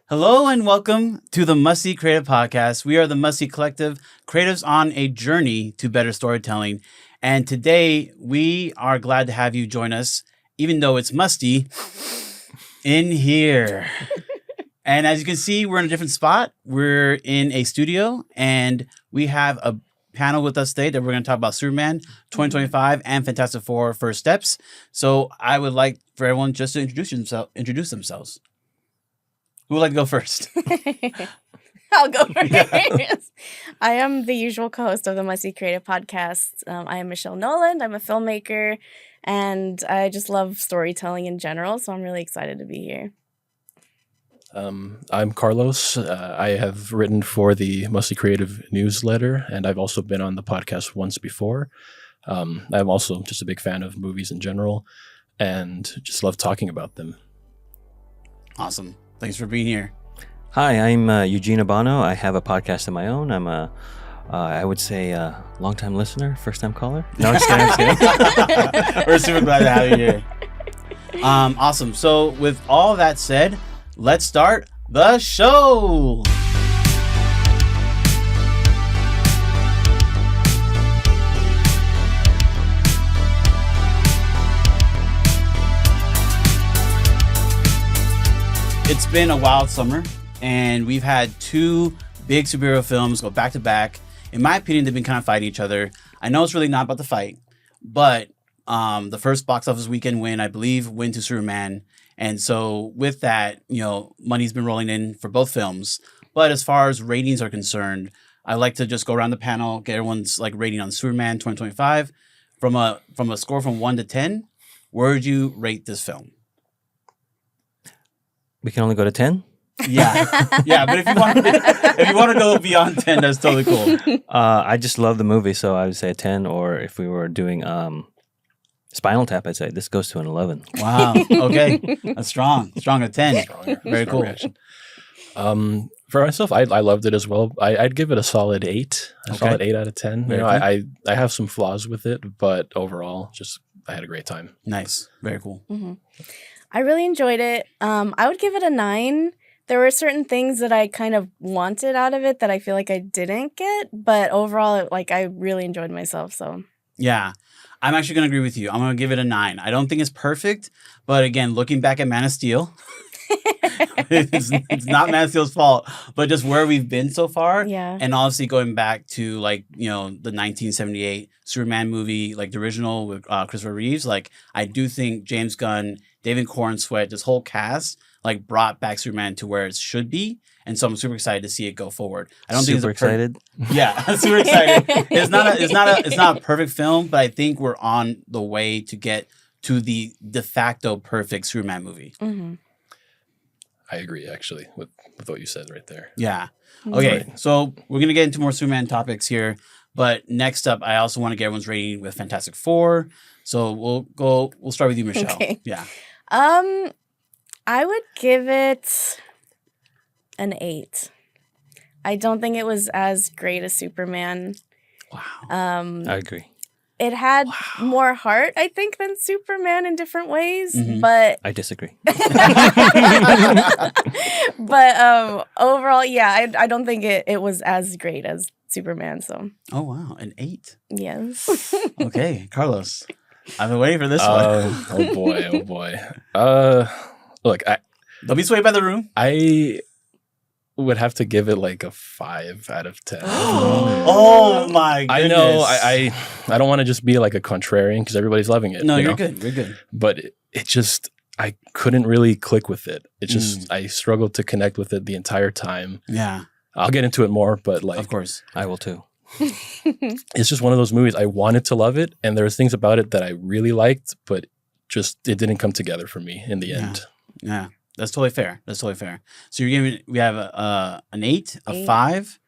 Hello and welcome to the Musty Creative Podcast. We are the Musty Collective, creatives on a journey to better storytelling. And today we are glad to have you join us, even though it's musty, in here. And as you can see, we're in a different spot. We're in a studio and we have a panel with us today that we're going to talk about Superman 2025 and Fantastic Four First Steps. So I would like for everyone just to introduce themselves. Who would like to go first? I'll go first. I am the usual co-host of the Musty Creative podcast. I am michellebnoland. I'm a filmmaker, and I just love storytelling in general, so I'm really excited to be here. I'm Carlos. I have written for the Musty Creative newsletter, and I've also been on the podcast once before. I'm also just a big fan of movies in general, and just love talking about them. Awesome. Thanks for being here. Hi, I'm Eugene Abano. I have a podcast of my own. I'm I would say a long-time listener, first-time caller. No, I'm just kidding. We're super glad to have you here. Awesome. So with all that said, let's start the show. It's been a wild summer, and we've had two big superhero films go back to back. In my opinion, they've been kind of fighting each other. I know it's really not about the fight, but the first box office weekend win, I believe, went to Superman. And so with that, money's been rolling in for both films. But as far as ratings are concerned, I like to just go around the panel, get everyone's rating on Superman 2025 from a score from 1 to 10. Where would you rate this film? We can only go to 10? Yeah. But if you want to go beyond 10, that's totally cool. I just love the movie, so I would say a 10. Or if we were doing Spinal Tap, I'd say this goes to an 11. Wow. Okay. That's strong. Strong at 10. Very cool. Reaction. For myself, I loved it as well. I'd give it a solid 8. Solid 8 out of 10. Very cool. I have some flaws with it, but overall, I had a great time. Nice. Very cool. Mm-hmm. I really enjoyed it. I would give it a 9. There were certain things that I kind of wanted out of it that I feel like I didn't get, but overall, I really enjoyed myself. So yeah, I'm actually going to agree with you. I'm going to give it a 9. I don't think it's perfect, but again, looking back at Man of Steel, it's not Man of Steel's fault, but just where we've been so far. Yeah. And obviously going back to the 1978 Superman movie, the original with Christopher Reeves, I do think James Gunn, David Cornsweet, this whole cast, brought back Superman to where it should be. And so I'm super excited to see it go forward. I don't think it's excited. Yeah, I'm super excited. It's not a perfect film, but I think we're on the way to get to the de facto perfect Superman movie. Mm-hmm. I agree, actually, with what you said right there. Yeah. Okay, so we're going to get into more Superman topics here. But next up, I also want to get everyone's rating with Fantastic Four. So we'll start with you, Michelle. Okay. Yeah. I would give it an 8. I don't think it was as great as Superman. Wow. I agree. It had more heart, I think, than Superman in different ways, Mm-hmm. but I disagree. but overall, yeah, I don't think it was as great as Superman. So. Oh wow, an 8. Yes. Okay, Carlos. I've been waiting for this one. Oh boy. Look, Don't be swayed by the room. I would have to give it a 5 out of 10. Oh my goodness. I know. I don't want to just be a contrarian because everybody's loving it. No, you're good. You're good. But it just, I couldn't really click with it. It just, I struggled to connect with it the entire time. Yeah. I'll get into it more, but of course. I will too. It's just one of those movies. I wanted to love it, and there was things about it that I really liked, but just it didn't come together for me in the end. Yeah. That's totally fair. So you're giving we have an 8, a 5.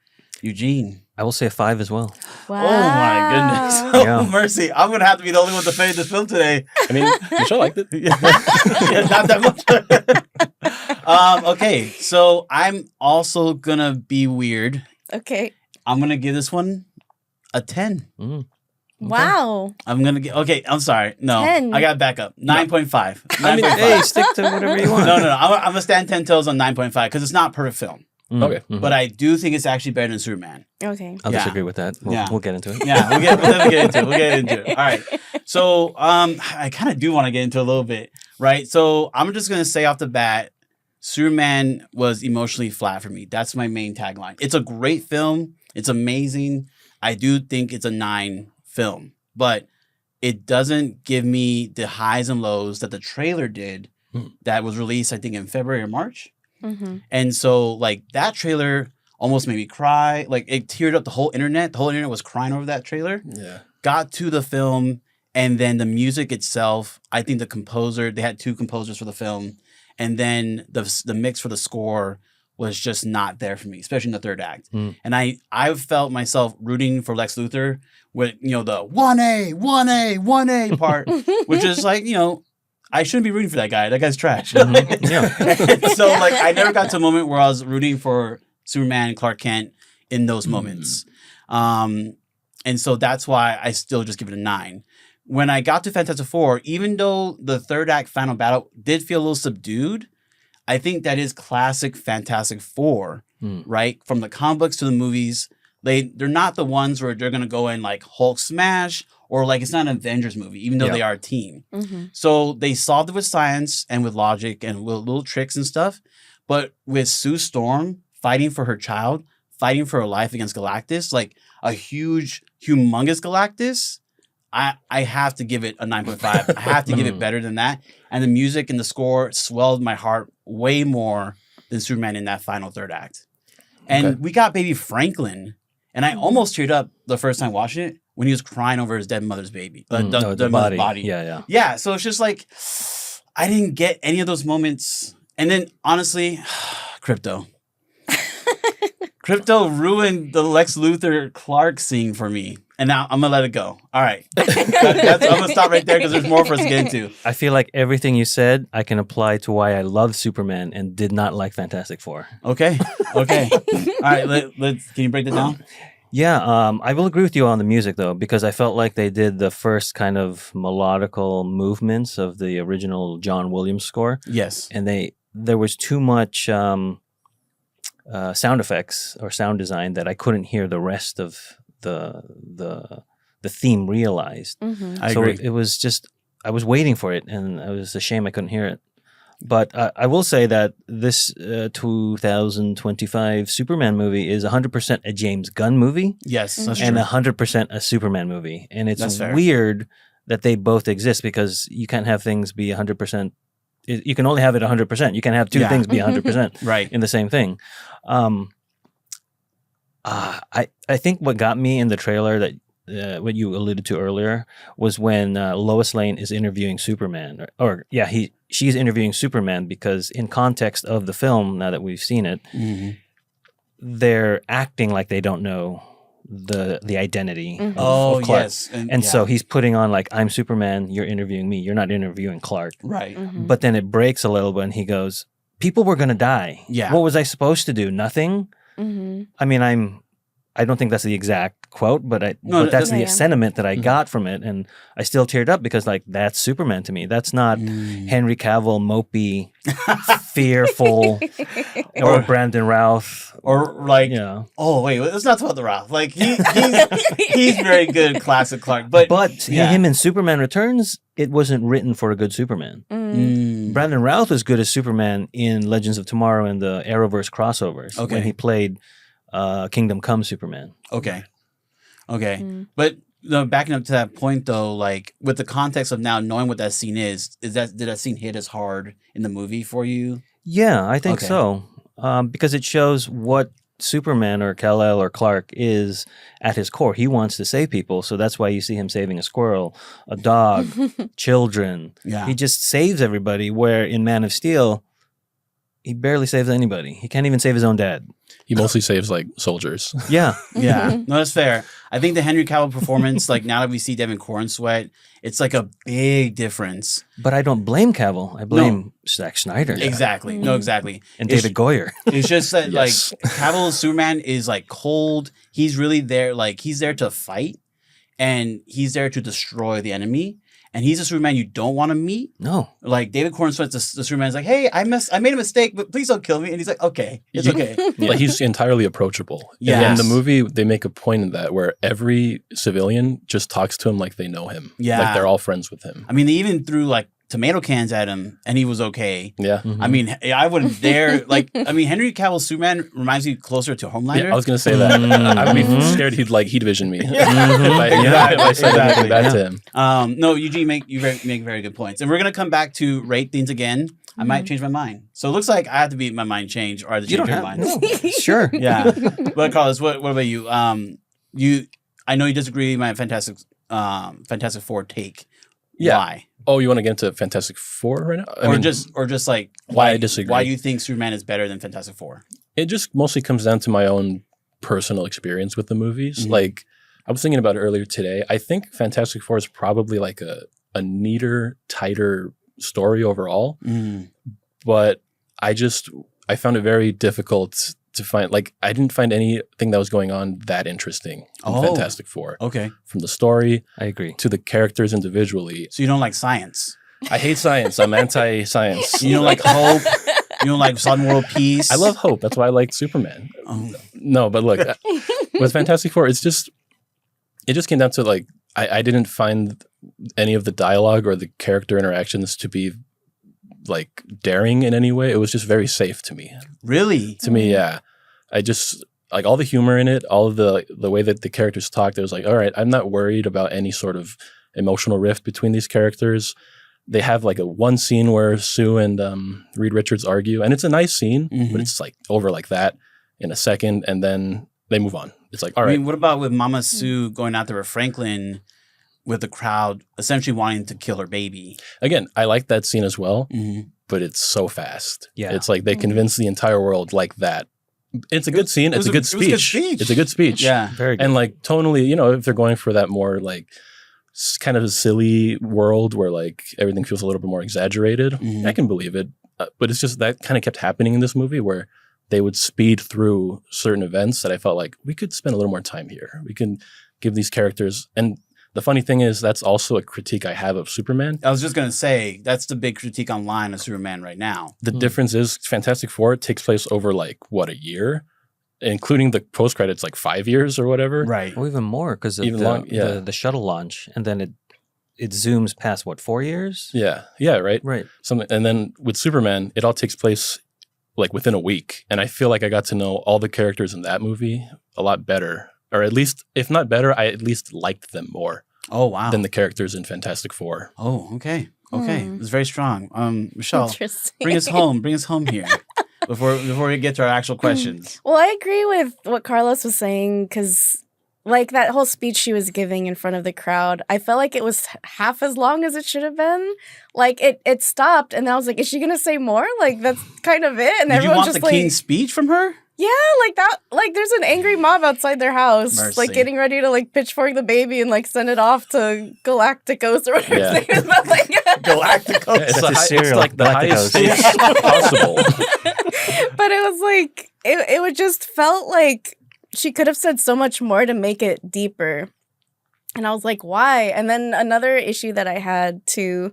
Eugene. I will say a 5 as well. Wow. Oh my goodness. Yeah. Oh mercy. I'm gonna have to be the only one to fade this film today. I mean, Michelle liked it. Yeah, not that much. Okay, so I'm also gonna be weird. Okay. I'm gonna give this one a 10. Wow. I'm gonna get okay. I'm sorry. No, 10. I got to back up. 9.5. I mean, hey, stick to whatever you want. No. I'm gonna stand 10 toes on 9.5 because it's not a perfect film, Okay. but I do think it's actually better than Superman. Okay. I'll Yeah. disagree with that. We'll get into it. Yeah, we'll definitely get into it. We'll get into it. All right. So I kind of do want to get into it a little bit, right? So I'm just gonna say off the bat, Superman was emotionally flat for me. That's my main tagline. It's a great film. It's amazing. I do think it's a 9 film, but it doesn't give me the highs and lows that the trailer did that was released, I think, in February or March. Mm-hmm. And so, like, that trailer almost made me cry. Like, it teared up the whole internet. The whole internet was crying over that trailer. Yeah. Got to the film, and then the music itself, I think the composer, they had 2 composers for the film, and then the mix for the score was just not there for me, especially in the third act. And I felt myself rooting for Lex Luthor with, the 1A part, which is like, I shouldn't be rooting for that guy. That guy's trash. Yeah. So, like, I never got to a moment where I was rooting for Superman and Clark Kent in those moments. And so that's why I still just give it a 9. When I got to Fantastic Four, even though the third act final battle did feel a little subdued, I think that is classic Fantastic Four, right? From the comic books to the movies. They're not the ones where they're going to go in like Hulk smash or like it's not an Avengers movie, even though they are a team. Mm-hmm. So they solved it with science and with logic and with little tricks and stuff. But with Sue Storm fighting for her child, fighting for her life against Galactus, like a huge, humongous Galactus, I have to give it a 9.5. I have to give it better than that. And the music and the score swelled my heart way more than Superman in that final third act. And we got baby Franklin. And I almost teared up the first time watching it when he was crying over his dead mother's baby. The mother's body. Yeah. Yeah. So it's just like, I didn't get any of those moments. And then honestly, Crypto. Crypto ruined the Lex Luthor Clark scene for me. And now I'm going to let it go. All right. I'm going to stop right there because there's more for us to get into. I feel like everything you said, I can apply to why I love Superman and did not like Fantastic Four. Okay. All right. Can you break that down? Yeah, I will agree with you on the music, though, because I felt like they did the first kind of melodical movements of the original John Williams score. Yes. And there was too much sound effects or sound design that I couldn't hear the rest of the theme realized. Mm-hmm. I agree. It was just, I was waiting for it, and it was a shame I couldn't hear it. But I will say that this 2025 Superman movie is 100% a James Gunn movie. Yes, that's and true. 100% a Superman movie. And it's That's fair. weird that they both exist because you can't have things be 100%. You can only have it 100%. You can have two things be 100% Right. in the same thing. I think what got me in the trailer that what you alluded to earlier was when Lois Lane is interviewing Superman, she's interviewing Superman because in context of the film, now that we've seen it, they're acting like they don't know the identity of Clark. Yes. And so he's putting on like, I'm Superman, you're interviewing me, you're not interviewing Clark. Right. Mm-hmm. But then it breaks a little bit and he goes, people were going to die. Yeah. What was I supposed to do? Nothing? Mm-hmm. I mean, I don't think that's the exact quote, but that's the sentiment that I got from it. And I still teared up because like, that's Superman to me. That's not Henry Cavill, mopey, fearful, or Brandon Routh. Or like, oh wait, let's not talk about the Ralph. Like he's very good, classic Clark. But him in Superman Returns, it wasn't written for a good Superman. Brandon Routh was good as Superman in Legends of Tomorrow and the Arrowverse crossovers when he played Kingdom Come Superman. Okay. But backing up to that point though, like with the context of now knowing what that scene is did that scene hit as hard in the movie for you? Yeah, I think so. Because it shows what Superman or Kal-El or Clark is at his core. He wants to save people, so that's why you see him saving a squirrel, a dog, children. Yeah. He just saves everybody, where in Man of Steel, he barely saves anybody. He can't even save his own dad. He mostly saves like soldiers. Yeah. Yeah. No, that's fair. I think the Henry Cavill performance, like now that we see Devin Corn sweat, it's like a big difference. But I don't blame Cavill. I blame Zack Snyder. Exactly. No, exactly. And David Goyer. It's just that like Cavill's Superman is like cold. He's really there. Like he's there to fight. and he's there to destroy the enemy. And he's a Superman you don't want to meet. No. Like David Cornsweet's the Superman's like, hey, I made a mistake, but please don't kill me. And he's like, okay, it's okay. Like he's entirely approachable. Yes. And in the movie, they make a point in that where every civilian just talks to him like they know him. Yeah. Like they're all friends with him. I mean, they even threw like tomato cans at him, and he was okay. Yeah. Mhm. I mean, I wouldn't dare. Like, I mean, Henry Cavill's Superman reminds me closer to Homelander. Yeah, I was gonna say that. I'd be scared he'd vision me if I said anything bad to him. No, Eugene, make very good points, and we're gonna come back to rate things again. I might change my mind. So it looks like I have to be my mind change, or I have to change your mind. No. Sure. Yeah. But Carlos, what about you? I know you disagree with my Fantastic Four take. Yeah. Why? Oh, you want to get into Fantastic Four right now? Or just like why I disagree. Why you think Superman is better than Fantastic Four? It just mostly comes down to my own personal experience with the movies. Mhm. Like I was thinking about it earlier today. I think Fantastic Four is probably like a neater, tighter story overall. Mm. But I found it very difficult to find. Like I didn't find anything that was going on that interesting in Fantastic Four. Okay. From the story I agree. to the characters individually. So you don't like science? I hate science. I'm anti-science. You don't like hope? You don't like sudden world peace? I love hope. That's why I like Superman. Oh. No, but look, with Fantastic Four, it just came down to like I didn't find any of the dialogue or the character interactions to be like daring in any way. It was just very safe to me. Really? To me, yeah. I just like all the humor in it, all of the way that the characters talked. It was like, all right, I'm not worried about any sort of emotional rift between these characters. They have like one scene where Sue and Reed Richards argue, and it's a nice scene, but it's like over like that in a second, and then they move on. It's like, all right. I mean, what about with Mama Sue going after Franklin with the crowd essentially wanting to kill her baby? Again, I like that scene as well, Mm-hmm. but it's so fast. Yeah. It's like they convince the entire world like that. It's a good scene. It's a good speech. It's a good speech. Yeah. Very good. And like tonally, you know, if they're going for that more like kind of a silly world where like everything feels a little bit more exaggerated, Mhm. I can believe it. But it's just that kind of kept happening in this movie where they would speed through certain events that I felt like we could spend a little more time here. We can give these characters. And the funny thing is that's also a critique I have of Superman. I was just going to say, that's the big critique online of Superman right now. The difference is Fantastic Four takes place over like, what, a year? Including the post-credits, like 5 years or whatever. Right. Or even more because of Even the shuttle launch, and then it zooms past what, 4 years? Yeah. Yeah, right? Right. And then with Superman, it all takes place like within a week. And I feel like I got to know all the characters in that movie a lot better. Or at least, if not better, I at least liked them more Oh, wow. than the characters in Fantastic Four. Oh, okay. Okay. It's very strong. Michelle, Interesting. bring us home. Bring us home here before we get to our actual questions. Well, I agree with what Carlos was saying because, like, that whole speech she was giving in front of the crowd, I felt like it was half as long as it should have been. Like, it stopped, and I was like, is she going to say more? Like, that's kind of it. And Did you everyone's want just the like, king's speech from her? yeah, like that. Like, there's an angry mob outside their house, Mercy. like, getting ready to, like, pitchfork the baby and, like, send it off to Galacticos or whatever Yeah. his name is. But, like, Galacticos. It's, That's his cereal, it's like the highest stakes possible. but it was like it would just felt like she could have said so much more to make it deeper, and I was like, why? And then another issue that I had too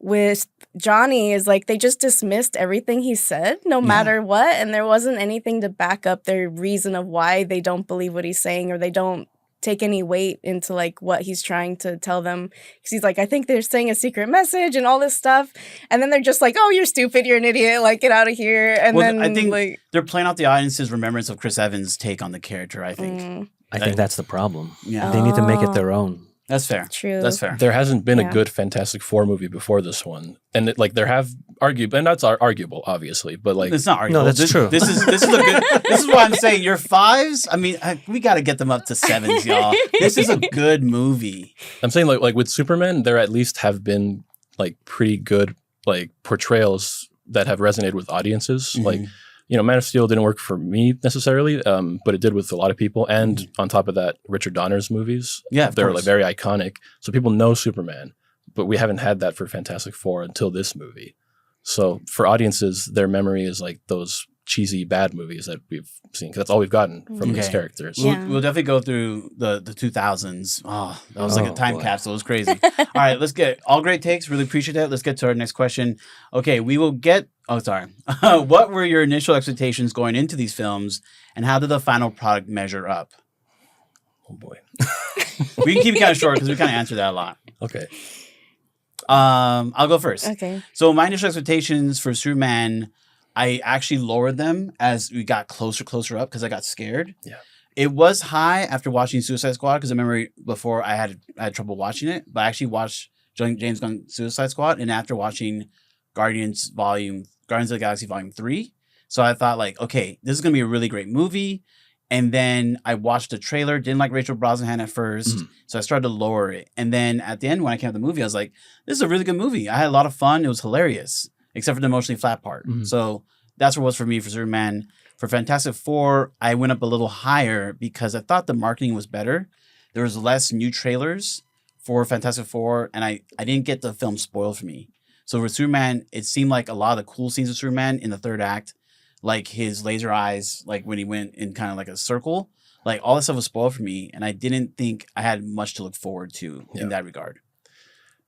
with Johnny is like they just dismissed everything he said, no matter what, and there wasn't anything to back up their reason of why they don't believe what he's saying or they don't take any weight into like what he's trying to tell them, because he's like, I think they're saying a secret message and all this stuff, and then they're just like, oh, you're stupid, you're an idiot, like get out of here. And Well, then I think like they're playing out the audience's remembrance of Chris Evans' take on the character, I think. I think that's the problem. Yeah. They need to make it their own. That's fair. True. That's fair. There hasn't been Yeah. a good Fantastic Four movie before this one. And like there have arguable, and that's arguable, obviously, but like It's not arguable. No, that's true. This is a good. This is why I'm saying your fives. I mean, we got to get them up to sevens, y'all. This is a good movie. I'm saying like with Superman, there at least have been like pretty good like portrayals that have resonated with audiences. Mhm. Like, you know, Man of Steel didn't work for me necessarily, but it did with a lot of people. And on top of that, Richard Donner's movies, Yeah, of they're course. like very iconic. So people know Superman, but we haven't had that for Fantastic Four until this movie. So for audiences, their memory is like those cheesy bad movies that we've seen, because that's all we've gotten from these Okay. characters. Yeah. We'll definitely go through the 2000s. Oh, that was like a Oh, time boy. capsule. It was crazy. All right, let's get all great takes. Really appreciate that. Let's get to our next question. Okay, we will get. Oh, sorry. What were your initial expectations going into these films, and how did the final product measure up? Oh boy. We can keep it kind of short because we kind of answered that a lot. Okay. I'll go first. Okay. So my initial expectations for Superman, I actually lowered them as we got closer up because I got scared. Yeah. It was high after watching Suicide Squad because I remember before I had trouble watching it, but I actually watched James Gunn's Suicide Squad, and after watching Guardians of the Galaxy Volume 3, so I thought like, okay, this is gonna be a really great movie. And then I watched the trailer, didn't like Rachel Brosnahan at first, so I started to lower it. And then at the end, when I came out the movie, I was like, this is a really good movie. I had a lot of fun. It was hilarious, except for the emotionally flat part. So that's what it was for me for Superman. For Fantastic Four, I went up a little higher because I thought the marketing was better. There was less new trailers for Fantastic Four, and I didn't get the film spoiled for me. So for Superman, it seemed like a lot of the cool scenes of Superman in the third act, like his laser eyes, like when he went in kind of like a circle, like all that stuff was spoiled for me, and I didn't think I had much to look forward to in that regard.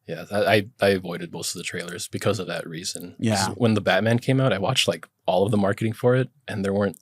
Yeah, I avoided most of the trailers because of that reason. Yeah. When the Batman came out, I watched like all of the marketing for it, and there weren't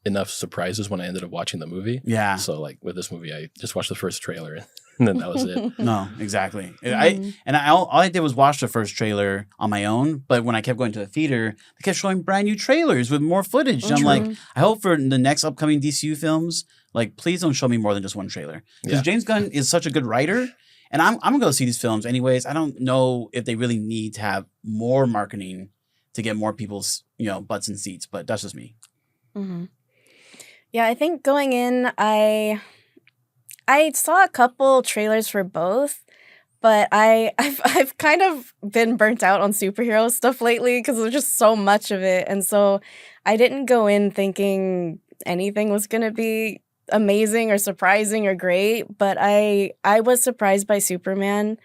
enough surprises when I ended up watching the movie. Yeah. So like with this movie, I just watched the first trailer, and then that was it. No, exactly. All I did was watch the first trailer on my own, but when I kept going to the theater, they kept showing brand new trailers with more footage. And I'm like, I hope for the next upcoming DCU films, like, please don't show me more than just one trailer. Because James Gunn is such a good writer, and I'm going to go see these films anyways. I don't know if they really need to have more marketing to get more people's, butts in seats, but that's just me. Mm-hmm. Yeah, I think going in, I saw a couple trailers for both, but I've kind of been burnt out on superhero stuff lately because there's just so much of it, and so I didn't go in thinking anything was gonna be amazing or surprising or great. But I was surprised by Superman.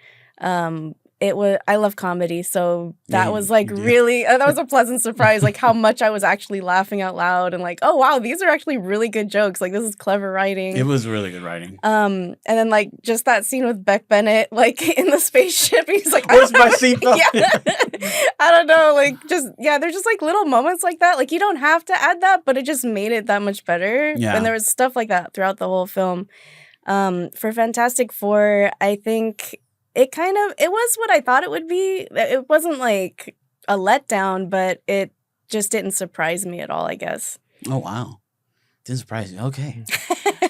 I love comedy, so that was like really that was a pleasant surprise, like how much I was actually laughing out loud and like, oh wow, these are actually really good jokes. Like this is clever writing. It was really good writing. And then like just that scene with Beck Bennett, like in the spaceship, he's like, "Where's my seatbelt?" Yeah, I don't know, like there's just like little moments like that. Like you don't have to add that, but it just made it that much better. Yeah. And there was stuff like that throughout the whole film. For Fantastic Four, I think it was what I thought it would be. It wasn't like a letdown, but it just didn't surprise me at all, I guess. Oh, wow. Didn't surprise you. Okay.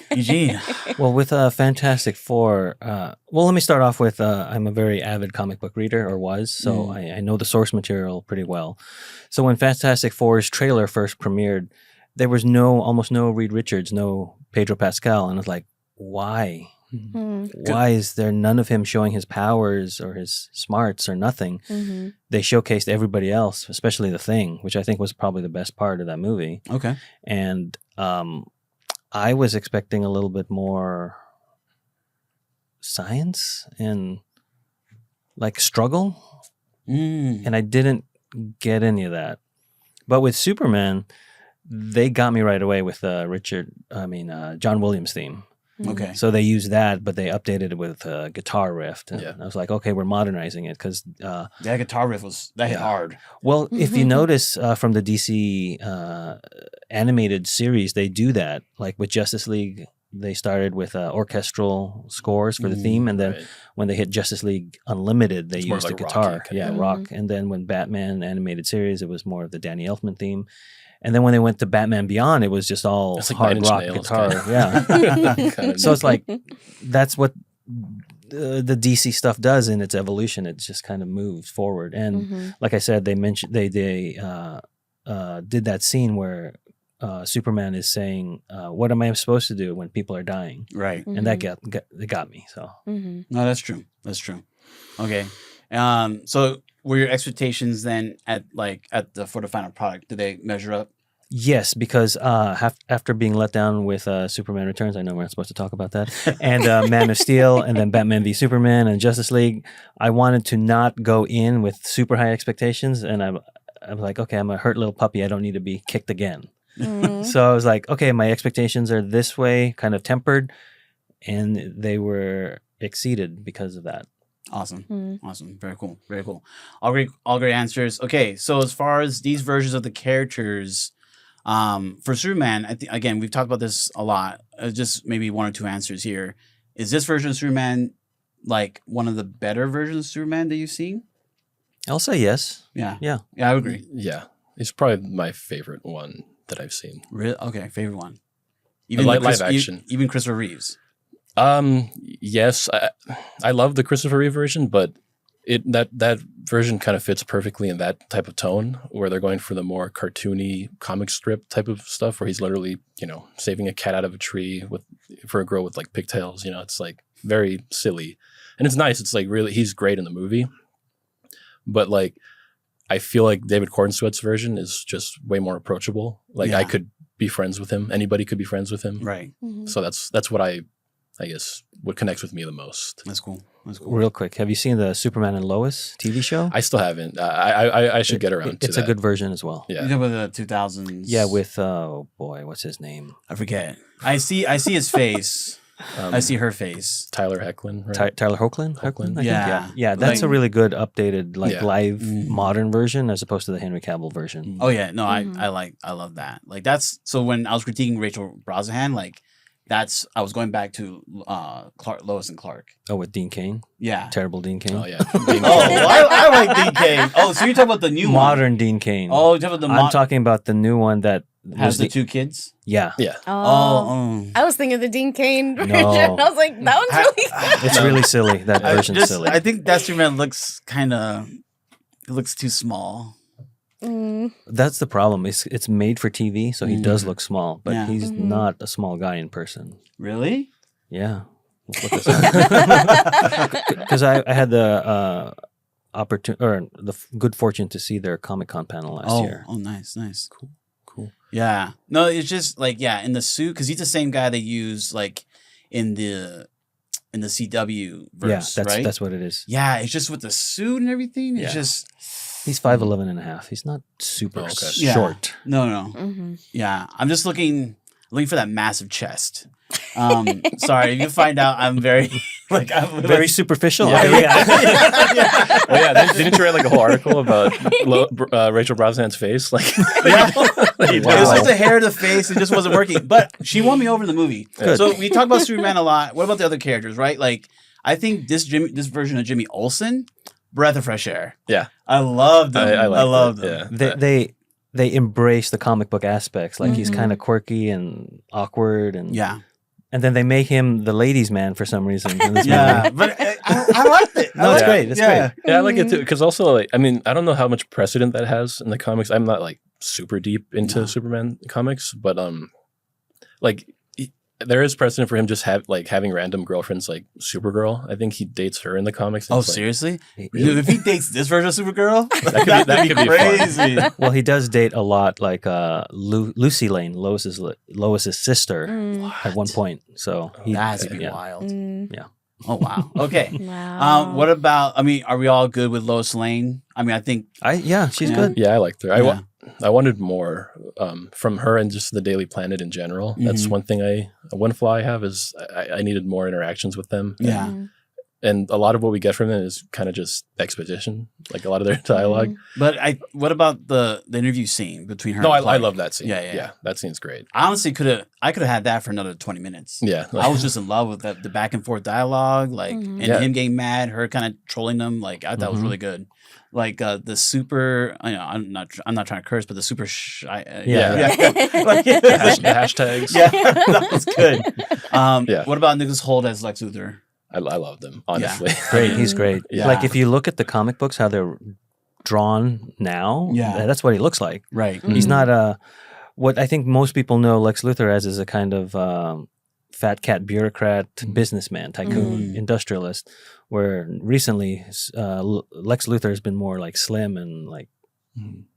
Eugene. Well, with Fantastic Four, let me start off with I'm a very avid comic book reader, or was, so I know the source material pretty well. So when Fantastic Four's trailer first premiered, there was almost no Reed Richards, no Pedro Pascal, and I was like, why? Why is there none of him showing his powers or his smarts or nothing? Mm-hmm. They showcased everybody else, especially the Thing, which I think was probably the best part of that movie. Okay. And I was expecting a little bit more science and like struggle, and I didn't get any of that. But with Superman, they got me right away with John Williams' theme. Okay. So they used that, but they updated it with a guitar riff. And I was like, okay, we're modernizing it because that guitar riff hit hard. Well, if you notice from the DC animated series, they do that. Like with Justice League, they started with orchestral scores for the theme, and then when they hit Justice League Unlimited, they used the guitar. Rock. And then when Batman animated series, it was more of the Danny Elfman theme. And then when they went to Batman Beyond, it was just all like hard rock guitar. So it's like that's what the DC stuff does in its evolution. It just kind of moves forward. And like I said, they mentioned they did that scene where Superman is saying, "What am I supposed to do when people are dying?" Right. And that got me. So no, that's true. That's true. Okay. So were your expectations then for the final product? Did they measure up? Yes, because after being let down with Superman Returns, I know we're not supposed to talk about that, and Man of Steel, and then Batman v Superman and Justice League, I wanted to not go in with super high expectations, and I'm like, okay, I'm a hurt little puppy. I don't need to be kicked again. So I was like, okay, my expectations are this way, kind of tempered, and they were exceeded because of that. Awesome. Awesome. Very cool. Very cool. All great answers. Okay, so as far as these versions of the characters, for Superman, I think again we've talked about this a lot. Just maybe one or two answers here. Is this version of Superman like one of the better versions of Superman that you've seen? I'll say yes. Yeah. Yeah. Yeah, I would agree. Yeah, it's probably my favorite one that I've seen. Really? Okay, favorite one. Live action. Even Christopher Reeves. Yes, I love the Christopher Reeve version, but that version kind of fits perfectly in that type of tone where they're going for the more cartoony comic strip type of stuff where he's literally, saving a cat out of a tree for a girl with like pigtails. It's like very silly, and it's nice. It's like really, he's great in the movie, but like I feel like David Cornsweet's version is just way more approachable. Like I could be friends with him. Anybody could be friends with him. Right. So that's what I guess what connects with me the most. That's cool. That's cool. Real quick, have you seen the Superman and Lois TV show? I still haven't. I should get around to It's that. a good version as well. You Yeah. talking about the 2000s? Yeah, with oh boy, what's his name? I forget. I see his face. I see her face. Tyler Hoechlin, right? Tyler Hoechlin. Hoechlin. I think, Yeah. yeah. That's a Like- really good updated, like Yeah. live modern version as opposed to the Henry Cavill version. Oh yeah, no, I love that. Like that's so when I was critiquing Rachel Brosnahan, like I was going back to Lois and Clark. Oh, with Dean Cain, Yeah. terrible Dean Cain. Oh yeah. I like Dean Cain. Oh, so you're talking about the new Modern Dean Cain. one? Oh, you're talking about I'm talking about the new one that has was the two kids. Yeah, Yeah. Oh, I was thinking of the Dean Cain version. No. I was like, that one's really good. it's really silly. That version's silly. I think that Superman looks it looks too small. That's the problem. It's made for TV, so he does look small, but Yeah. he's not a small guy in person. Really? Yeah. Because I had the opportunity or the good fortune to see their Comic-Con panel last year. Oh, nice. Cool. Yeah. No, it's just like in the suit because he's the same guy they use like in the CW verse, Yeah, right? that's what it is. Yeah, it's just with the suit and everything. It's Yeah. just He's 5'11" and a half. He's not super okay. Yeah. short. no. Yeah, I'm just looking for that massive chest. Sorry, if you find out I'm very I'm Very superficial. Yeah. Okay, yeah. Well, yeah. Didn't you write like a whole article about Rachel Brosnahan's face? Like, Yeah. Wow. It was just the hair of the face. It just wasn't working. But she won me over in the movie. Good. So we talk about Superman a lot. What about the other characters, right? Like, I think this version of Jimmy Olsen, breath of fresh air. Yeah. I loved him. I loved it. him. Yeah. They embrace the comic book aspects. Like he's kind of quirky and awkward, and then they make him the ladies' man for some reason. In this movie. But I liked it. No, it's Yeah. great. It's great. Yeah, I like it too. Because also, like, I mean, I don't know how much precedent that has in the comics. I'm not like super deep into Superman comics, but like there is precedent for him just having random girlfriends like Supergirl. I think he dates her in the comics. Oh, It's like- seriously? Really? Dude, if he dates this version of Supergirl, that could be fun. crazy. Well, he does date a lot, like Lucy Lane, Lois's sister, at one point. So That's yeah. wild. Yeah. Oh wow. Okay. Wow. What about? I mean, are we all good with Lois Lane? I mean, I think. She's Yeah. good. Yeah, I liked her. Yeah. I wanted more from her and just the Daily Planet in general. That's one thing one flaw I have is I needed more interactions with them. Yeah. And a lot of what we get from them is kind of just exposition, like a lot of their dialogue. But what about the interview scene between her? No, and I Clark? love that scene. Yeah. Yeah, that scene's great. I honestly could have had that for another 20 minutes. Yeah. I was just in love with the back and forth dialogue, like and Yeah. him getting mad, her kind of trolling them. Like I thought it was really good. Like the super, I'm not trying to curse, but the super shy. Yeah. Like, the hashtags. yeah, that was good. Yeah. What about Nicholas Hoult as Lex Luthor? I love them, honestly. Great. He's great. Yeah. Like if you look at the comic books, how they're drawn now, that's what he looks like. Right. He's not what I think most people know Lex Luthor as is a kind of fat cat bureaucrat, businessman, tycoon, industrialist. Where recently Lex Luthor has been more like slim and like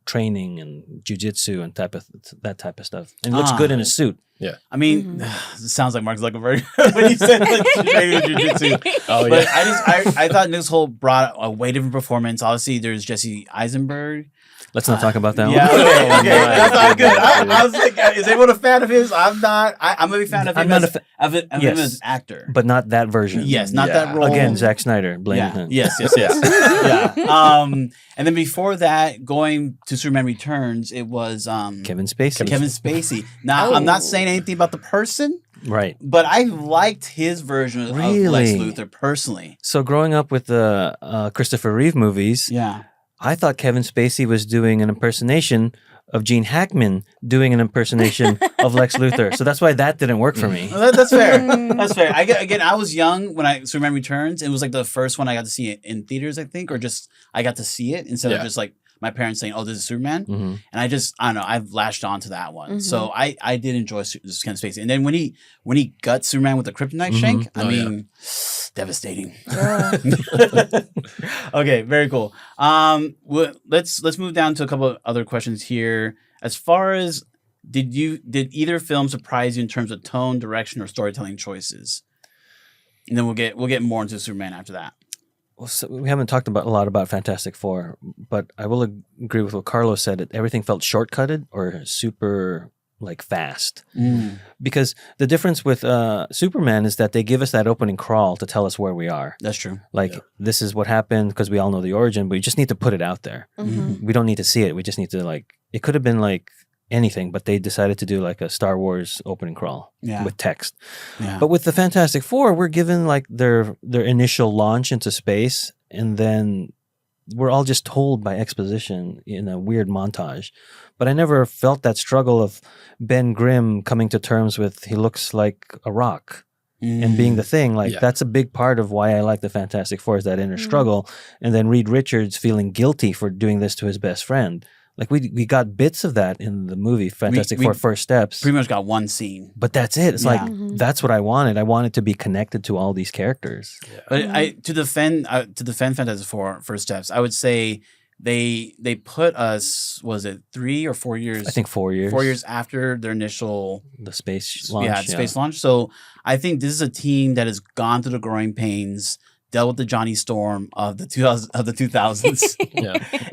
training and jujitsu and that type of stuff, and looks good in a suit. Yeah. I mean, it sounds like Mark Zuckerberg when you said like training jiu-jitsu. Oh, But yeah. I thought Nicholas Hoult brought a way different performance. Obviously, there's Jesse Eisenberg. Let's not talk about that one. Yeah, okay, that's not good. I was like, is anyone a fan of his? I'm not. I'm a big fan of him as him as an actor, but not that version. Yes, not that role. Again, Zack Snyder, blame him. Yes. Yeah. And then before that, going to Superman Returns, it was Kevin Spacey. Now, I'm not saying anything about the person, right? But I liked his version of Lex Luthor personally. So growing up with the Christopher Reeve movies, I thought Kevin Spacey was doing an impersonation of Gene Hackman doing an impersonation of Lex Luthor. So that's why that didn't work for me. Well, that's fair. That's fair. I was young when Superman Returns. It was like the first one I got to see it in theaters, I think, or just I got to see it instead of just like my parents saying, "Oh, this is Superman," and I don't know. I've latched on to that one, so I did enjoy Kevin Spacey. And then when he guts Superman with the kryptonite shank, I mean, devastating. Okay, very cool. Let's move down to a couple of other questions here. As far as did either film surprise you in terms of tone, direction, or storytelling choices? And then we'll get more into Superman after that. Well, so we haven't talked a lot about Fantastic Four, but I will agree with what Carlos said. Everything felt shortcutted or super fast. Because the difference with Superman is that they give us that opening crawl to tell us where we are. That's true. This is what happened because we all know the origin, but you just need to put it out there. We don't need to see it. We just need to it could have been anything, but they decided to do a Star Wars opening crawl with text. But with the Fantastic Four, we're given their initial launch into space, and then we're all just told by exposition in a weird montage. But I never felt that struggle of Ben Grimm coming to terms with he looks like a rock and being the Thing. That's a big part of why I like the Fantastic Four, is that inner struggle. And then Reed Richards feeling guilty for doing this to his best friend. We got bits of that in the movie Fantastic Four First Steps. Pretty much got one scene. But that's it. It's that's what I wanted. I wanted to be connected to all these characters. Yeah. But to defend Fantastic Four First Steps, I would say they put us, was it 3 or 4 years? I think 4 years. 4 years after their initial space launch. Yeah, space launch. So I think this is a team that has gone through the growing pains, dealt with the Johnny Storm of the 2000s.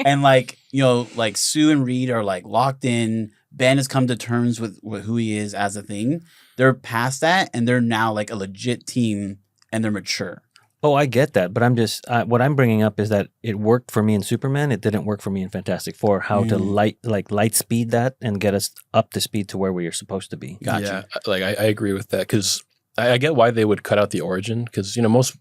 And Sue and Reed are locked in. Ben has come to terms with who he is as a Thing. They're past that, and they're now a legit team, and they're mature. Oh, I get that, but I'm just what I'm bringing up is that it worked for me in Superman. It didn't work for me in Fantastic Four. How to light speed that and get us up to speed to where we are supposed to be. Gotcha. Yeah, I agree with that, because I get why they would cut out the origin, because most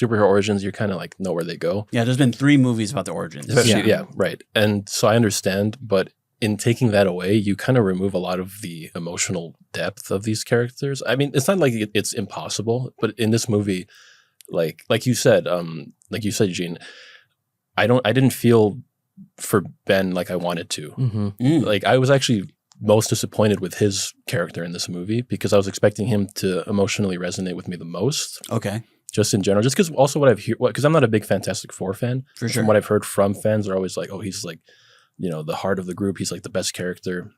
superhero origins, you kind of know where they go. Yeah, there's been 3 movies about the origins. Especially, right. And so I understand, but in taking that away, you kind of remove a lot of the emotional depth of these characters. I mean, it's not like it's impossible, but in this movie, like you said, Gene, I didn't feel for Ben like I wanted to. I was actually most disappointed with his character in this movie, because I was expecting him to emotionally resonate with me the most. Okay. Just in general, just because also what I've heard, because I'm not a big Fantastic Four fan. For sure. From what I've heard from fans, they're always like, oh, he's the heart of the group. He's the best character.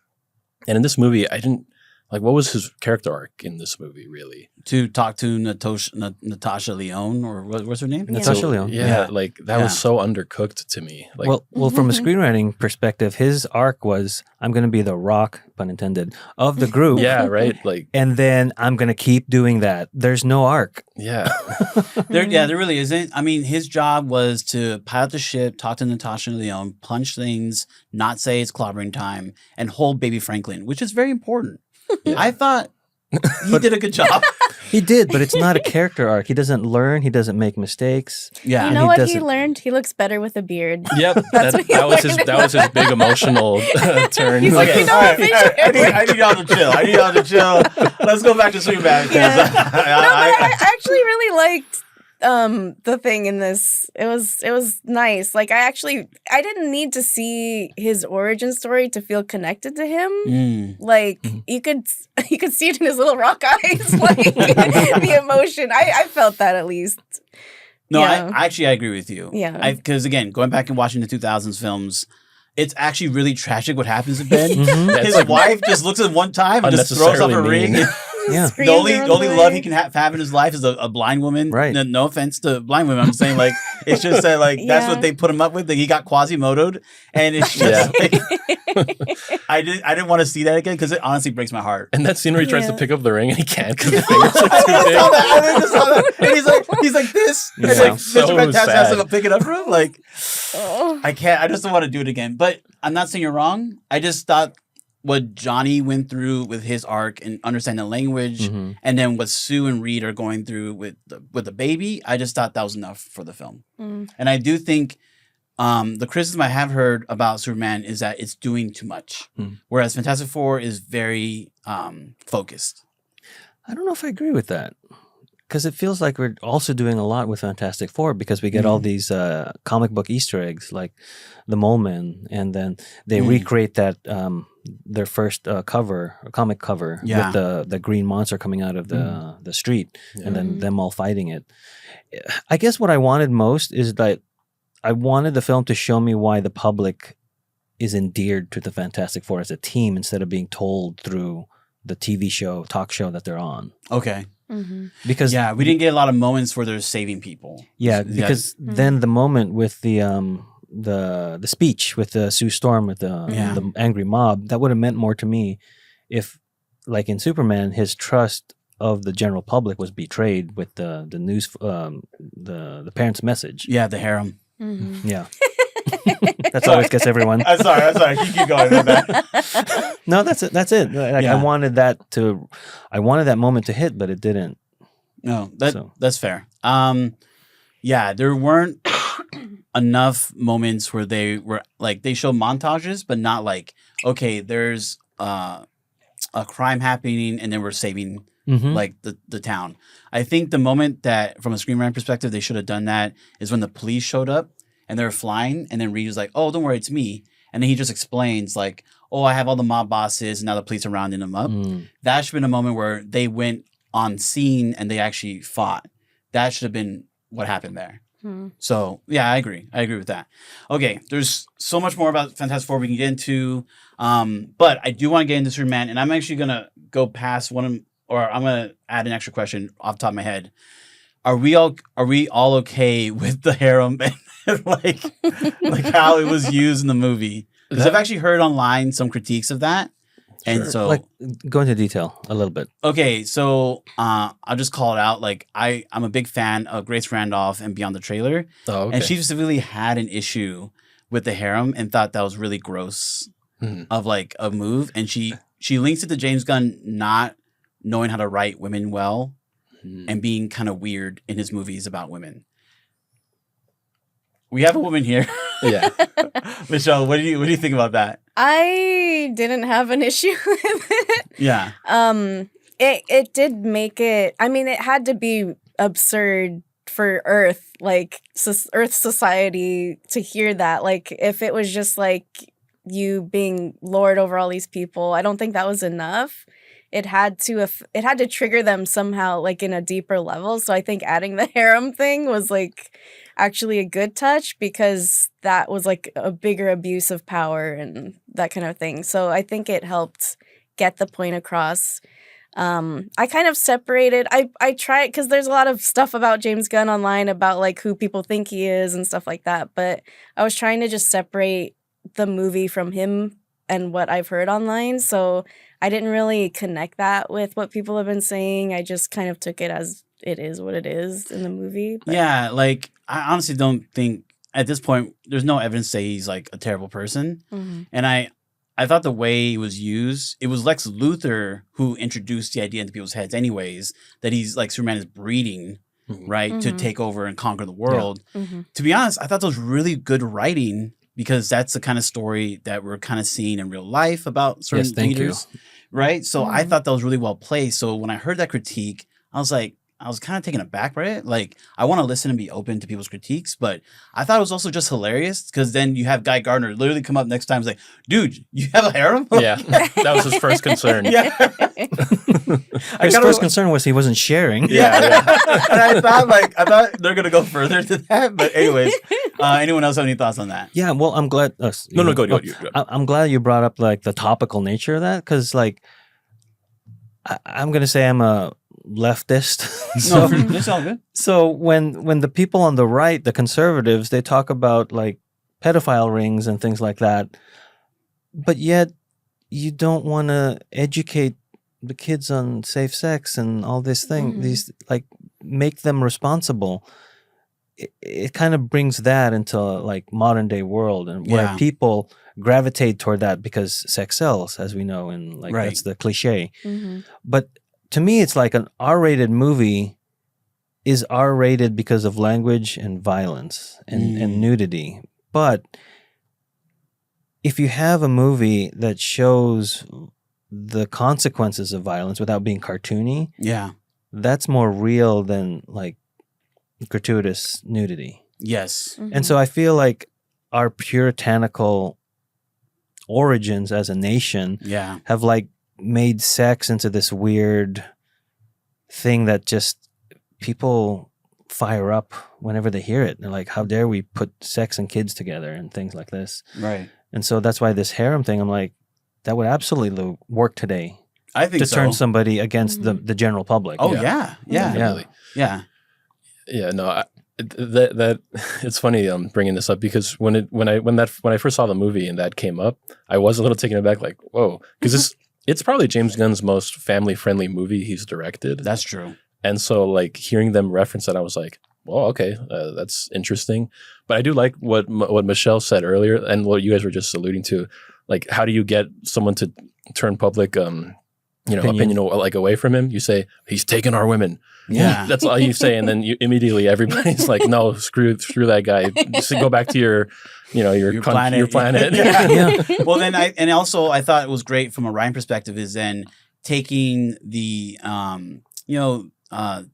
And in this movie, I didn't, what was his character arc in this movie, really? To talk to Natasha Lyonne, or what's her name? Natasha Lyonne. Yeah, that was so undercooked to me. Well, from a screenwriting perspective, his arc was, I'm going to be the Rock, pun intended, of the group. Yeah, right. And then I'm going to keep doing that. There's no arc. Yeah. There really isn't. I mean, his job was to pilot the ship, talk to Natasha Lyonne, punch things, not say it's clobbering time, and hold baby Franklin, which is very important. I thought he did a good job. He did, but it's not a character arc. He doesn't learn. He doesn't make mistakes. Yeah, you know what he learned? He looks better with a beard. Yep, that was his big emotional turn. He's I need y'all to chill. Let's go back to Superman. I actually really liked the Thing in this. It was nice. I didn't need to see his origin story to feel connected to him. You could see it in his little rock eyes, the emotion. I felt that, at least. No, yeah. I agree with you. Yeah, because again, going back and watching the 2000s films, it's actually really tragic what happens to Ben. His wife just looks at him one time and just throws off a ring. Yeah. The only love he can have in his life is a blind woman. Right. No offense to blind women. I'm saying It's just that like that's Yeah. what they put him up with. Like, he got Quasimodo'd, and it's just like I didn't want to see that again because it honestly breaks my heart. And that scene where he tries to Yeah. pick up the ring and he can't because the fingers are too I big. saw that. I just saw that. And he's like this. And Yeah. like So Mr. Fantastic has sad. to pick it up for him. Like Oh. I can't. I just don't want to do it again. But I'm not saying you're wrong. I just thought what Johnny went through with his arc and understanding the language, Mhm. and then what Sue and Reed are going through with the baby, I just thought that was enough for the film. Mm. And I do think the criticism I have heard about Superman is that it's doing too much, whereas Fantastic Four is very focused. I don't know if I agree with that. Because it feels like we're also doing a lot with Fantastic Four because we get all these comic book Easter eggs like the Mole Men, and then they recreate that their first comic cover with the green monster coming out of the street, and then them all fighting it. I guess what I wanted most is that I wanted the film to show me why the public is endeared to the Fantastic Four as a team instead of being told through the TV show, talk show that they're on. Okay. Mm-hmm. Because we didn't get a lot of moments where they're saving people. Yeah, because then the moment with the speech with Sue Storm with the angry mob, that would have meant more to me if, like in Superman, his trust of the general public was betrayed with the news, the parents' message. Yeah, the harem. Mm-hmm. Yeah. That's always gets everyone. I'm sorry. Keep going. My bad. No, that's it. That's it. Like, I wanted that moment to hit, but it didn't. No, that's fair. There weren't enough moments where they were like they show montages, but not like okay, there's a crime happening and then we're saving like the town. I think the moment that from a screenwriting perspective they should have done that is when the police showed up and they're flying, and then Reed was like, "Oh, don't worry, it's me," and then he just explains like, "Oh, I have all the mob bosses, and now the police are rounding them up." That should have been a moment where they went on scene and they actually fought. That should have been what happened there. So yeah, I agree with that. Okay, there's so much more about Fantastic Four we can get into, but I do want to get into Superman, and I'm actually gonna go past I'm gonna add an extra question off the top of my head. Are we all okay with the harem and like how it was used in the movie? Because I've actually heard online some critiques of that. And so, like, go into detail a little bit. Okay, so I'll just call it out. Like, I'm a big fan of Grace Randolph and Beyond the Trailer. Oh, okay. And she specifically had an issue with the harem and thought that was really gross of like a move. And she links it to James Gunn not knowing how to write women well and being kind of weird in his movies about women. We have a woman here. Yeah. Michelle, what do you think about that? I didn't have an issue with it. Yeah. It did make it. I mean, it had to be absurd for Earth, like Earth society, to hear that. Like, if it was just like you being lord over all these people, I don't think that was enough. It had to trigger them somehow, like in a deeper level. So I think adding the harem thing was like actually a good touch, because that was like a bigger abuse of power and that kind of thing. So I think it helped get the point across. I kind of separated. I tried, because there's a lot of stuff about James Gunn online about like who people think he is and stuff like that. But I was trying to just separate the movie from him and what I've heard online. So I didn't really connect that with what people have been saying. I just kind of took it as it is what it is in the movie. But. Yeah, like I honestly don't think at this point there's no evidence to say he's like a terrible person. Mm-hmm. And I thought the way it was used, it was Lex Luthor who introduced the idea into people's heads anyways, that he's like Superman is breeding, right, to take over and conquer the world. Yeah. Mm-hmm. To be honest, I thought that was really good writing, because that's the kind of story that we're kind of seeing in real life about certain leaders, right? So I thought that was really well placed. So when I heard that critique, I was kind of taken aback by it. Like, I want to listen and be open to people's critiques, but I thought it was also just hilarious, because then you have Guy Gardner literally come up next time and say, "Dude, you have a harem?" Yeah, that was his first concern. Yeah. His first concern was he wasn't sharing. Yeah. And I thought they're gonna go further to that. But anyways, anyone else have any thoughts on that? Yeah, well, I'm glad. No, go. I'm glad you brought up like the topical nature of that, because like I'm gonna say I'm a leftist. No, it's all good. So when the people on the right, the conservatives, they talk about like pedophile rings and things like that, but yet you don't want to educate the kids on safe sex and all this thing. These like make them responsible. It kind of brings that into like modern day world, and where people gravitate toward that because sex sells, as we know, and like that's the cliche. But to me, it's like an R-rated movie is R-rated because of language and violence and nudity. But if you have a movie that shows the consequences of violence without being cartoony, that's more real than like gratuitous nudity. Yes. And so I feel like our puritanical origins as a nation have like made sex into this weird thing that just people fire up whenever they hear it. They're like, how dare we put sex and kids together and things like this. Right. And so that's why this harem thing, I'm like, that would absolutely work today. I think to turn somebody against the general public. Oh yeah. Definitely. Yeah. No, that it's funny bringing this up because when I first saw the movie and that came up, I was a little taken aback, like, whoa, because it's probably James Gunn's most family friendly movie he's directed. That's true. And so like hearing them reference that, I was like, well, okay, that's interesting. But I do like what Michelle said earlier and what you guys were just alluding to, like how do you get someone to turn public opinion like away from him? You say he's taking our women. Yeah, that's all you say, and then you immediately everybody's like, no, screw that guy. Just go back to your planet. Your planet. Well, then I thought it was great from a writing perspective is then taking the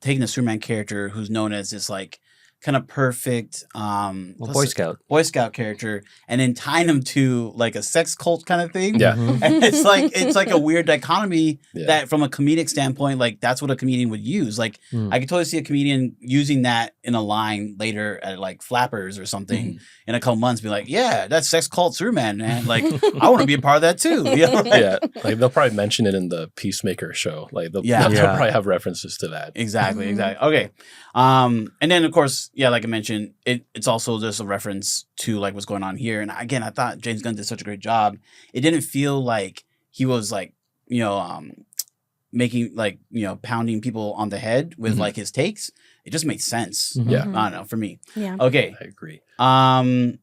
taking the Superman character who's known as this like kind of perfect Boy Scout character, and then tying him to like a sex cult kind of thing. Yeah. And it's like a weird dichotomy that from a comedic standpoint, like that's what a comedian would use. Like I could totally see a comedian using that in a line later at like Flappers or something in a couple months, be like, yeah, that's sex cult Superman, man. Like I want to be a part of that too. You know? Like they'll probably mention it in the Peacemaker show. Like they'll probably have references to that. Exactly. Okay. And then of course, like I mentioned, it's also just a reference to like what's going on here. And again, I thought James Gunn did such a great job. It didn't feel like he was like, making like, pounding people on the head with like his takes. It just made sense. Yeah. I don't know, for me. Yeah. Okay. I agree.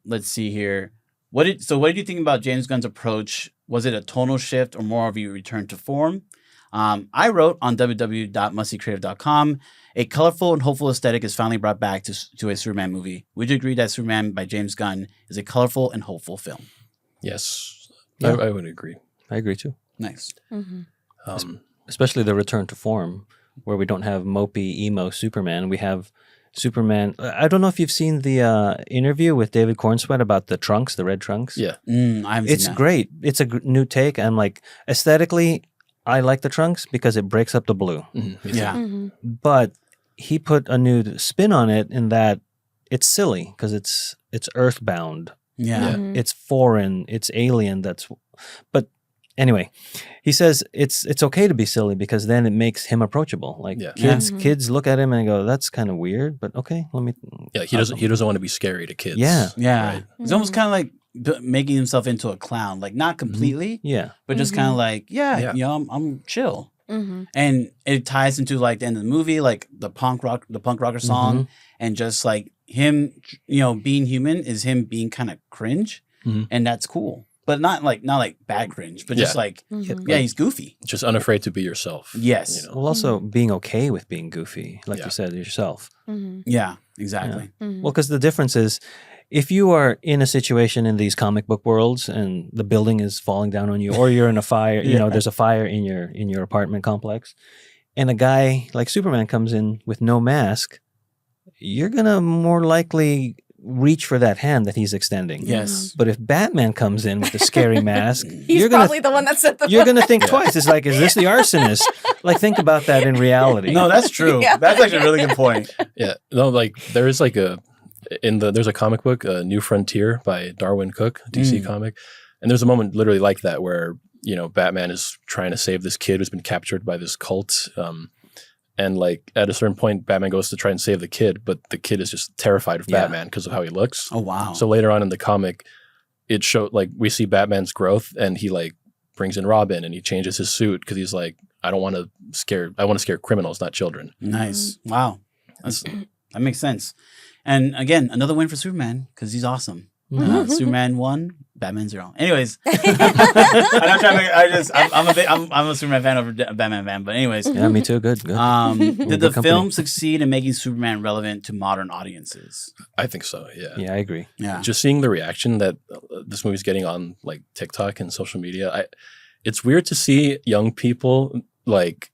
Let's see here. What did you think about James Gunn's approach? Was it a tonal shift or more of a return to form? I wrote on www.mustycreative.com, a colorful and hopeful aesthetic is finally brought back to a Superman movie. Would you agree that Superman by James Gunn is a colorful and hopeful film? Yes, Yeah. I would agree. I agree too. Nice. Especially the return to form, where we don't have mopey, emo Superman. We have Superman. I don't know if you've seen the interview with David Cornsweet about the trunks, the red trunks. Yeah. I haven't It's seen that. great. It's a new take. I'm like, aesthetically, I like the trunks because it breaks up the blue. Yeah. But he put a new spin on it in that it's silly because it's earthbound. Yeah. It's foreign. It's alien. But anyway, he says it's okay to be silly because then it makes him approachable. Like kids look at him and go, "That's kind of weird," but okay, let me. Yeah, he doesn't want to be scary to kids. Yeah. Yeah. Right? It's almost kind of like making himself into a clown, like not completely, Yeah. but just kind of like, I'm chill. And it ties into like the end of the movie, like the punk rocker song, and just like him, being human is him being kind of cringe, and that's cool, but not like bad cringe, but just like he's goofy, Just unafraid to be yourself. Yes. Well, also being okay with being goofy, like you said yourself. Yeah, exactly. Well, because the difference is, if you are in a situation in these comic book worlds and the building is falling down on you, or you're in a fire, there's a fire in your apartment complex, and a guy like Superman comes in with no mask, you're gonna more likely reach for that hand that he's extending. Yes. But if Batman comes in with a scary mask, He's probably the one that set the you're gonna think twice. It's like, is this the arsonist? Like, think about that in reality. No, that's true. Yeah. That's actually a really good point. Yeah. No, like there is like there's a comic book, New Frontier by Darwin Cook, DC comic. And there's a moment literally like that where, Batman is trying to save this kid who's been captured by this cult. And like at a certain point, Batman goes to try and save the kid, but the kid is just terrified of Batman because of how he looks. Oh wow. So later on in the comic, it showed like we see Batman's growth, and he like brings in Robin, and he changes his suit because he's like, I want to scare criminals, not children. Nice. Wow. That makes sense. And again, another win for Superman because he's awesome. Superman 1, Batman 0. Anyways, I'm not trying to I'm a Superman fan over a Batman fan. But anyways, Yeah, me too. Good. did the film succeed in making Superman relevant to modern audiences? I think so. Yeah. Yeah, I agree. Yeah. Just seeing the reaction that this movie's getting on like TikTok and social media, it's weird to see young people like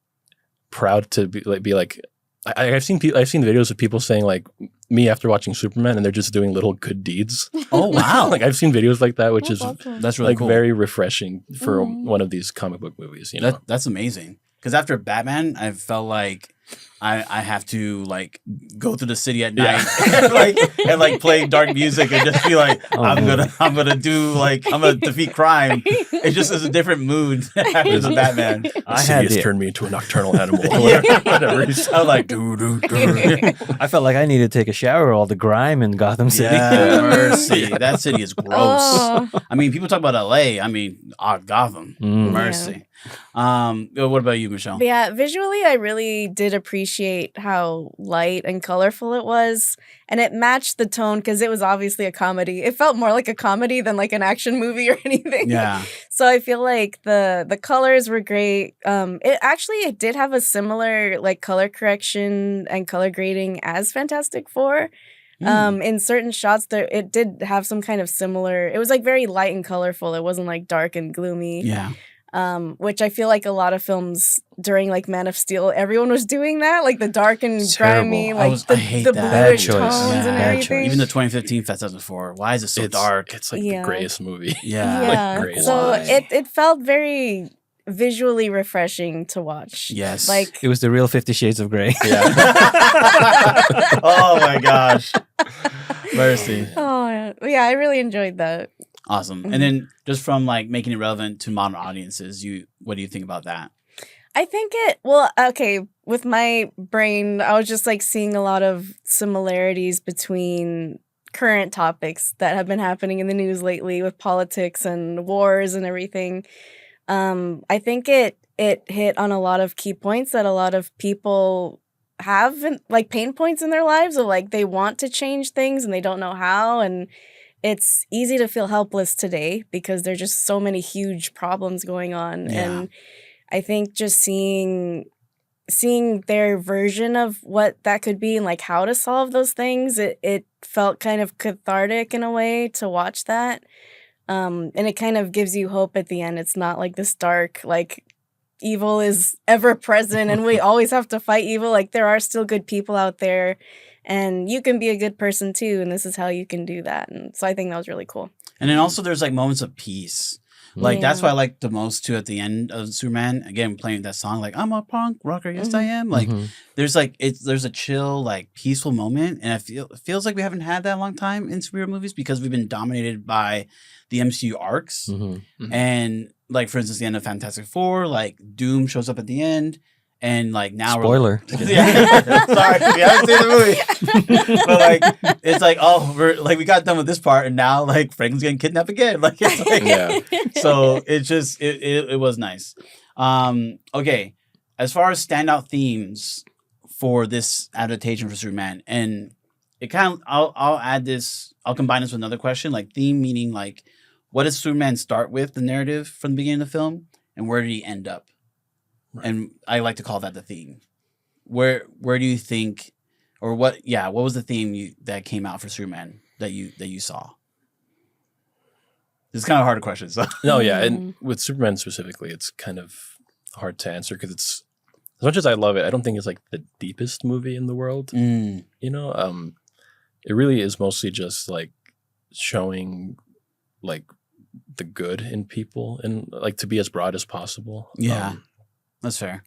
proud to be like. I've seen videos of people saying like me after watching Superman, and they're just doing little good deeds. Oh wow! Like I've seen videos like that, which is awesome. That's really like cool. very refreshing for one of these comic book movies. You know, That's amazing. Because after Batman, I felt like I have to like go through the city at night and play dark music and just be like, I'm gonna defeat crime. It just is a different mood after the Batman. the city has turned me into a nocturnal animal. Whatever. I'm like, do. I felt like I needed to take a shower. All the grime in Gotham City. Yeah, mercy. That city is gross. Oh. I mean, people talk about LA. I mean, Gotham. Mercy. What about you, Michelle? But yeah, visually, I really did appreciate how light and colorful it was. And it matched the tone because it was obviously a comedy. It felt more like a comedy than like an action movie or anything. Yeah. So I feel like the colors were great. It did have a similar like color correction and color grading as Fantastic Four. In certain shots, it did have some kind of similar. It was like very light and colorful. It wasn't like dark and gloomy. Yeah. Which I feel like a lot of films during like Man of Steel, everyone was doing that, like the dark and It's grimy, terrible. like I hate the that. bluish Bad choice. tones and Bad everything. choice. Even the 2015 Fantastic Four. Why is it so dark? It's like Yeah. the grayest movie. Yeah. Yeah, Like, great. so Why? it felt very visually refreshing to watch. Yes. Like It was the real 50 Shades of Grey. Yeah. Oh my gosh. Mercy. oh yeah, I really enjoyed that. Awesome. Mhm. And then just from like making it relevant to modern audiences, what do you think about that? I think with my brain, I was just like seeing a lot of similarities between current topics that have been happening in the news lately with politics and wars and everything. I think it hit on a lot of key points that a lot of people have like pain points in their lives of like they want to change things and they don't know how, and it's easy to feel helpless today because there's just so many huge problems going on. Yeah. And I think just seeing their version of what that could be and like how to solve those things, it felt kind of cathartic in a way to watch that. And it kind of gives you hope at the end. It's not like this dark, like evil is ever present and we always have to fight evil. Like there are still good people out there and you can be a good person too. And this is how you can do that. And so I think that was really cool. And then also there's like moments of peace. Like that's what I like the most too at the end of Superman. Again, playing that song like I'm a punk rocker, yes I am. Like there's a chill, like peaceful moment. And it feels like we haven't had that in a long time in superhero movies because we've been dominated by the MCU arcs. And like for instance, the end of Fantastic Four, like Doom shows up at the end. And like now Spoiler. Yeah. Sorry, we haven't seen the movie. But like it's like, oh, we got done with this part and now like Franklin's getting kidnapped again. Like it's like so it's just it was nice. Okay. As far as standout themes for this adaptation for Superman, and it kind of I'll add this, I'll combine this with another question, like theme meaning like what does Superman start with, the narrative from the beginning of the film, and where did he end up? Right. And I like to call that the theme. Where do you think, or what was the theme that came out for Superman that you saw? It's kind of a hard question. So. No, yeah, and with Superman specifically, it's kind of hard to answer because it's, as much as I love it, I don't think it's like the deepest movie in the world. You know, it really is mostly just like showing like the good in people and like to be as broad as possible. Yeah. That's fair.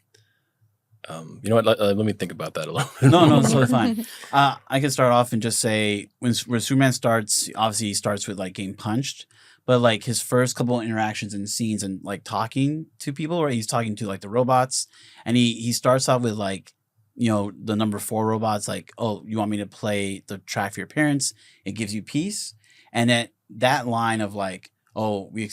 You know what? Let me think about that a little bit. No, it's totally fine. I can start off and just say when Superman starts, obviously he starts with like getting punched, but like his first couple of interactions and scenes and like talking to people, right? He's talking to like the robots, and he starts off with like the number 4 robot's like, oh, you want me to play the track for your parents? It gives you peace. And that line of like, oh, we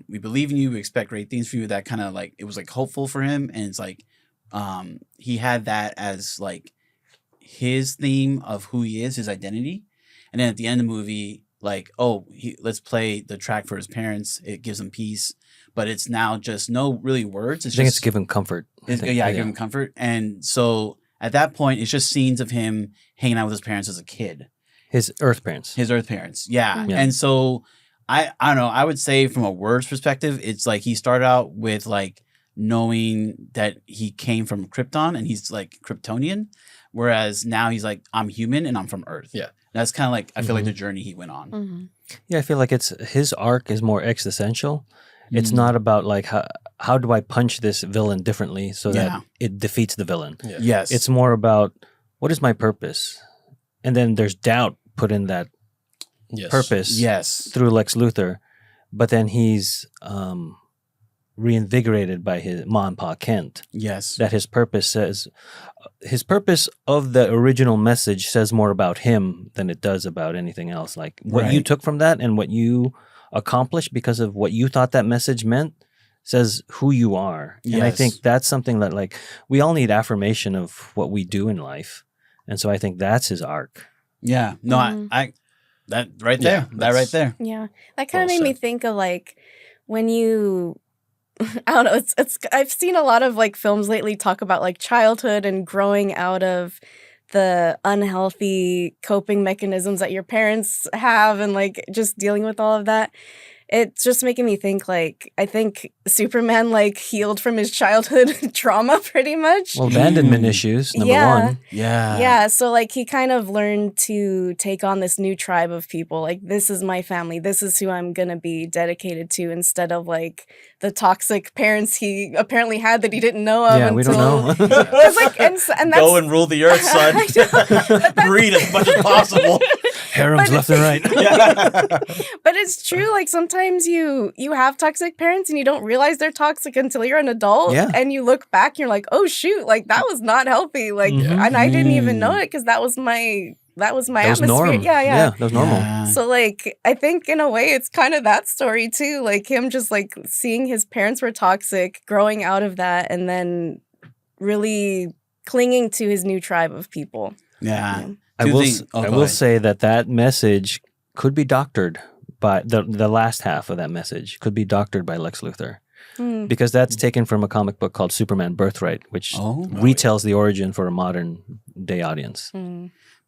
believe in you, we expect great things for you. That kind of like, it was like hopeful for him. And it's like, he had that as like his theme of who he is, his identity. And then at the end of the movie, like, oh, let's play the track for his parents. It gives him peace, but it's now just no really words. I think it's give him comfort. Give him comfort. And so at that point, it's just scenes of him hanging out with his parents as a kid. His Earth parents. Yeah. And so I don't know. I would say from a words perspective, it's like he started out with like knowing that he came from Krypton and he's like Kryptonian, whereas now he's like, I'm human and I'm from Earth. Yeah. That's kind of like, I feel like the journey he went on. Mm-hmm. Yeah, I feel like his arc is more existential. It's not about like how do I punch this villain differently so that it defeats the villain. Yeah. Yes. It's more about what is my purpose? And then there's doubt put in that purpose through Lex Luthor. But then he's reinvigorated by his Ma and Pa Kent. Yes. That his purpose of the original message says more about him than it does about anything else. Like what you took from that and what you accomplished because of what you thought that message meant says who you are. Yes. And I think that's something that like we all need affirmation of what we do in life. And so I think that's his arc. Yeah. No, I that right there. That right there. Yeah. That kind of made me think of like when you I don't know, it's I've seen a lot of like films lately talk about like childhood and growing out of the unhealthy coping mechanisms that your parents have and like just dealing with all of that. It's just making me think like I think Superman like healed from his childhood trauma pretty much. Well, abandonment issues, number one. Yeah. Yeah. So like he kind of learned to take on this new tribe of people. Like this is my family. This is who I'm gonna be dedicated to instead of like the toxic parents he apparently had that he didn't know of. Yeah, we don't know. Like, and that's, Go and rule the earth, son. Breed as much as possible. Harems left and right. But it's true. Like sometimes you have toxic parents and you don't realize they're toxic until you're an adult. Yeah. And you look back and you're like, oh shoot, like that was not healthy. Like, and I didn't even know it because that was my atmosphere. Norm. Yeah, that was normal. Yeah. So like I think in a way it's kind of that story too. Like him just like seeing his parents were toxic, growing out of that, and then really clinging to his new tribe of people. Yeah. I will say that message could be doctored by the last half of that message could be doctored by Lex Luthor. Because that's taken from a comic book called Superman Birthright, which retells the origin for a modern day audience.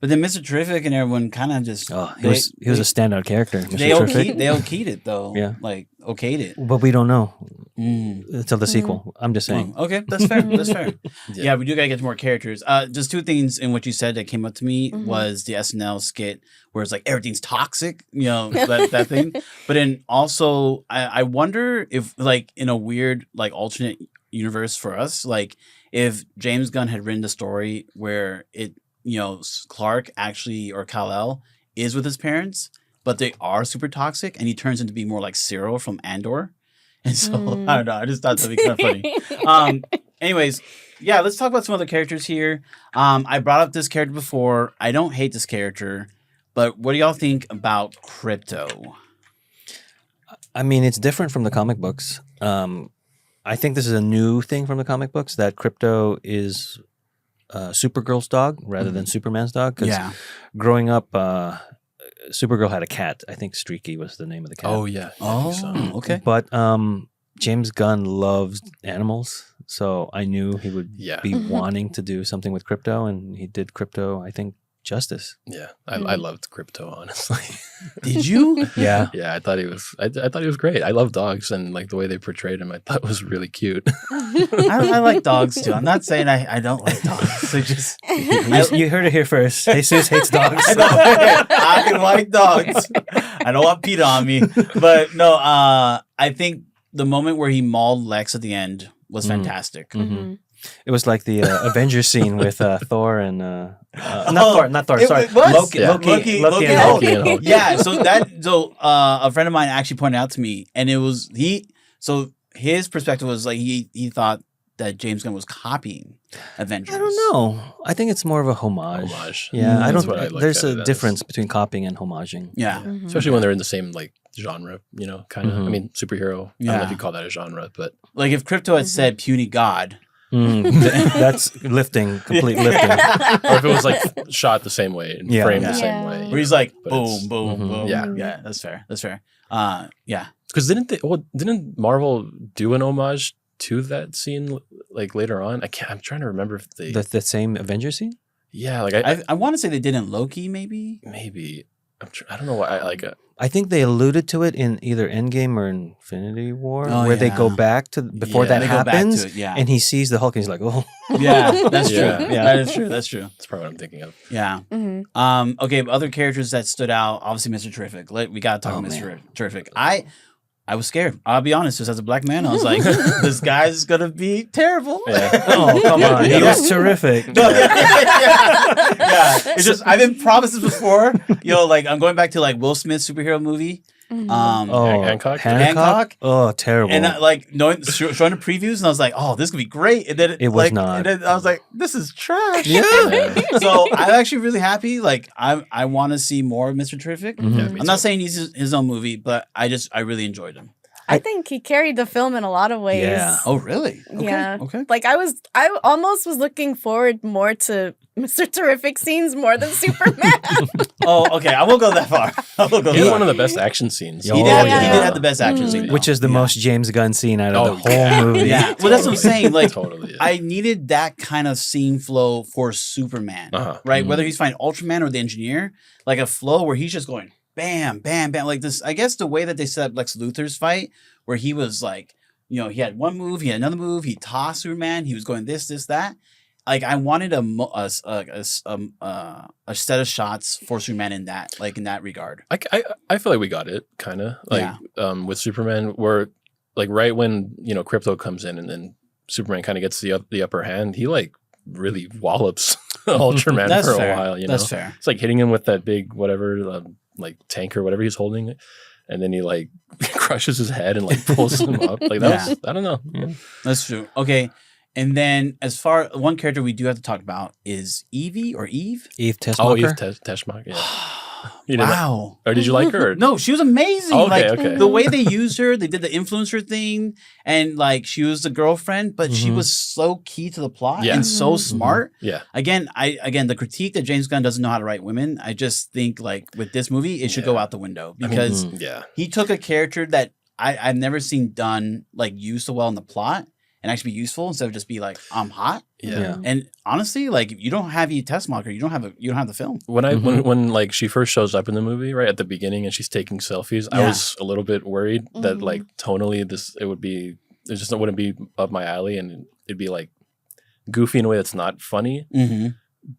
But then Mr. Terrific and everyone kind of just... he was a standout character. They okayed it, though. Yeah. Like, okayed it. But we don't know until the sequel. I'm just saying. Okay, that's fair. That's fair. Yeah, we do got to get to more characters. Just two things in what you said that came up to me was the SNL skit where it's like, everything's toxic, that thing. But then also, I wonder if, like, in a weird, like, alternate universe for us, like, if James Gunn had written the story where Clark actually, or Kal-El, is with his parents, but they are super toxic, and he turns into be more like Cyril from Andor. And so, I don't know, I just thought that'd be kind of funny. Anyways, yeah, let's talk about some other characters here. I brought up this character before. I don't hate this character, but what do y'all think about Crypto? I mean, it's different from the comic books. I think this is a new thing from the comic books, that Crypto is Supergirl's dog rather than Superman's dog. Because growing up, Supergirl had a cat. I think Streaky was the name of the cat. Oh, yeah. Okay. But James Gunn loves animals, so I knew he would be wanting to do something with Crypto, and he did Crypto, I think, justice. Yeah, I loved Crypto, honestly. Did you? Yeah. Yeah, I thought he was great. I love dogs, and like the way they portrayed him, I thought was really cute. I like dogs too. I'm not saying I don't like dogs. I just you heard it here first. Jesus hates dogs. I like dogs. I don't want PETA on me, but no. I think the moment where he mauled Lex at the end was fantastic. It was like the Avengers scene with Thor and not Thor. Sorry, Loki and Hulk. Yeah, so a friend of mine actually pointed out to me, and it was his perspective was like he thought that James Gunn was copying. Avengers? I don't know. I think it's more of a homage. Homage. Yeah, I That's don't. what I look There's at a it as. difference between copying and homaging. Yeah. Mhm. Especially when they're in the same like genre, you know, kind of. I Mhm. mean, superhero. I don't Yeah. know if you call that a genre, but Like if Crypto had said puny god. That's lifting, complete lifting. or if it was like shot the same way and Yeah. framed Yeah. the same Yeah. way. Where he's like But boom, it's- boom, Mhm. boom. Yeah. Yeah, that's fair. That's fair. Yeah. Because didn't Marvel do an homage to that scene like later on? I'm trying to remember if they. The same Avengers scene? Yeah, like I want to say they did in Loki, maybe. maybe I don't know why I like. I think they alluded to it in either Endgame or Infinity War, Oh, where they go yeah. back to before Yeah. that They go back to happens, it, yeah. and he sees the Hulk, and he's like, "Oh, Yeah, that's true. Yeah. Yeah. That is true. That's true. That's probably what I'm thinking of. Yeah. Mhm. Okay. Other characters that stood out, obviously, Mr. Terrific. We gotta talk Oh, about Mr. man. Terrific. I was scared. I'll be honest. Just as a black man, I was like, this guy's gonna be terrible. Yeah. oh, come on, he Yeah. was terrific." No, yeah. It's just I've been promised this before. Like I'm going back to like Will Smith's superhero movie. Mhm. Oh, Hancock? Hancock? Oh, terrible. And showing the previews, and I was like, "Oh, this could be great." And then It was not. And then I was like, "This is trash." yeah. Yeah. So I'm actually really happy. Like I want to see more of Mr. Terrific. Mhm. Yeah, me I'm not too. saying he's his own movie, but I really enjoyed him. I think he carried the film in a lot of ways. Yeah. Oh, really? Okay. Yeah. Okay. Like I almost was looking forward more to Mr. Terrific scenes more than Superman. Oh, okay. I won't go that far. I will go He had that one far. of the best action scenes. He He Oh, did, have, yeah. he did have the best action scene, Which though. is the Yeah. most James Gunn scene out of Oh, the whole yeah. movie. Yeah. Well, that's what I'm saying. Like, Totally. Yeah. I needed that kind of scene flow for Superman, Uh-huh. right? Mhm. Whether he's fighting Ultraman or the Engineer, like a flow where he's just going bam, bam, bam. Like this, I guess the way that they set up Lex Luthor's fight, where he was like, he had one move, he had another move, he tossed Superman, he was going this, that. Like I wanted a set of shots for Superman in that regard. I feel like we got it kind of like with Superman, where like right when Crypto comes in and then Superman kind of gets the upper hand, he like really wallops Ultraman That's for fair. a while. That's fair. It's like hitting him with that big whatever like tank or whatever he's holding, and then he like crushes his head and like pulls him up. Like that was, I don't know. Yeah. That's true. Okay. And then as far one character we do have to talk about is Evie or Eve. Eve Tessmacher. Oh, Eve Teshmach. Yeah. You didn't- Wow. Or did you like her? Or? No, she was amazing. Okay, like okay. the way they used her, they did the influencer thing, and like she was the girlfriend, but she Mhm. was so key to the plot Yeah. and so Mhm. smart. Yeah. Again, the critique that James Gunn doesn't know how to write women, I just think like with this movie, it should go Yeah. out the window because Mhm. Yeah. he took a character that I've never seen done like used so well in the plot and actually be useful instead of just be like, I'm hot. Yeah. Yeah. And honestly, like if you don't have Eve Tessmacher, you don't have the film. When like she first shows up in the movie, right at the beginning, and she's taking selfies, I Yeah. was a little bit worried that Mhm. like tonally it wouldn't be up my alley, and it'd be like goofy in a way that's not funny. Mm-hmm.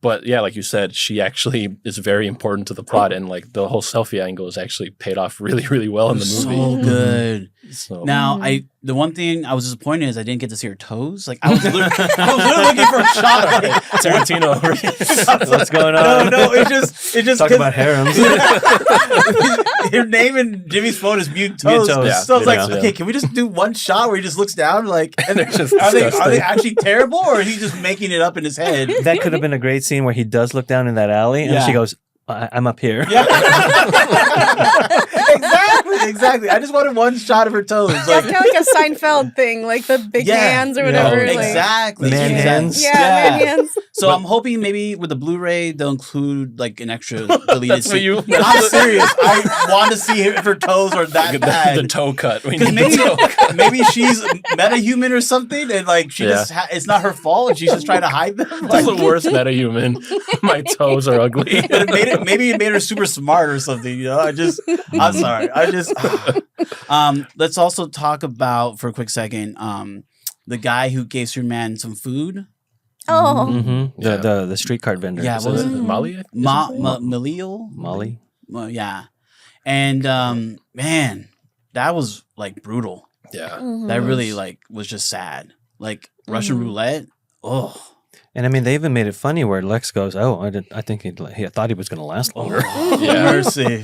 But yeah, like you said, she actually is very important to the plot, and like the whole selfie angle is actually paid off really, really well in the movie. So good. So, Now, Mhm. the one thing I was disappointed is I didn't get to see her toes. Like I was literally looking for a shot of it. Tarantino over here. What's going on? No, it just Talk 'cause about harems. her name in Jimmy's phone is Mute Toes. Mute Toes. Yeah, So I was like, yeah. okay, can we just do one shot where he just looks down? Like, and They're just are they disgusting. actually terrible, or is he just making it up in his head? That could have been a great scene where he does look down in that alley, and Yeah. she goes, "I'm up here." Yeah. exactly. I just wanted one shot of her toes. Yeah, Like, kind of like a Seinfeld thing, like the big hands or Yeah. whatever. Oh, like- exactly. Man hands. Yeah, man hands. So I'm hoping maybe with the Blu-ray they'll include like an extra deleted That's what scene. you. I'm serious. I want to see if her toes are that the bad. toe cut. We Because need the toe cut. maybe she's meta-human or something, and like she Yeah. just it's not her fault, and she's just trying to hide them. That's Like, the worst metahuman. My toes are ugly. but maybe it made her super smart or something. I'm sorry. Let's also talk about for a quick second the guy who gave Superman some food. Oh, Mm-hmm. Yeah. The street cart vendor. Yeah, Is what was it it? Molly? I think? Malil? Molly. Well, yeah. And man, that was like brutal. Yeah. Mhm. That really like was just sad. Like Russian Mhm. roulette. Oh. And I mean, they even made it funny where Lex goes, "Oh, I think he thought he was going to last longer." Yeah. Mercy.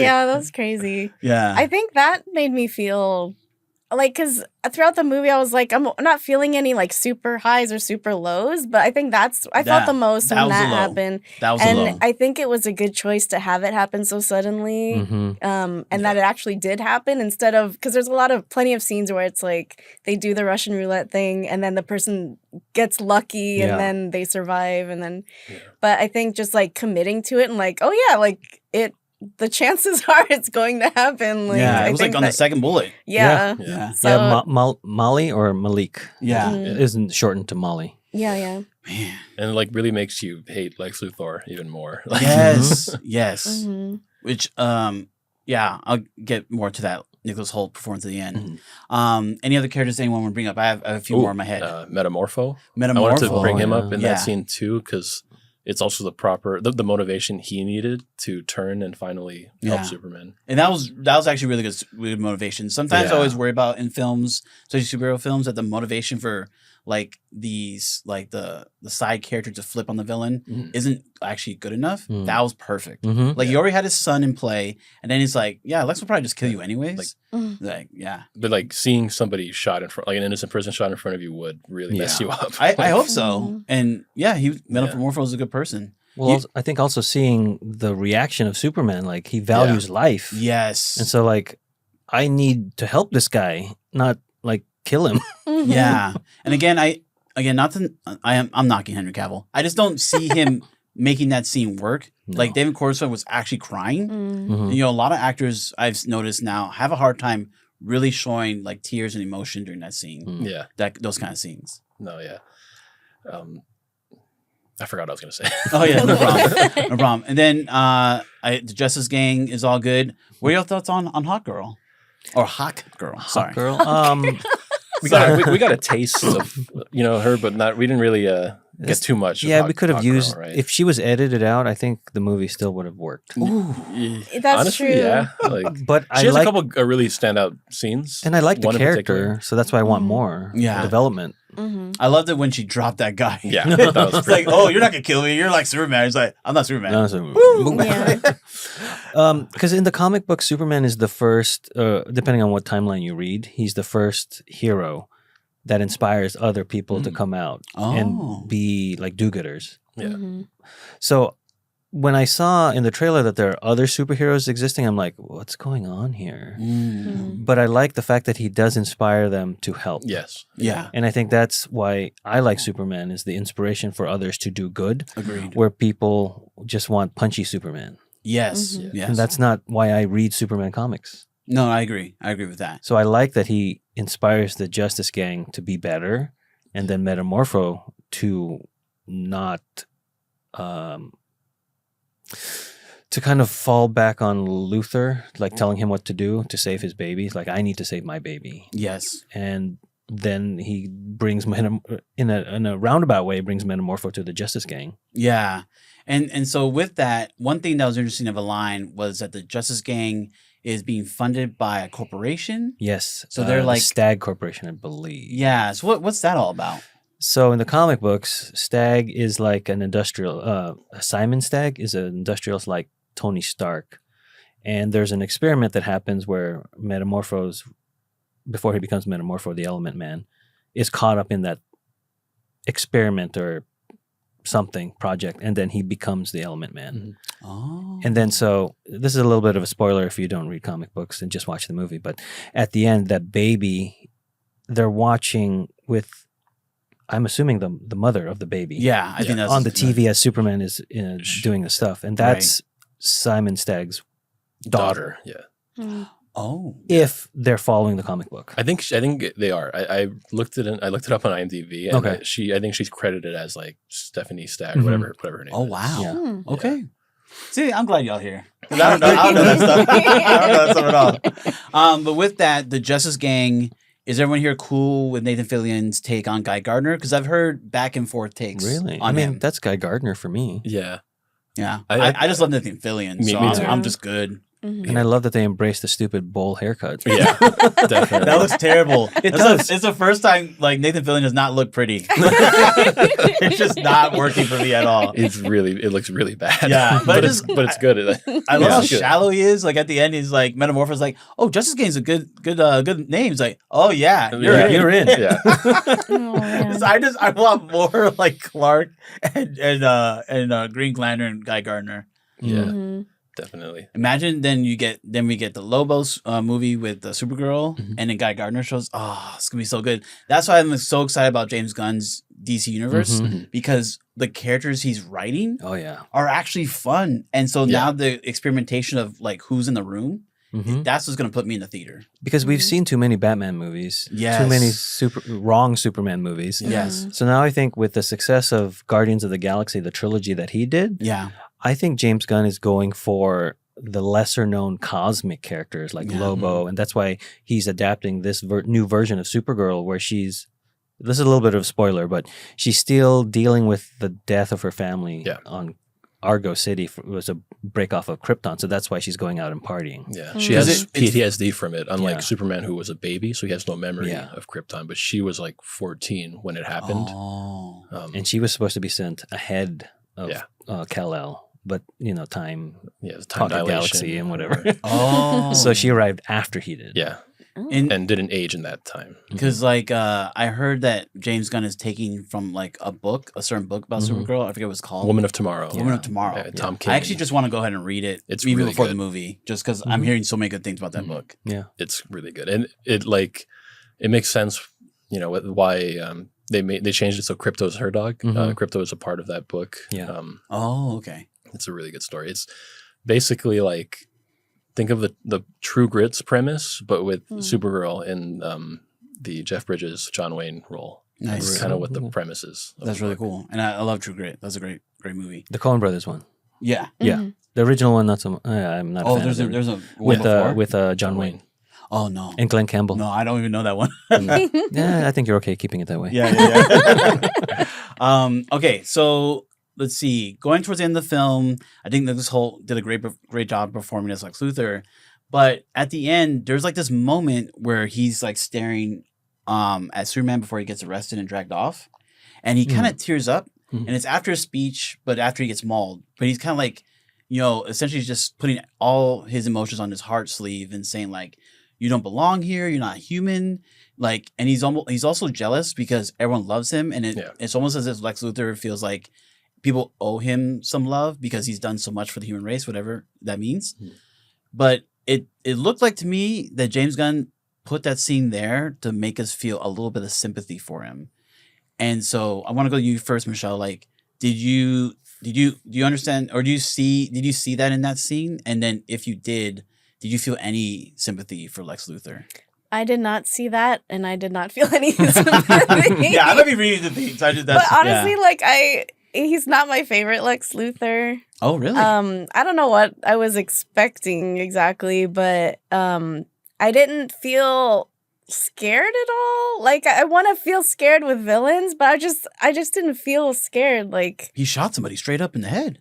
Yeah, that was crazy. Yeah. I think that made me feel like, because throughout the movie, I was like, I'm not feeling any like super highs or super lows, but I think I felt the most when that happened. That was a low. And I think it was a good choice to have it happen so suddenly, and that it actually did happen instead of, because there's plenty of scenes where it's like they do the Russian roulette thing and then the person gets lucky and then they survive and then, but I think just like committing to it and like, oh yeah, like the chances are it's going to happen. Like, it was like on the second bullet. Yeah. So, Molly or Malik. Yeah. It isn't shortened to Molly. Yeah. Man. And it like really makes you hate Lex Luthor even more. Like, Yes. Which, I'll get more to that Nicholas Hoult performance at the end. Any other characters anyone want to bring up? I have a few more in my head. Metamorpho. I Metamorpho. wanted to bring him up in that scene too, because it's also the motivation he needed to turn and finally help Superman. And that was actually really good motivation. Sometimes I always worry about in films, especially superhero films, that the motivation for like these like the side character to flip on the villain isn't actually good enough. That was perfect. Like he already had his son in play, and then he's like, yeah, Lex will probably just kill you anyways. Like But like seeing somebody shot in front, like an innocent person shot in front of you would really mess you up. I hope so. And Metamorpho is a good person. Well, I think also seeing the reaction of Superman, like he values life. Yes. And so like, I need to help this guy, not like kill him. Yeah. And I'm knocking Henry Cavill. I just don't see him making that scene work. No. Like David Coruscant was actually crying. And, a lot of actors I've noticed now have a hard time really showing like tears and emotion during that scene. Yeah. Those kind of scenes. No, yeah. I forgot what I was going to say. Oh, yeah, no problem. No problem. And then the Justice Gang is all good. What are your thoughts on Hawk Girl? Or Hawk Girl, sorry. Hawk Girl? We got a taste of her, but we didn't really get too much. Yeah, we could have used Girl, right? If she was edited out. I think the movie still would have worked. Ooh, that's honestly, true. Yeah, like, but she has a couple really standout scenes, and I like the character, so that's why I want more development. I loved it when she dropped that guy. Yeah, that was it's like, oh, you're not gonna kill me. You're like Superman. He's like, I'm not Superman. Because in the comic book, Superman is the first. Depending on what timeline you read, he's the first hero that inspires other people to come out and be like do-gooders. Yeah. So when I saw in the trailer that there are other superheroes existing, I'm like, what's going on here? But I like the fact that he does inspire them to help. Yes. Yeah. And I think that's why I like Superman, is the inspiration for others to do good. Agreed. Where people just want punchy Superman. Yes. Yes. And that's not why I read Superman comics. No, I agree. I agree with that. So I like that he inspires the Justice Gang to be better, and then Metamorpho to not to kind of fall back on Luthor, like telling him what to do to save his baby. Like, I need to save my baby. Yes. And then he brings in a roundabout way brings Metamorpho to the Justice Gang. Yeah. And so with that, one thing that was interesting of a line was that the Justice Gang is being funded by a corporation. Yes. So they're like the Stag Corporation, I believe. Yeah. So what's that all about? So in the comic books, Stag is like an industrial. Simon Stagg is an industrialist like Tony Stark, and there's an experiment that happens where Metamorpho's, before he becomes Metamorpho, the Element Man, is caught up in that experiment or something project, and then he becomes the Element Man. Oh. And then, so this is a little bit of a spoiler if you don't read comic books and just watch the movie, but at the end, that baby, they're watching with, I'm assuming the mother of the baby. Yeah, I think that's on the TV as Superman is doing the stuff, and that's Simon Stagg's daughter. Yeah. Oh, if they're following the comic book, I think they are. I looked it up on IMDb, and I think she's credited as like Stephanie Stagg, whatever her name. Oh is. wow. Yeah. Okay. See, I'm glad y'all here. I don't know that stuff. I don't know that stuff at all. But with that, the Justice Gang. Is everyone here cool with Nathan Fillion's take on Guy Gardner? Because I've heard back and forth takes. Really? On him. That's Guy Gardner for me. Yeah. Yeah. I just love Nathan Fillion, so I'm just good. Mhm. And I love that they embrace the stupid bowl haircut. Yeah, definitely. That looks terrible. It does. It's the first time like Nathan Fillion does not look pretty. It's just not working for me at all. It looks really bad. Yeah, but it's good. I love how It's good. shallow he is. Like at the end, he's like metamorphosed. Like, oh, Justice Game's a good name. He's like, oh yeah, You're in. Yeah. Oh, man. I want more like Clark and Green Lantern Guy Gardner. Yeah, Mhm. definitely. Imagine we get the Lobos movie with the Supergirl, Mhm. and then Guy Gardner shows. Oh, it's gonna be so good. That's why I'm so excited about James Gunn's DC universe Mhm. because the characters he's writing Oh yeah. are actually fun, and so Yeah. now the experimentation of like who's in the room, Mhm. that's what's gonna put me in the theater. Because we've Mhm. seen too many Batman movies. Yes. Too many wrong Superman movies. Yes. So now I think with the success of Guardians of the Galaxy, the trilogy that he did, Yeah. I think James Gunn is going for the lesser known cosmic characters like Yeah. Lobo. And that's why he's adapting this new version of Supergirl where this is a little bit of a spoiler, but she's still dealing with the death of her family Yeah. on Argo City. It was a break off of Krypton. So that's why she's going out and partying. Yeah, Mm. she Is has it- it's- PTSD from it, unlike Yeah. Superman, who was a baby, so he has no memory Yeah. of Krypton. But she was like 14 when it happened. Oh. And she was supposed to be sent ahead of Yeah. Kal-El. But, time Yeah, the time Pocket dilation Galaxy and whatever. Oh. So she arrived after he did. Yeah, Oh. and didn't age in that time. Because like I heard that James Gunn is taking from like a certain book about Mhm. Supergirl. I forget what it's called. Woman of Tomorrow. Woman of Tomorrow. Yeah, Tom King. I actually just want to go ahead and read it. It's even really before the good. movie, just because I'm Mhm. hearing so many good things about that Mhm. book. Yeah. It's really good, and it makes sense. Why they changed it so Crypto's her dog. Mhm. Crypto is a part of that book. Yeah. Oh, okay. It's a really good story. It's basically like think of the True Grit's premise, but with Hmm. Supergirl in the Jeff Bridges, John Wayne role. Nice. That's kind of what the Mhm. premise is. of That's the really book. cool, and I love True Grit. That's a great movie. The Coen Brothers one. Yeah. Yeah. Mhm. The original one, not so much. I'm not a Oh, fan there's of a it. there's a one before? with John Wayne Oh no. and Glenn Campbell. No, I don't even know that one. Yeah, I think you're okay keeping it that way. Yeah. Okay, so let's see. Going towards the end of the film, I think that this whole did a great job performing as Lex Luthor. But at the end, there's like this moment where he's like staring at Superman before he gets arrested and dragged off, and he kind of tears up. Mhm. And it's after a speech, but after he gets mauled. But he's kind of like, essentially just putting all his emotions on his heart sleeve and saying like, "You don't belong here. You're not human." Like, and he's also jealous because everyone loves him, and it's almost as if Lex Luthor feels like people owe him some love because he's done so much for the human race, whatever that means. Mhm. But it looked like to me that James Gunn put that scene there to make us feel a little bit of sympathy for him. And so I want to go to you first, Michelle. Like, do you understand, or did you see that in that scene? And then if you did you feel any sympathy for Lex Luthor? I did not see that, and I did not feel any sympathy. Yeah, I might be reading the things. But honestly, like he's not my favorite Lex Luthor. Oh, really? I don't know what I was expecting exactly, but I didn't feel scared at all. Like I want to feel scared with villains, but I just didn't feel scared. Like He shot somebody straight up in the head.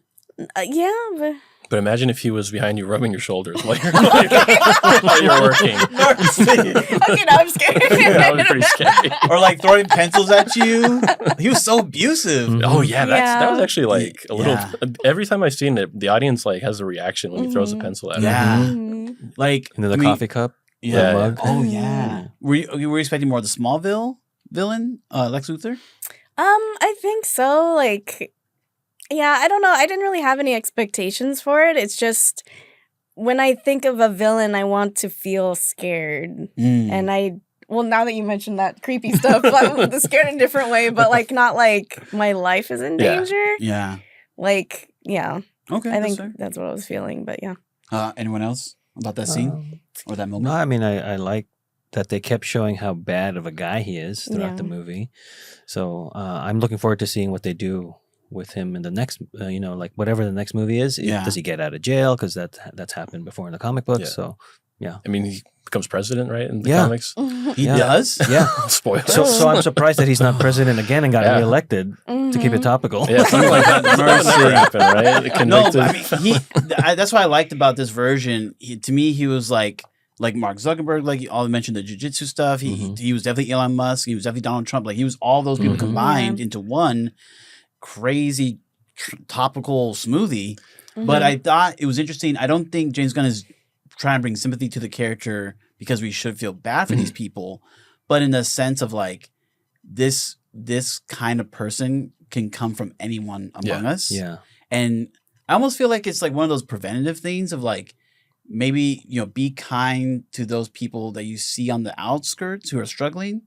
yeah, but But imagine if he was behind you rubbing your shoulders while you're working. okay, now I'm scared. That would be pretty scary. Or like throwing pencils at you. He was so abusive. Oh yeah, that was Yeah. actually like a little. Yeah. Every time I've seen it, the audience like has a reaction when he throws a Mhm. pencil at Yeah. him. Mhm. Like And then the I mean, coffee cup. Yeah. the mug. Oh yeah. Were you expecting more of the Smallville villain, Lex Luthor? I think so. Like, yeah, I don't know. I didn't really have any expectations for it. It's just when I think of a villain, I want to feel scared. Mm. And now that you mentioned that creepy stuff, I'm scared in a different way, but like not like my life is in Yeah. danger. Yeah. Like, yeah, Okay. I think that's that's what I was feeling. But yeah. fair. Anyone else about that scene or that No, moment? I mean, I like that they kept showing how bad of a guy he is throughout the Yeah. movie. So I'm looking forward to seeing what they do with him in the next, like whatever the next movie is. Yeah. Does he get out of jail? Because that's happened before in the comic books. Yeah. So Yeah. I mean, he becomes president, right, in the Yeah. comics? He Yeah. does? Yeah. Spoiler. So I'm surprised that he's not president again and got Yeah. reelected to keep it topical. Yeah, something like that. That would never happen, right? No, Convicted. I mean, that's what I liked about this version. To me, he was like Mark Zuckerberg, like you all mentioned the jiu-jitsu stuff. He was definitely Elon Musk. He was definitely Donald Trump. Like he was all those people combined into one crazy topical smoothie. But I thought it was interesting. I don't think James Gunn is trying to bring sympathy to the character because we should feel bad for these people, but in the sense of like this kind of person can come from anyone among us. Yeah. And I almost feel like it's like one of those preventative things of like, maybe, be kind to those people that you see on the outskirts who are struggling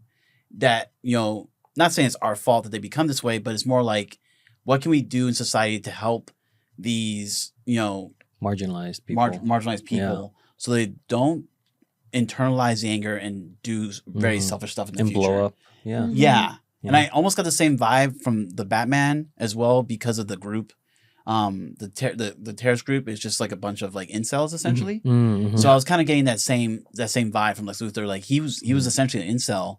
that, not saying it's our fault that they become this way, but it's more like, what can we do in society to help these, Marginalized people. marginalized people so they don't internalize the anger and do very selfish stuff in the future. Blow up. Yeah. Yeah. And I almost got the same vibe from the Batman as well because of the group. The terrorist group is just like a bunch of like incels essentially. So I was kind of getting that same vibe from Lex Luthor. Like he was essentially an incel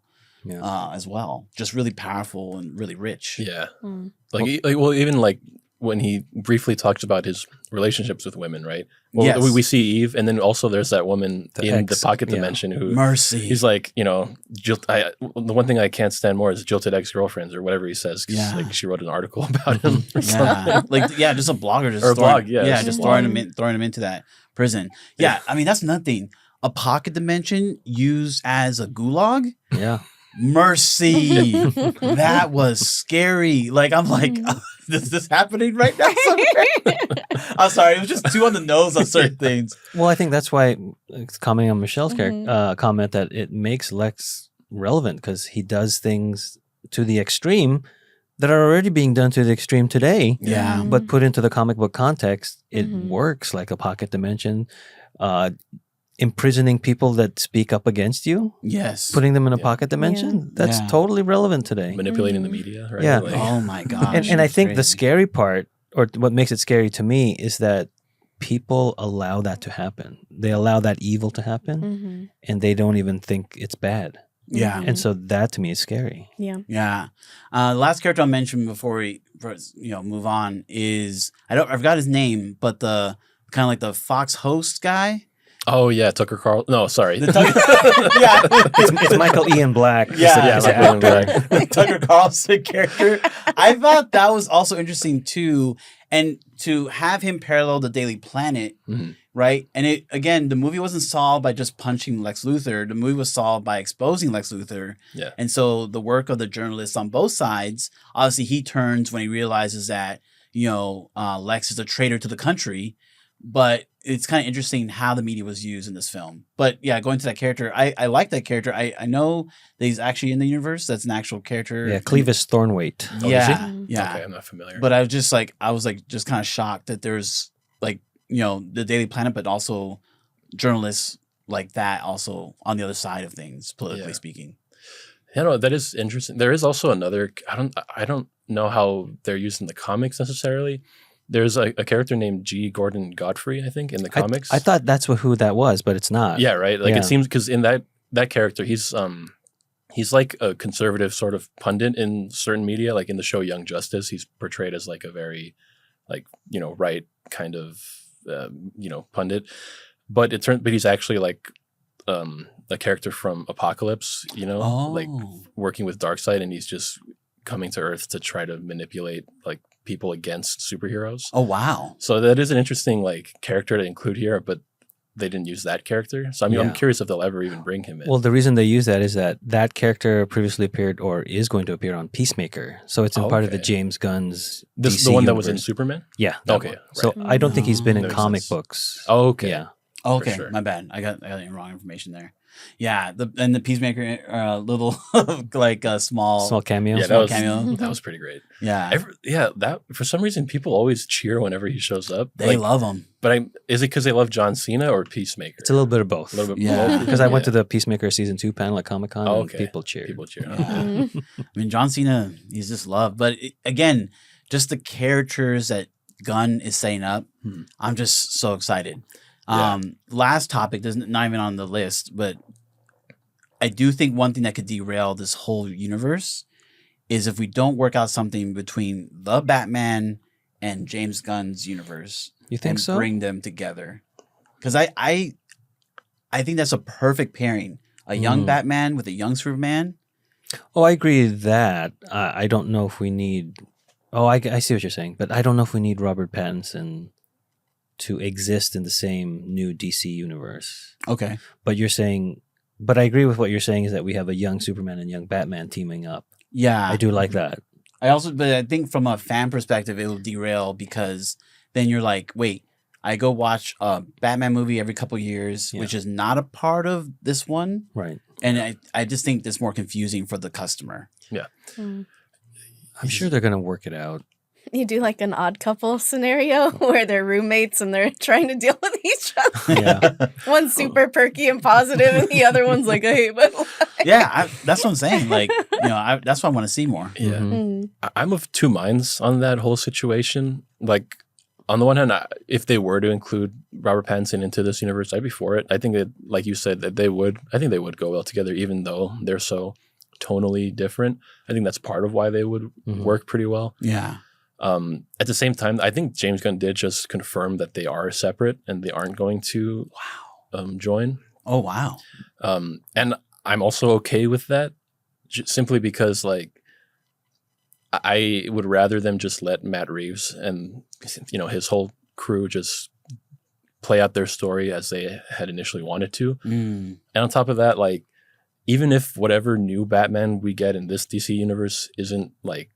as well, just really powerful and really rich. Yeah. Even like when he briefly talks about his relationships with women, right? Well, Yes. we see Eve, and then also there's that woman in the pocket dimension who Mercy. He's like, the one thing I can't stand more is jilted ex-girlfriends or whatever he says. 'Cause, like she wrote an article about him or something. Just a blogger, just Or a blog, just throwing him into that prison. Yeah, I mean that's nothing. A pocket dimension used as a gulag. Yeah. Mercy. That was scary. Like I'm like, is this happening right now somewhere? I'm sorry, it was just too on the nose on certain things. Well, I think that's why, commenting on Michelle's comment, that it makes Lex relevant because he does things to the extreme that are already being done to the extreme today. Yeah. But put into the comic book context, it works like a pocket dimension. Imprisoning people that speak up against you, Yes. putting them in a pocket dimension, that's totally relevant today. Manipulating the media, right? Yeah. Oh my gosh. And I it's think the crazy. scary part, or what makes it scary to me, is that people allow that to happen. They allow that evil to happen, and they don't even think it's bad. Yeah. And so that to me is scary. Yeah. Yeah. Last character I'll mention before we move on is I forgot his name, but the kind of like the Fox host guy. Oh yeah, Tucker Carl. No, sorry. Yeah. It's Michael Ian Black. Yeah, Is it Michael Ian actor? Black. Tucker Carlson character. I thought that was also interesting too. And to have him parallel the Daily Planet, right? And it again, the movie wasn't solved by just punching Lex Luthor. The movie was solved by exposing Lex Luthor. Yeah. And so the work of the journalists on both sides, obviously he turns when he realizes that, Lex is a traitor to the country. But it's kind of interesting how the media was used in this film. But yeah, going to that character, I like that character. I know that he's actually in the universe. That's an actual character. Yeah, Clevis Thornwaite. Yeah. Okay, I'm not familiar. But I was just like, just kind of shocked that there's like, the Daily Planet, but also journalists like that also on the other side of things, politically speaking. That is interesting. There is also another. I don't know how they're used in the comics necessarily. There's a character named G. Gordon Godfrey, I think, in the comics. I thought that's who that was, but it's not. Yeah, right. Like it seems because in that character, he's like a conservative sort of pundit in certain media. Like in the show Young Justice, he's portrayed as like a very, right kind of pundit. But he's actually like a character from Apocalypse. Like working with Darkseid, and he's just coming to Earth to try to manipulate like people against superheroes. Oh wow! So that is an interesting like character to include here, but they didn't use that character. So I'm curious if they'll ever even bring him in. Well, the reason they use that is that character previously appeared or is going to appear on Peacemaker. So it's in part of the James Gunn's DC the one that universe. was in Superman? Yeah. Okay. Right. So I don't think he's been in comic books. Oh, okay. Yeah. Okay, sure. My bad. I got the wrong information there. Yeah, the Peacemaker, little like a small cameo. Yeah, small cameo. that was pretty great. Yeah, That for some reason people always cheer whenever he shows up. they love him. But is it because they love John Cena or Peacemaker? It's a little bit of both. A little bit Yeah. both. Because I went to the Peacemaker season 2 panel at Comic-Con and people cheered. People cheer. Yeah. I mean, John Cena, he's just loved. But again, just the characters that Gunn is setting up, I'm just so excited. Last topic, not even on the list, but I do think one thing that could derail this whole universe is if we don't work out something between the Batman and James Gunn's universe. You think and so? Bring them together. Because I think that's a perfect pairing. A young Batman with a young Superman. Oh, I agree with that. I don't know if we need... Oh, I see what you're saying. But I don't know if we need Robert Pattinson to exist in the same new DC universe. Okay. But you're saying... But I agree with what you're saying is that we have a young Superman and young Batman teaming up. Yeah. I do like that. But I think from a fan perspective, it will derail because then you're like, wait, I go watch a Batman movie every couple years, which is not a part of this one. Right. And I just think it's more confusing for the customer. Yeah. Mm. I'm sure they're going to work it out. You do like an odd couple scenario where they're roommates and they're trying to deal with each other. Yeah. One's super perky and positive, and the other one's like, I hate my life. Yeah, that's what I'm saying. Like, that's what I want to see more. Yeah. Mm. I'm of two minds on that whole situation. Like, on the one hand, if they were to include Robert Pattinson into this universe, I'd be for it. I think that, like you said, that they would go well together, even though they're so tonally different. I think that's part of why they would work pretty well. Yeah. At the same time, I think James Gunn did just confirm that they are separate and they aren't going to join. Oh, wow. And I'm also okay with that, simply because, like, I would rather them just let Matt Reeves and his whole crew just play out their story as they had initially wanted to. And on top of that, like, even if whatever new Batman we get in this DC universe isn't like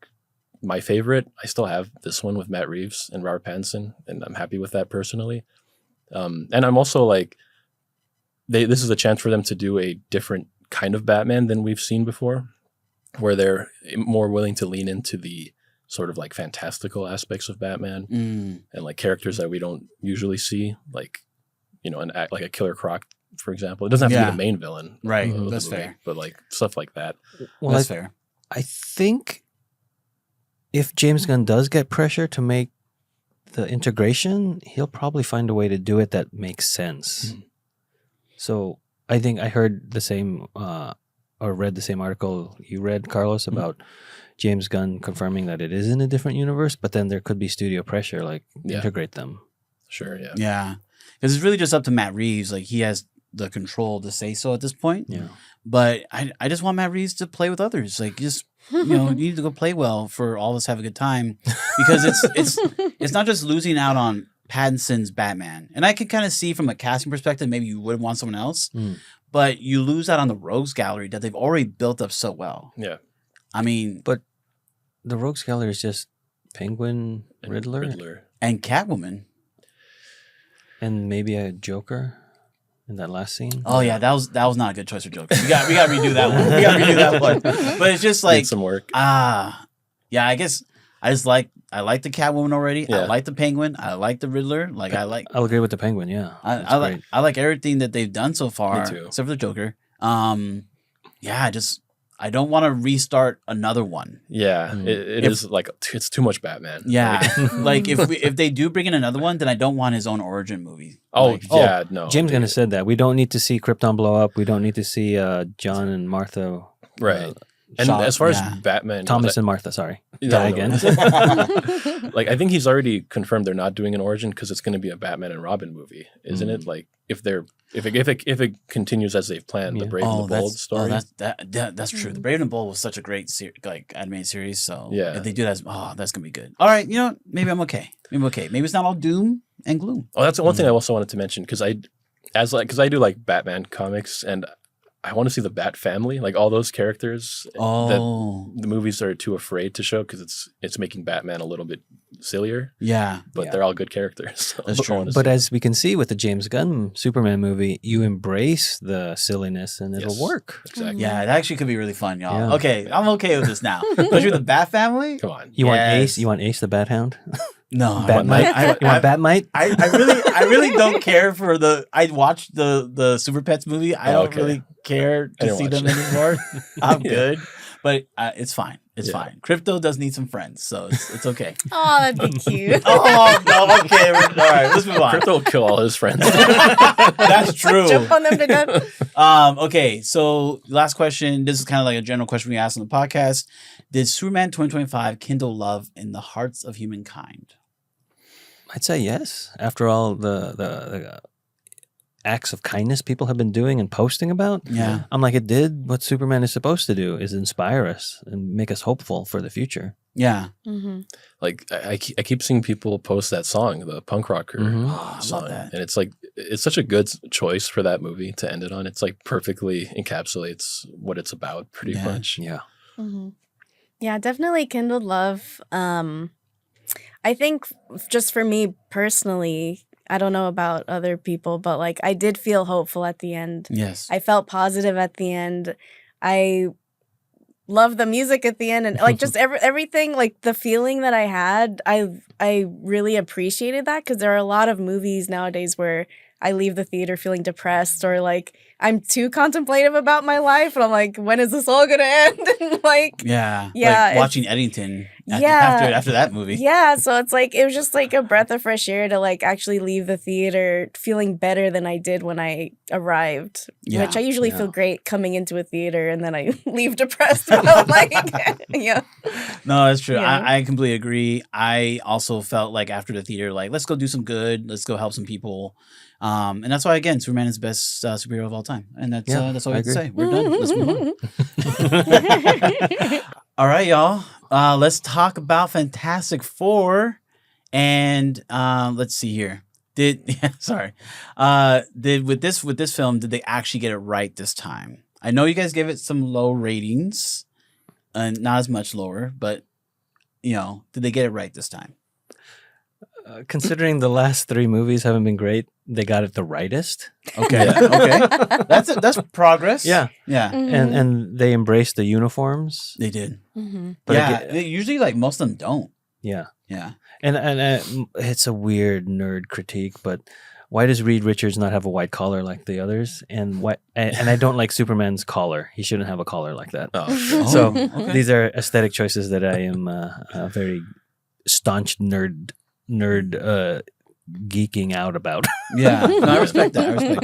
my favorite, I still have this one with Matt Reeves and Robert Pattinson, and I'm happy with that personally. And I'm also like, this is a chance for them to do a different kind of Batman than we've seen before, where they're more willing to lean into the sort of like fantastical aspects of Batman and like characters that we don't usually see, like, like a Killer Croc, for example. It doesn't have to be the main villain. Right. of the That's movie, fair. But like stuff like that. Well, That's fair. I think if James Gunn does get pressure to make the integration, he'll probably find a way to do it that makes sense. So I think I heard the same or read the same article you read, Carlos, about James Gunn confirming that it is in a different universe, but then there could be studio pressure, like integrate them. Sure, yeah. Yeah. Because it's really just up to Matt Reeves. Like, he has the control to say so at this point. Yeah. But I just want Matt Reeves to play with others. Like, just, you need to go play well for all of us to have a good time. Because it's not just losing out on Pattinson's Batman. And I could kind of see from a casting perspective, maybe you would want someone else. But you lose out on the Rogues Gallery that they've already built up so well. Yeah. I mean... But the Rogues Gallery is just Penguin, Riddler, and Catwoman. And maybe a Joker in that last scene. Oh yeah, that was not a good choice for Joker. We got to redo that one. We got to redo that one. But it's just like Did some work. yeah. I guess I like the Catwoman already. Yeah. I like the Penguin. I like the Riddler. Like I'll agree with the Penguin. Yeah, I like everything that they've done so far, Me too. except for the Joker. Yeah, I don't want to restart another one. Yeah, it is like it's too much Batman. Yeah, like if they do bring in another one, then I don't want his own origin movie. No. James Gunn has said that we don't need to see Krypton blow up. We don't need to see John and Martha. Right. And shot, as far as yeah. Batman, Thomas and Martha, sorry. No, again. Like, I think he's already confirmed they're not doing an origin because it's going to be a Batman and Robin movie, isn't it? Like, if it continues as they've planned, the Brave and the Bold story. That's true. The Brave and the Bold was such a great animated series. So Yeah. if they do that, that's gonna be good. All right, maybe I'm okay. Maybe it's not all doom and gloom. Oh, that's one thing I also wanted to mention because I do like Batman comics and I want to see the Bat family, like all those characters that the movies are too afraid to show because it's making Batman a little bit sillier. Yeah, but they're all good characters. So that's true. But as we can see with the James Gunn Superman movie, you embrace the silliness and it'll work. Exactly. Yeah, that actually could be really fun, y'all. Yeah. Okay, I'm okay with this now. But you're the Bat family. Come on. You want Ace? You want Ace the Bat Hound? No, Batmite. You want Batmite? I really don't care for the. I watched the Super Pets movie. I don't really care to see them anymore. I'm good, but it's fine. It's Yeah. fine. Crypto does need some friends, so it's okay. Oh, that'd be cute. Oh no, okay. All right, let's move on. Crypto will kill all his friends. That's true. Jump on them to death. Okay, so last question. This is kind of like a general question we asked on the podcast. Did Superman 2025 kindle love in the hearts of humankind? I'd say yes. After all the acts of kindness people have been doing and posting about, Yeah. I'm like, it did what Superman is supposed to do, is inspire us and make us hopeful for the future. Yeah. Mm-hmm. Like I keep seeing people post that song, the punk rocker Mhm. Oh, I song, love that. and it's like it's such a good choice for that movie to end it on. It's like perfectly encapsulates what it's about, pretty Yeah. much. Yeah. Mm-hmm. Yeah, definitely kindled love. I think just for me personally, I don't know about other people, but like I did feel hopeful at the end. Yes. I felt positive at the end. I love the music at the end, and like just everything, like the feeling that I had, I really appreciated that, because there are a lot of movies nowadays where I leave the theater feeling depressed, or like I'm too contemplative about my life, and I'm like, when is this all gonna end? And like, Yeah. Yeah, Like it's- watching Eddington Yeah. after that movie. yeah, so it's like it was just like a breath of fresh air to like actually leave the theater feeling better than I did when I arrived. Yeah. Which I usually Yeah. feel great coming into a theater, and then I leave depressed. But I'm like, yeah. No, that's true. Yeah. I completely agree. I also felt like after the theater, like, let's go do some good. Let's go help some people. And that's why, again, Superman is the best superhero of all time. And that's all I I have to agree. say. We're done. Let's move on. All right, y'all. Let's talk about Fantastic Four. And let's see here. Did with this film, did they actually get it right this time? I know you guys gave it some low ratings, and not as much lower, but did they get it right this time? Considering the last 3 movies haven't been great, they got it the rightest. Okay, Yeah. okay, that's progress. Yeah. yeah, And they embraced the uniforms. they did. Mm-hmm. But yeah, again- they usually like most of them don't. Yeah. Yeah, And it's a weird nerd critique, but why does Reed Richards not have a white collar like the others? And I don't like Superman's collar. He shouldn't have a collar like that. Oh, shit. So okay. these are aesthetic choices that I am a very staunch nerd geeking out about. Yeah, no, I respect that. I respect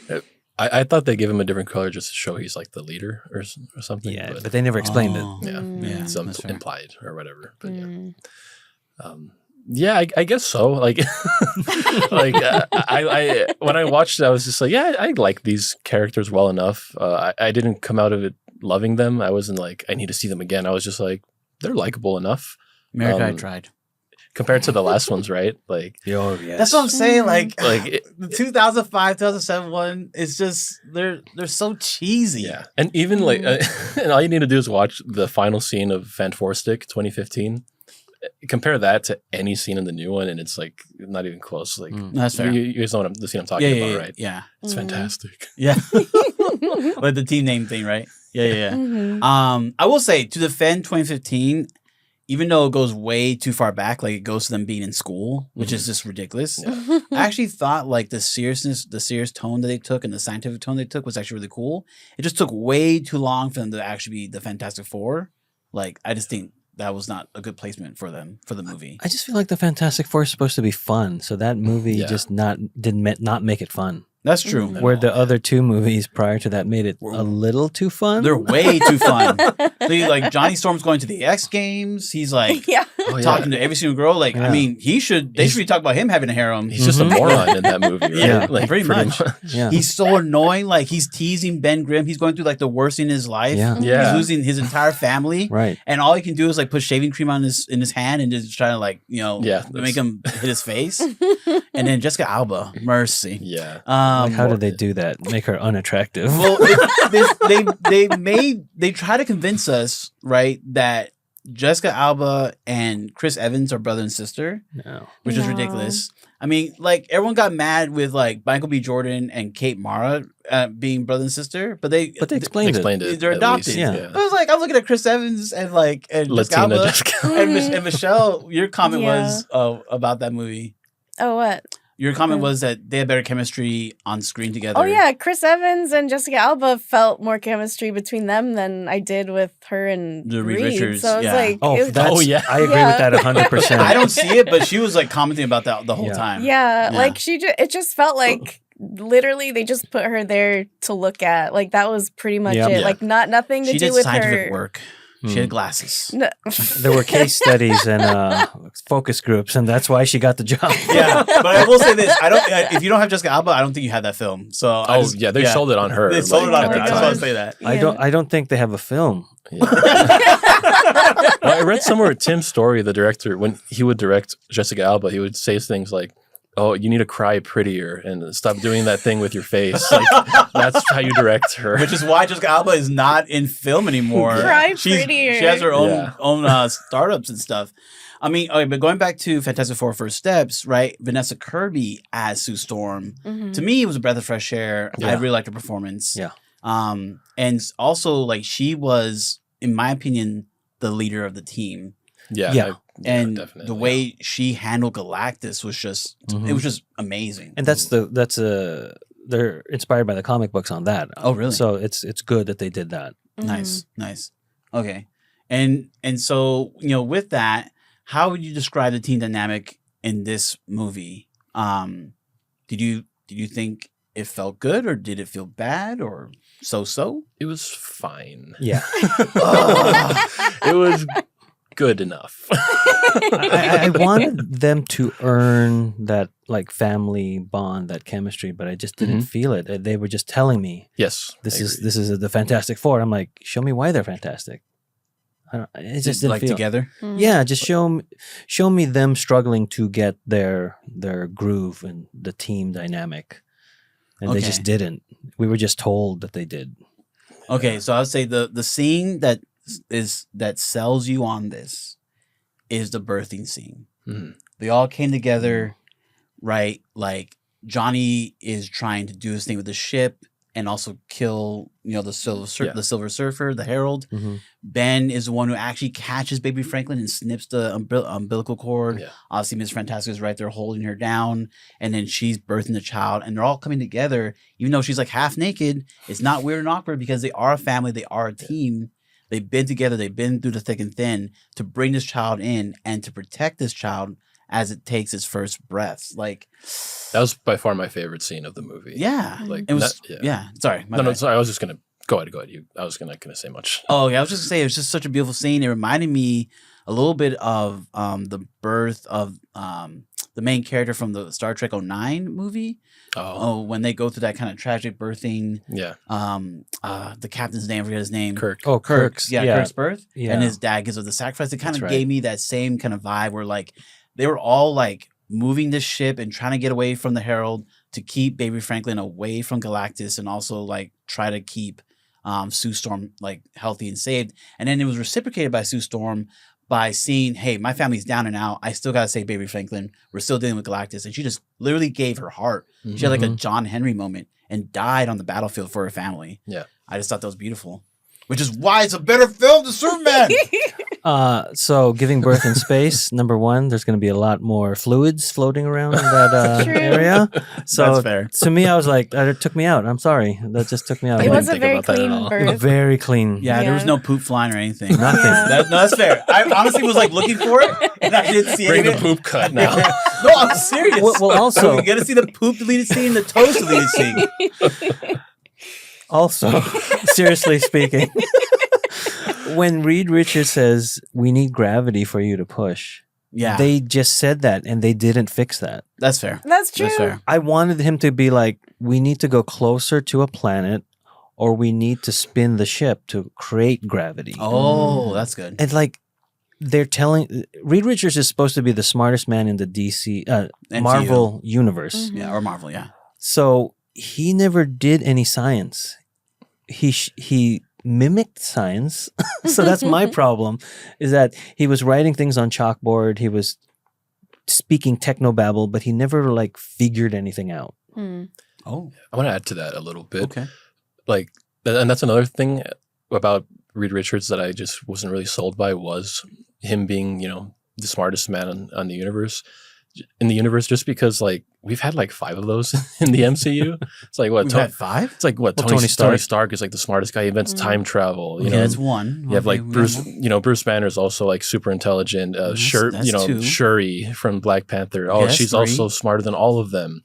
that. I thought they gave him a different color just to show he's like the leader or something. Yeah, but they never explained it. Oh, yeah, Yeah, some that's fair. implied or whatever. But yeah. Mm. Yeah, I guess so. Like, I when I watched it, I was just like, yeah, I like these characters well enough. I didn't come out of it loving them. I wasn't like, I need to see them again. I was just like, they're likable enough America, I Um, tried. compared to the last ones, right? Like, Oh, yes. That's what I'm saying. Like, Like it- the 2005, 2007 one is just they're so cheesy. yeah, and even like, and all you need to do is watch the final scene of Fantastic 2015. Compare that to any scene in the new one, and it's like not even close. Like, Mm. No, that's fair. you guys know the scene I'm talking yeah, about, yeah, right? yeah, It's Mhm. fantastic. yeah. Like the team name thing, right? Yeah, yeah, yeah. Mhm. I will say to defend 2015, even though it goes way too far back, like it goes to them being in school, which is just ridiculous. I actually thought like the serious tone that they took and the scientific tone they took was actually really cool. It just took way too long for them to actually be the Fantastic Four. Like I just think that was not a good placement for them for the movie. I just feel like the Fantastic Four is supposed to be fun, so that movie Yeah. just did not make it fun. That's true. Mhm. Where the other 2 movies prior to that made it a little too fun. They're way too fun. Like Johnny Storm's going to the X Games. He's like yeah. Oh, yeah. talking to every single girl. Like I Yeah. mean, they should be talking about him having a harem. He's just a Mhm. moron in that movie, right? Yeah, like pretty much. Yeah. He's so annoying. Like he's teasing Ben Grimm. He's going through like the worst in his life. Yeah. Yeah. He's losing his entire family. Right. And all he can do is like put shaving cream on in his hand and just try to like, Yeah, make him hit his face. And then Jessica Alba, mercy. Yeah. Like, how did they do that? Make her unattractive? Well, they try to convince us, right, that Jessica Alba and Chris Evans are brother and sister, No. which is No. ridiculous. I mean, like everyone got mad with like Michael B. Jordan and Kate Mara being brother and sister, but they Explained it. They're at adopted. least, Yeah. I was like, I'm looking at Chris Evans and Jessica Latina Alba Jessica. and Michelle. Your comment Yeah. was about that movie. Oh, what? Your comment was that they had better chemistry on screen together. Oh yeah, Chris Evans and Jessica Alba felt more chemistry between them than I did with her and The Reed Richards, So it's yeah. like, Oh, it was- that's, yeah. I agree with that 100%. I don't see it, but she was like commenting about that the whole Yeah. time. yeah, like it just felt like literally they just put her there to look at. Like that was pretty much Yep. it. Yeah. Like nothing to She do did with scientific her. work. She had glasses. No. There were case studies and focus groups, and that's why she got the job. Yeah, but I will say this: I don't. If you don't have Jessica Alba, I don't think you had that film. So They sold it on her. They sold it on at her. the I just want to time. say that. I don't think they have a film. Yeah. Well, I read somewhere Tim Story, the director, when he would direct Jessica Alba, he would say things like, "Oh, you need to cry prettier and stop doing that thing with your face." Like, that's how you direct her. Which is why Jessica Alba is not in film anymore. Cry prettier. She has her own Yeah. startups and stuff. I mean, okay, but going back to Fantastic Four First Steps, right? Vanessa Kirby as Sue Storm. Mhm. To me, it was a breath of fresh air. I Yeah. really liked her performance. Yeah. And also, like, she was, in my opinion, the leader of the team. Yeah. And definitely, the way she handled Galactus was just, it was just amazing. And they're inspired by the comic books on that. Oh, really? So it's good that they did that. Nice, nice. Okay. And so, with that, how would you describe the team dynamic in this movie? Did you think it felt good, or did it feel bad, or so? It was fine. Yeah. It was good enough. I wanted them to earn that like family bond, that chemistry, but I just didn't feel it. They were just telling me Yes. this I is agree. the Fantastic Four. I'm like, show me why they're fantastic. It just didn't like feel together. Yeah, just show me them struggling to get their groove and the team dynamic, and they just Okay. didn't. We were just told that they did. Okay, so I would say the scene that sells you on this is the birthing scene. Mhm. They all came together, right? Like Johnny is trying to do his thing with the ship and also kill, the Silver Surfer, the Herald. Ben is the one who actually catches Baby Franklin and snips the umbilical cord. Yeah. Obviously, Miss Fantastic is right there holding her down, and then she's birthing the child, and they're all coming together, even though she's like half naked. It's not weird and awkward because they are a family, they are a team. They've been together, they've been through the thick and thin to bring this child in and to protect this child as it takes its first breaths. Like, That was by far my favorite scene of the movie. yeah, Like, it was. that- Yeah, sorry, my No, bad. sorry. I was just gonna go ahead. I was gonna say much. Oh yeah, I was just gonna say it was just such a beautiful scene. It reminded me a little bit of the birth of the main character from the Star Trek 09 movie. Oh, when they go through that kind of tragic birthing. Yeah. The captain's name, I forget his name. Kirk. Oh, Kirk's. Kirk's birth. Yeah. And his dad gives up the sacrifice. It kind That's of right. gave me that same kind of vibe where like they were all like moving this ship and trying to get away from the Herald to keep Baby Franklin away from Galactus and also like try to keep Sue Storm like healthy and saved. And then it was reciprocated by Sue Storm by seeing, hey, my family's down and out. I still got to save Baby Franklin. We're still dealing with Galactus. And she just literally gave her heart. She had like a John Henry moment and died on the battlefield for her family. Yeah. I just thought that was beautiful. Which is why it's a better film than Superman. So giving birth in space, number one, there's going to be a lot more fluids floating around in that True. area. So That's fair. to me, I was like, it took me out. I'm sorry. That just took me out. It didn't was a think very about that at clean all. birth. Very clean. Yeah, there was Yeah. no poop flying or anything. Nothing. Yeah. That's fair. I honestly was like looking for it, and I didn't see Bring any the of it. poop cut now. No, I'm serious. Well, also- we get to see the poop deleted scene, the toast deleted scene. Also, seriously speaking, when Reed Richards says, we need gravity for you to push, Yeah, they just said that and they didn't fix that. that's fair. That's true. That's fair. I wanted him to be like, we need to go closer to a planet or we need to spin the ship to create gravity. Oh, that's good. And like, they're telling Reed Richards is supposed to be the smartest man in the DC MCU. Marvel universe. Mhm. Yeah, or Marvel. Yeah. So he never did any science. He mimicked science. So that's my problem, is that he was writing things on chalkboard. He was speaking technobabble, but he never like figured anything out. Hmm. Oh, I want to add to that a little bit. okay. Like, and that's another thing about Reed Richards that I just wasn't really sold by, was him being, the smartest man on the universe. in the universe, just because like we've had like 5 of those in the MCU. It's like what We've had 5? It's like what Well, Tony Tony Stark is like the smartest guy. He invents time travel. You Okay, know, that's one. you have like we Bruce. got one. You know, Bruce Banner is also like super intelligent. That's You know, 2. Shuri from Black Panther. Oh, Yes, she's 3. also smarter than all of them.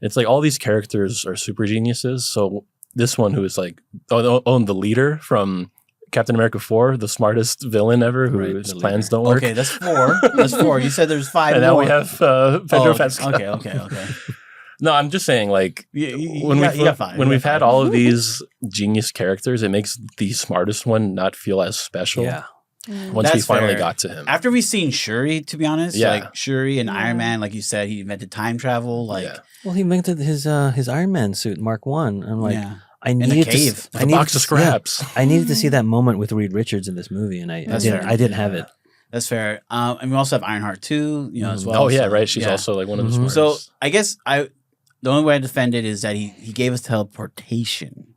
It's like all these characters are super geniuses. So this one, who is like the leader from Captain America 4, the smartest villain ever, whose the plans leader. don't work. Okay, that's 4. That's 4. You said there's 5 And more. now we have Pedro Pascal. Okay. No, I'm just saying, like, You when got 5. we've had all of these genius characters, it makes the smartest one not feel as special. Yeah. Once we That's finally fair. got to him. After we've seen Shuri, to be honest, Yeah. like Shuri and Yeah. Iron Man, like you said, he invented time travel. Like, Yeah. Well, he invented his Iron Man suit, Mark 1. I'm like, yeah. I the needed cave. With a box of scraps. I needed to see that moment with Reed Richards in this movie, and I That's didn't. fair. I didn't have it. That's fair. And we also have Ironheart too, you know, as Mhm. well. Oh, yeah, so, right. She's yeah. also like one of the Mhm. smartest. So I guess the only way I defend it is that he gave us teleportation.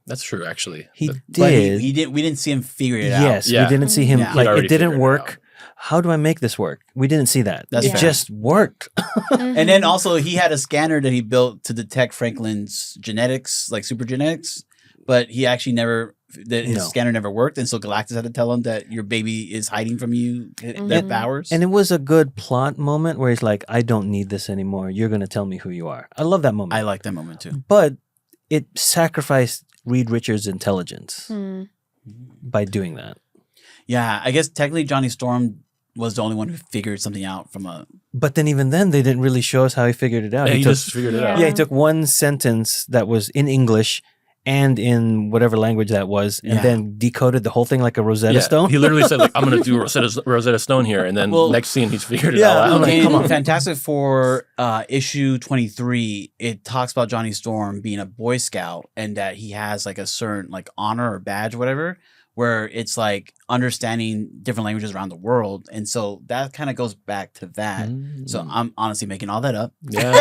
That's true, actually. He But- But did. we didn't see him figure it out. Yes, Yeah. we didn't see him. Yeah. He'd Like already it didn't figured it work. out. How do I make this work? We didn't see that. That's it fair. just worked. And then also he had a scanner that he built to detect Franklin's genetics, like super genetics, but he actually his No. scanner never worked, and so Galactus had to tell him that your baby is hiding from you their Mhm. powers. And it was a good plot moment where he's like, "I don't need this anymore. You're going to tell me who you are." I love that moment. I like that moment too. But it sacrificed Reed Richards' intelligence Hmm. by doing that. Yeah, I guess technically Johnny Storm was the only one who figured something out from a. But then even then, they didn't really show us how he figured it out. Yeah, he took, just figured it Yeah. out. yeah, he took one sentence that was in English and in whatever language that was, and Yeah. then decoded the whole thing like a Rosetta Yeah, Stone. He literally said, like, I'm going to do Rosetta Stone here. And then Well, next scene, he's figured it yeah, all I'm out. like, in come on. Fantastic Four issue 23, it talks about Johnny Storm being a Boy Scout and that he has like a certain like honor or badge, whatever, where it's like understanding different languages around the world. And so that kind of goes back to that. So I'm honestly making all that up. Yeah.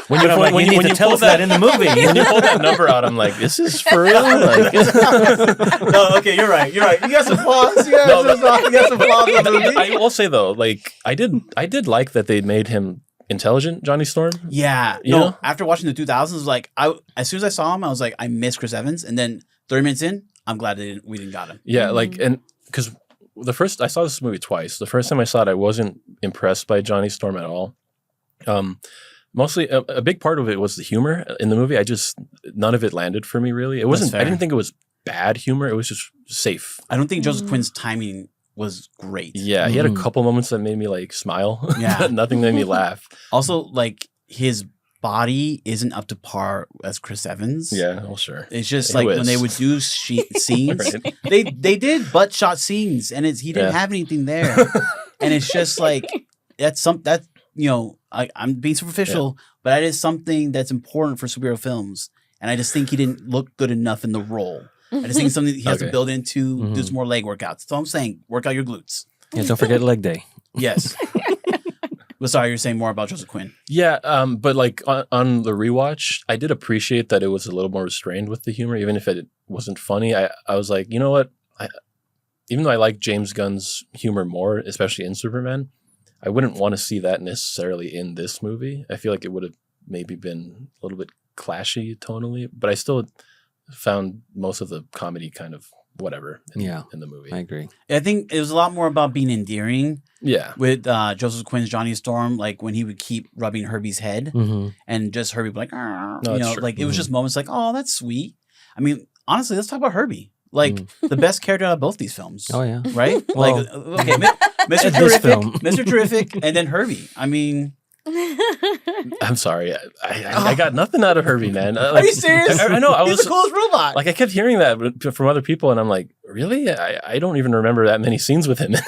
when you, But I'm like, when you you, need when to you tell pull us that in the movie. when you pull that number out, I'm like, this is for real? Like, No, okay, you're right. You got some flaws. You got some flaws in the movie. I will say though, like I did like that they made him intelligent, Johnny Storm. Yeah. You No, know? after watching the 2000s, like as soon as I saw him, I was like, I miss Chris Evans. And then 30 minutes in, I'm glad we didn't got him. Yeah, like, and because I saw this movie twice. The first time I saw it, I wasn't impressed by Johnny Storm at all. Mostly, a big part of it was the humor in the movie. None of it landed for me really. It wasn't. fair. I didn't think it was bad humor. It was just safe. I don't think Joseph Quinn's timing was great. Yeah, he had a couple moments that made me like smile. Yeah. Nothing made me laugh. Also, like his body isn't up to par as Chris Evans. Yeah, well, sure. It's just It like was. when they would do scenes, Right. they did butt shot scenes, and he didn't Yeah. have anything there, and it's just like I'm being superficial, but that is something that's important for superhero films, and I just think he didn't look good enough in the role. I just think it's something that he has to Okay. build into, do some more leg workouts. So I'm saying, work out your glutes. Yeah, don't forget leg day. Yes. Well, sorry, you're saying more about Joseph Quinn. Yeah, but like on the rewatch, I did appreciate that it was a little more restrained with the humor, even if it wasn't funny. I was like, you know what? Even though I like James Gunn's humor more, especially in Superman, I wouldn't want to see that necessarily in this movie. I feel like it would have maybe been a little bit clashy tonally, but I still found most of the comedy kind of whatever in the movie. I agree. I think it was a lot more about being endearing Yeah. with Joseph Quinn's Johnny Storm, like when he would keep rubbing Herbie's head Mm-hmm. and just Herbie would be like, "Arr," No, you that's know, true. like it was just moments like, oh, that's sweet. I mean, honestly, let's talk about Herbie. Like the best character out of both these films. Oh yeah. Right? Well, like, okay, Mr. this Terrific, film. Mr. Terrific, and then Herbie. I mean, I'm sorry. I got nothing out of Herbie, man. are you serious? I know. I He's was the coolest robot. like, I kept hearing that from other people, and I'm like, really? I don't even remember that many scenes with him in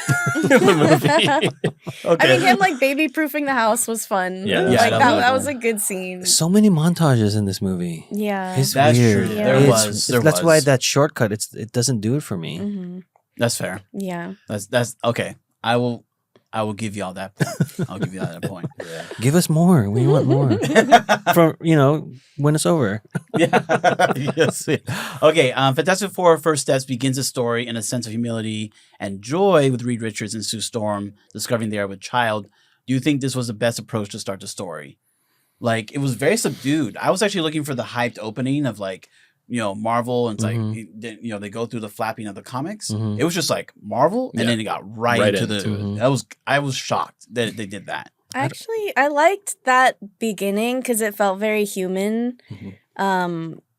the movie. I mean, him like baby proofing the house was fun. Yeah, yeah, like that that, was that cool. was a good scene. So many montages in this movie. Yeah. It's That's weird. true. Yeah. There It's- was. That's why that shortcut it doesn't do it for me. Hmm. That's fair. Yeah. That's okay. I will give you all that point. I'll give you that point. Yeah. Give us more. We want more. From win us over. Yeah. Yes. Okay. Fantastic Four: First Steps begins the story in a sense of humility and joy with Reed Richards and Sue Storm discovering they are with child. do you think this was the best approach to start the story? Like, it was very subdued. I was actually looking for the hyped opening of like, Marvel, and it's like, they go through the flapping of the comics. It was just like Marvel, and then it got right into it. I was shocked that they did that. Actually, I liked that beginning because it felt very human.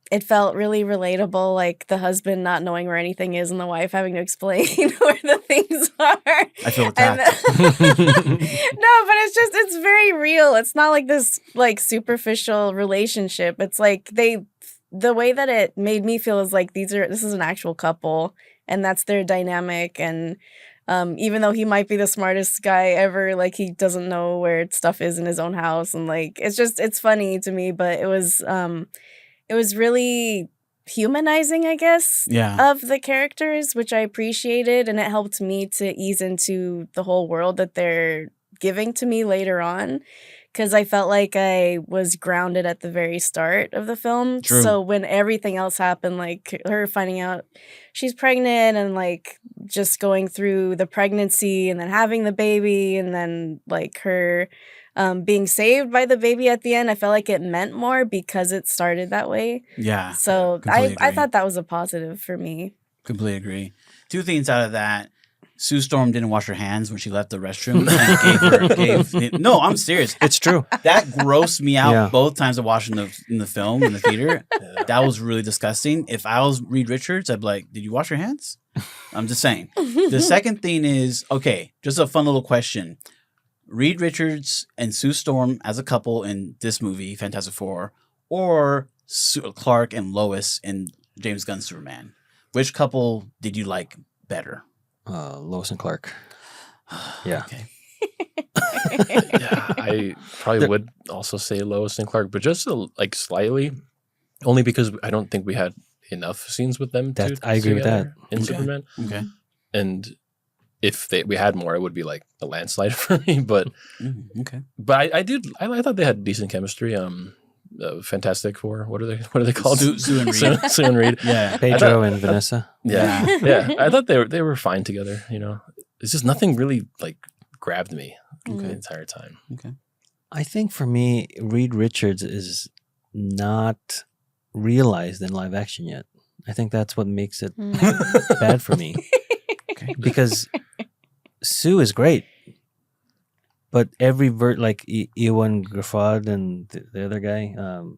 It felt really relatable, like the husband not knowing where anything is and the wife having to explain where the things are. I feel attacked. No, but it's very real. It's not like this like superficial relationship. It's like the way that it made me feel is like this is an actual couple, and that's their dynamic. And even though he might be the smartest guy ever, like he doesn't know where stuff is in his own house, and like it's funny to me, but it was really humanizing, I guess, of the characters, which I appreciated, and it helped me to ease into the whole world that they're giving to me later on, because I felt like I was grounded at the very start of the film. True. So when everything else happened, like her finding out she's pregnant and like just going through the pregnancy and then having the baby and then like her being saved by the baby at the end, I felt like it meant more because it started that way. Yeah. So I thought that was a positive for me. Completely agree. Two things out of that. Sue Storm didn't wash her hands when she left the restroom and no, I'm serious. It's true. That grossed me out both times of watching in the film in the theater. That was really disgusting. If I was Reed Richards, I'd be like, did you wash your hands? I'm just saying. The second thing is, okay, just a fun little question. Reed Richards and Sue Storm as a couple in this movie, Fantastic Four, or Clark and Lois in James Gunn's Superman. Which couple did you like better? Lois and Clark. Yeah. Okay. Yeah, I probably would also say Lois and Clark, but just like slightly, only because I don't think we had enough scenes with them. I agree with that in Superman. Okay. And if we had more, it would be like a landslide for me. But okay. But I thought they had decent chemistry. Fantastic Four. What are they called? Sue and Reed. Sue and Reed. Yeah. Pedro and Vanessa. Yeah. Yeah. I thought they were fine together. It's just nothing really like grabbed me the entire time. Okay. I think for me, Reed Richards is not realized in live action yet. I think that's what makes it bad for me. Okay. Because Sue is great. But every like Ewan Gruffudd and the other guy,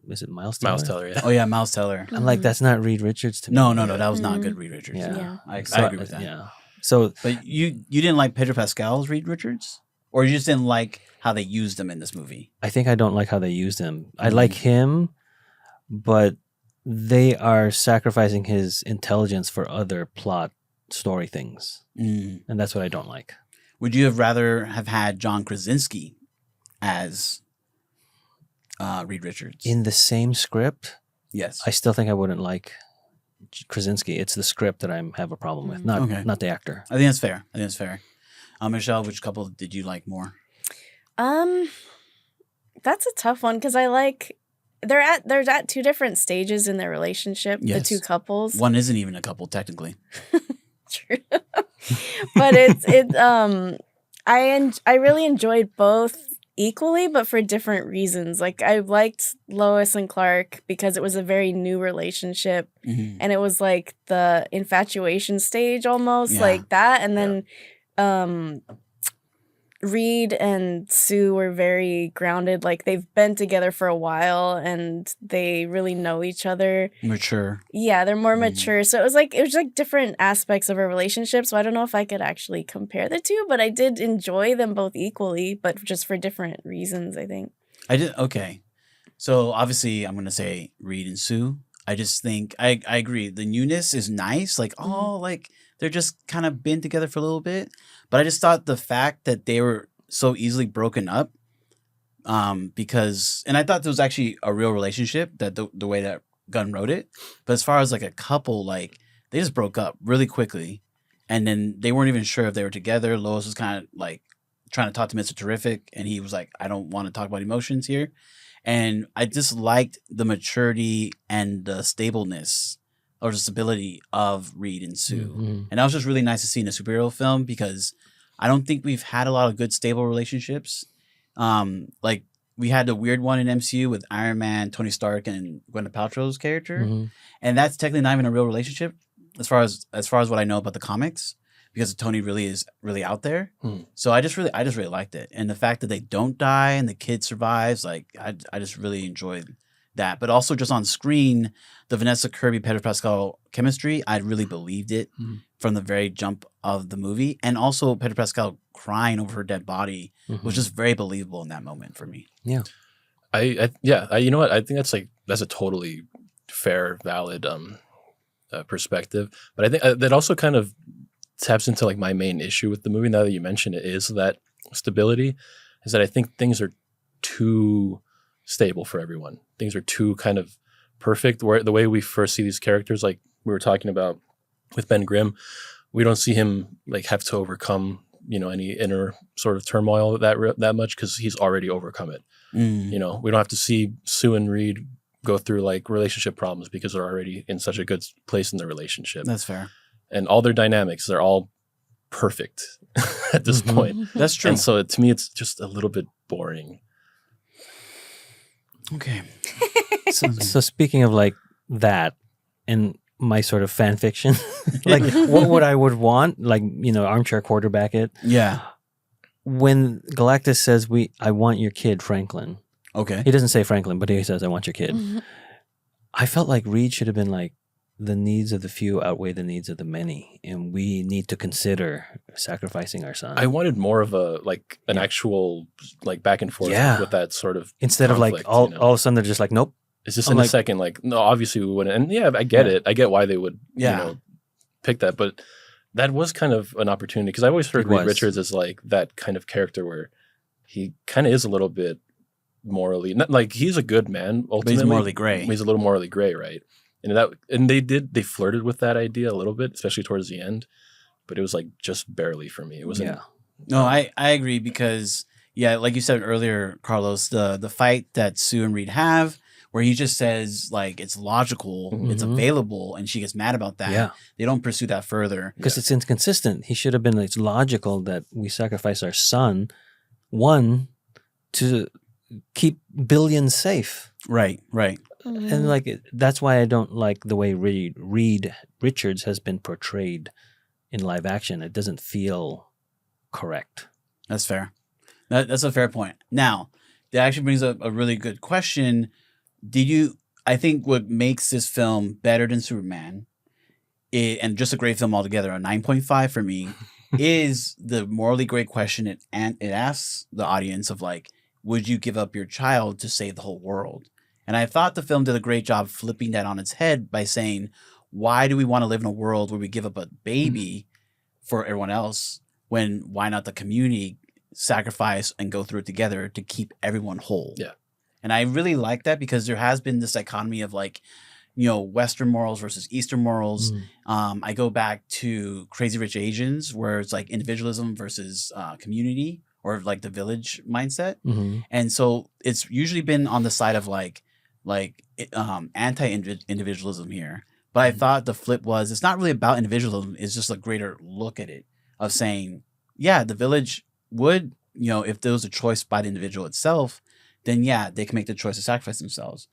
is it Miles Teller? Miles Teller, yeah. Oh yeah, Miles Teller. I'm like, that's not Reed Richards to me. No, that was not good Reed Richards. Yeah. I agree with that. Yeah. So, but you didn't like Pedro Pascal's Reed Richards, or you just didn't like how they used him in this movie? I think I don't like how they used him. I like him, but they are sacrificing his intelligence for other plot story things, and that's what I don't like. Would you have rather have had John Krasinski as Reed Richards in the same script? Yes, I still think I wouldn't like Krasinski. It's the script that I have a problem with, not the actor. I think that's fair. Michelle, which couple did you like more? That's a tough one because I like they're at two different stages in their relationship. Yes. The two couples. One isn't even a couple technically. True. But I really enjoyed both equally, but for different reasons. Like I liked Lois and Clark because it was a very new relationship, and it was like the infatuation stage almost like that. And then Reed and Sue were very grounded. Like they've been together for a while and they really know each other. Mature. Yeah, they're more mature. So it was like different aspects of a relationship. So I don't know if I could actually compare the two, but I did enjoy them both equally, but just for different reasons, I think. I did. Okay. So obviously I'm going to say Reed and Sue. I just think I agree. The newness is nice. Like, like they're just kind of been together for a little bit. But I just thought the fact that they were so easily broken up, because, and I thought there was actually a real relationship, that the way that Gunn wrote it. But as far as like a couple, like they just broke up really quickly, and then they weren't even sure if they were together. Lois was kind of like trying to talk to Mr. Terrific, and he was like, I don't want to talk about emotions here. And I just liked the maturity and the stableness or the stability of Reed and Sue. And that was just really nice to see in a superhero film, because I don't think we've had a lot of good stable relationships. Like we had the weird one in MCU with Iron Man, Tony Stark, and Gwyneth Paltrow's character, and that's technically not even a real relationship as far as what I know about the comics, because Tony really is really out there. So I just really liked it, and the fact that they don't die and the kid survives, like I just really enjoyed that. But also just on screen, the Vanessa Kirby Pedro Pascal chemistry, I really believed it from the very jump of the movie, and also Pedro Pascal crying over her dead body was just very believable in that moment for me. Yeah. You know what? I think that's a totally fair, valid perspective. But I think that also kind of taps into like my main issue with the movie. Now that you mention it, is that stability. Is that I think things are too stable for everyone. Things are too kind of perfect. Where the way we first see these characters, like we were talking about with Ben Grimm, we don't see him like have to overcome, any inner sort of turmoil that much, because he's already overcome it. We don't have to see Sue and Reed go through like relationship problems because they're already in such a good place in their relationship. That's fair. And all their dynamics, they're all perfect at this point. That's true. And so to me, it's just a little bit boring. Okay. So speaking of like that and my sort of fan fiction, like what would I want? Like, armchair quarterback it. Yeah. When Galactus says, I want your kid, Franklin. Okay. He doesn't say Franklin, but he says, I want your kid. I felt like Reed should have been like, the needs of the few outweigh the needs of the many, and we need to consider sacrificing our son. I wanted more of an actual like back and forth with that sort of instead conflict, of like all of a sudden they're just like, nope. It's just in a second, like, no, obviously we wouldn't. And yeah, I get it. I get why they would, pick that. But that was kind of an opportunity, because I always heard Reed Richards as like that kind of character where he kind of is a little bit morally, not like he's a good man ultimately. But he's morally gray. He's a little morally gray, right? And they flirted with that idea a little bit, especially towards the end, but it was like just barely for me. It wasn't. Yeah. No, I agree, because like you said earlier, Carlos, the fight that Sue and Reed have, where he just says like it's logical, it's available, and she gets mad about that. Yeah. They don't pursue that further because it's inconsistent. He should have been. It's logical that we sacrifice our son, one, to keep billions safe. Right. And like that's why I don't like the way Reed Richards has been portrayed in live action. It doesn't feel correct. That's fair. That's a fair point. Now, that actually brings up a really good question. I think what makes this film better than Superman, and just a great film altogether, a 9.5 for me, is the morally great question it asks the audience of like, would you give up your child to save the whole world? And I thought the film did a great job flipping that on its head by saying, why do we want to live in a world where we give up a baby for everyone else, when why not the community sacrifice and go through it together to keep everyone whole? Yeah. And I really like that, because there has been this dichotomy of like, Western morals versus Eastern morals. I go back to Crazy Rich Asians, where it's like individualism versus community, or like the village mindset. And so it's usually been on the side of like anti-individualism here. But I thought the flip was, it's not really about individualism. It's just a greater look at it of saying, yeah, the village would, if there was a choice by the individual itself, then yeah, they can make the choice to sacrifice themselves.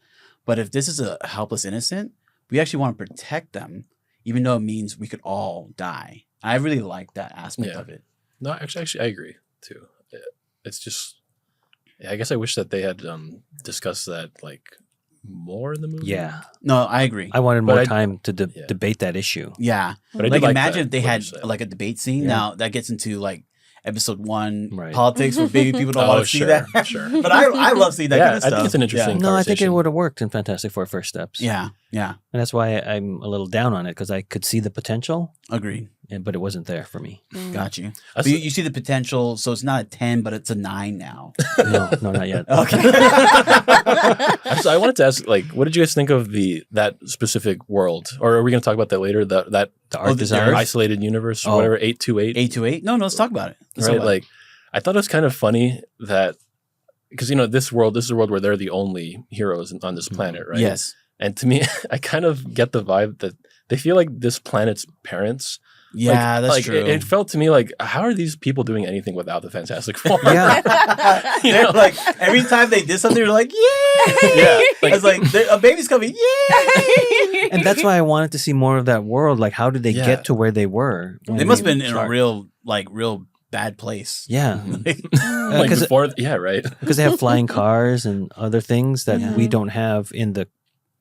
But if this is a helpless innocent, we actually want to protect them, even though it means we could all die. I really like that aspect of it. No, actually, I agree too. It's just, I guess I wish that they had discussed that like more in the movie. Yeah. No, I agree. I wanted more time to debate that issue. Yeah. But like imagine if they had like a debate scene. Yeah. Now that gets into like episode 1 politics, where maybe people don't want to see that. Sure. But I love seeing that kind of stuff. I think it's an interesting No, I think it would have worked in Fantastic Four First Steps. Yeah. And that's why I'm a little down on it, because I could see the potential. Agreed. But it wasn't there for me. Got you. But you see the potential, so it's not a 10, but it's a 9 now. No, not yet. Okay. So I wanted to ask, like, what did you guys think of that specific world? Or are we going to talk about that later? The art design, isolated universe, or whatever, 828? 828? No, let's talk about it. I thought it was kind of funny that, because, this world, is a world where they're the only heroes on this planet, right? Yes. And to me, I kind of get the vibe that they feel like this planet's parents Yeah, that's true. It felt to me like, how are these people doing anything without the Fantastic Four? Yeah. They're like every time they did something, they're like, "Yay!" Yeah, It's like a baby's coming, yay! And that's why I wanted to see more of that world. Like, how did they Yeah. get to where they were? when They must have been in a started? real bad place. Yeah. Like Because before, yeah, right. they have flying cars and other things that Yeah. we don't have in the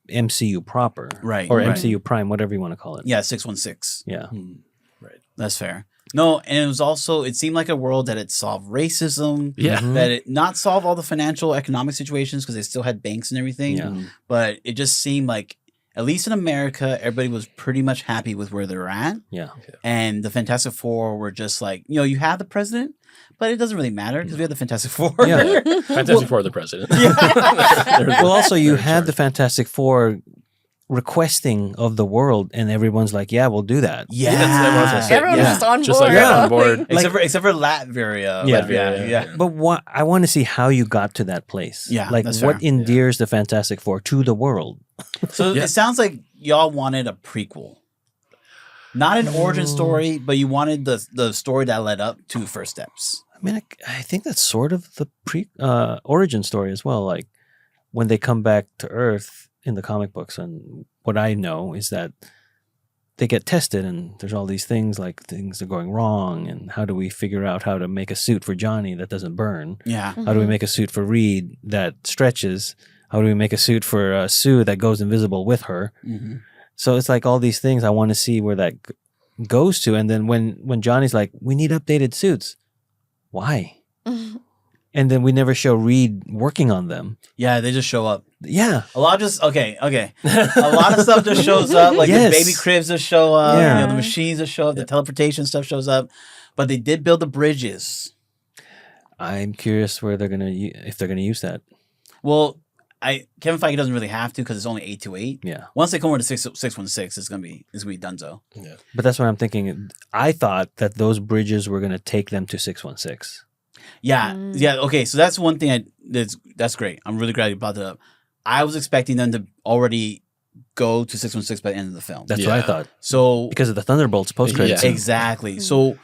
MCU proper. Right, Or right. MCU Prime, whatever you want to call it. Yeah, 616. Yeah. Right. That's fair. No, and it was also it seemed like a world that it solved racism. Yeah. Mhm. That it not solve all the financial economic situations because they still had banks and everything. Yeah. But it just seemed like at least in America, everybody was pretty much happy with where they're at. Yeah. And the Fantastic Four were just like, you have the president, but it doesn't really matter because we have the Fantastic Four. Yeah. Fantastic Four, the president. Well, also, you They're in had the charge. Fantastic Four requesting of the world, and everyone's like, yeah, we'll do that. Yeah. That's what I was gonna say. Everyone was just on Just board. like Yeah. on board. Except for Latvia. Yeah. Yeah. But I want to see how you got to that place. Yeah, Like, that's what fair. endears the Fantastic Four to the world? So Yeah. it sounds like y'all wanted a prequel. Not an origin story, but you wanted the story that led up to First Steps. I mean, I think that's sort of the origin story as well. Like, when they come back to Earth in the comic books, and what I know is that they get tested, and there's all these things like things are going wrong, and how do we figure out how to make a suit for Johnny that doesn't burn? Yeah. How do we make a suit for Reed that stretches? How do we make a suit for Sue that goes invisible with her? Mm-hmm. So it's like all these things I want to see where that goes to. And then when Johnny's like, we need updated suits. Why? And then we never show Reed working on them. Yeah, they just show up. Yeah. A lot just okay. A lot of stuff just shows up. Like Yes. the baby cribs just show up. Yeah. The machines just show up. The teleportation stuff shows up. But they did build the bridges. I'm curious where they're if they're gonna use that. Well, Kevin Feige doesn't really have to because it's only 828. Yeah. Once they come over to 616, it's gonna be donezo. Yeah. But that's what I'm thinking. I thought that those bridges were gonna take them to 616. Yeah, yeah. Okay, so that's one thing. That's great. I'm really glad you brought that up. I was expecting them to already go to 616 by the end of the film. That's what I Yeah. thought. So Because of the Thunderbolts post credits. Yeah. exactly. So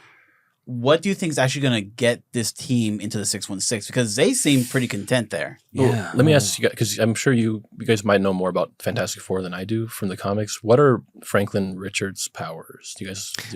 what do you think is actually going to get this team into the 616? Because they seem pretty content there. Yeah. Let me ask you guys, because I'm sure you guys might know more about Fantastic Four than I do from the comics. What are Franklin Richards' powers? Do you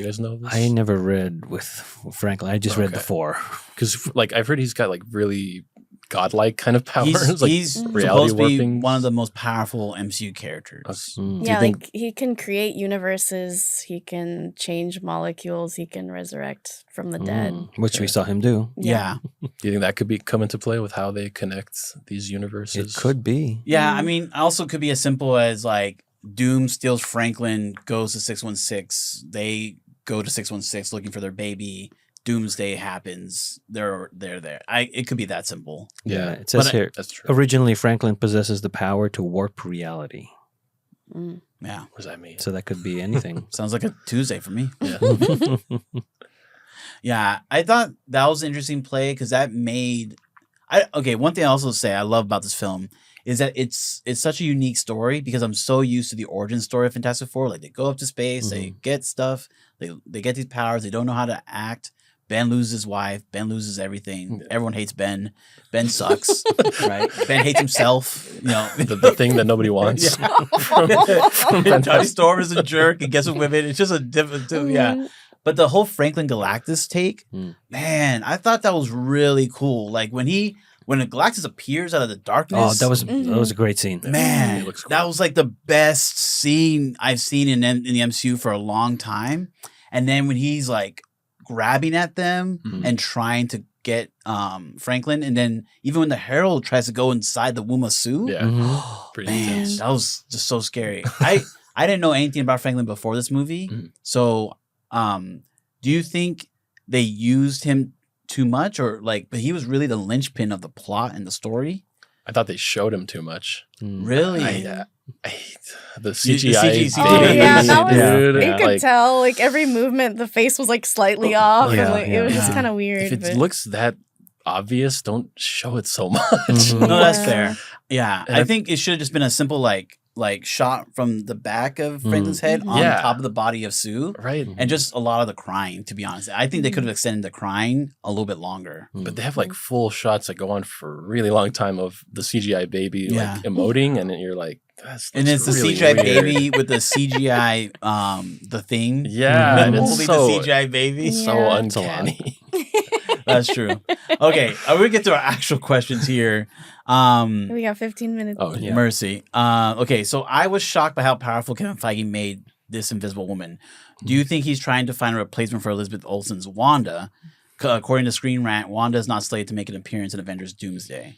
guys know this? I never read with Franklin. I just read the Okay. 4. Because like I've heard he's got like really godlike kind of powers. He's, like he's reality supposed to be warping. one of the most powerful MCU characters. Okay. Mm. Yeah, you think- like he can create universes, he can change molecules, he can resurrect from the dead. Which we saw him do. Yeah. Do you think that could come into play with how they connect these universes? It could be. Yeah, I mean, also could be as simple as like Doom steals Franklin, goes to 616. They go to 616 looking for their baby. Doomsday happens. They're there. It could be that simple. Yeah, It says But here, that's true. originally Franklin possesses the power to warp reality. Mm. Yeah. What does that mean? So that could be anything. Sounds like a Tuesday for me. Yeah. Yeah, I thought that was an interesting play because that made. One thing I also say I love about this film is that it's such a unique story because I'm so used to the origin story of Fantastic Four. Like they go up to space, they get stuff, they get these powers, they don't know how to act. Ben loses his wife. Ben loses everything. Everyone hates Ben. Ben sucks, right? Ben hates himself. You know, the thing that nobody wants. Johnny Storm is a jerk and gets with women. It's just a different, yeah. But the whole Franklin Galactus take, man, I thought that was really cool. Like when the Galactus appears out of the darkness. that was a great scene. Man, It looks cool. that was like the best scene I've seen in the MCU for a long time. And then when he's like grabbing at them and trying to get Franklin, and then even when the Herald tries to go inside the womb of Sue, Yeah. Pretty man, intense. that was just so scary. I didn't know anything about Franklin before this movie, so do you think they used him too much, or like, but he was really the linchpin of the plot and the story? I thought they showed him too much. Really? I hate the CG CGI. baby, Oh yeah, that was. dude. You could tell, like every movement, the face was like slightly off. yeah, and, like, it was yeah. just kind of weird. If it but- looks that obvious, don't show it so much. Mhm. No, that's Yeah. fair. Yeah, And I I- think it should have just been a simple like like shot from the back of Franklin's head on Yeah. top of the body of Sue. Right. And just a lot of the crying, to be honest. I think they could have extended the crying a little bit longer. But they have like full shots that go on for a really long time of the CGI baby Yeah. like emoting, and then you're like, that's And it's the really CGI weird. baby with the CGI, the thing. Yeah, and it's Holding so the CGI baby. so Yeah. uncanny. That's true. Okay, we're gonna get to our actual questions here. We got 15 minutes. Oh yeah. Mercy. Okay, so I was shocked by how powerful Kevin Feige made this Invisible Woman. Do you think he's trying to find a replacement for Elizabeth Olsen's Wanda? According to Screen Rant, Wanda is not slated to make an appearance in Avengers Doomsday.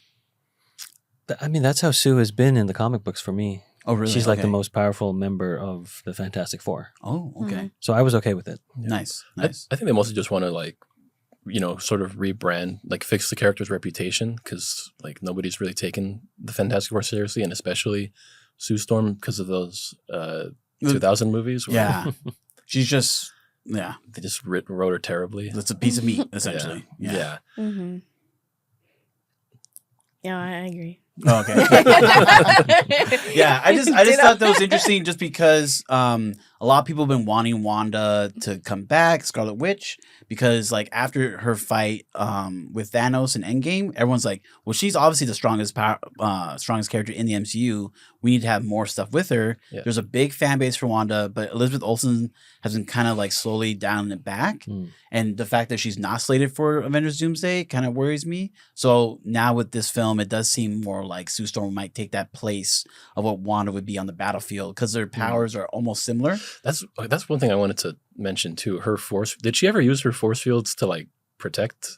I mean, that's how Sue has been in the comic books for me. Oh, really? She's like the Okay. most powerful member of the Fantastic Four. Oh, okay. So I was okay with it. Nice. I Nice. think they mostly just want to like, sort of rebrand, like fix the character's reputation, because like nobody's really taken the Fantastic Four seriously, and especially Sue Storm because of those 2000 movies. Where Yeah. She's just, yeah, they just wrote her terribly. it's a piece of meat, essentially. Yeah. Yeah. Mm-hmm. Yeah, I agree. Oh, okay. Yeah, I just thought that was interesting just because a lot of people have been wanting Wanda to come back, Scarlet Witch, because like after her fight with Thanos in Endgame, everyone's like, well, she's obviously the strongest character in the MCU. We need to have more stuff with her. Yeah. There's a big fan base for Wanda, but Elizabeth Olsen has been kind of like slowly dialing it back. And the fact that she's not slated for Avengers Doomsday kind of worries me. So now with this film, it does seem more like Sue Storm might take that place of what Wanda would be on the battlefield because their powers are almost similar. That's one thing I wanted to mention too. Her force. Did she ever use her force fields to like protect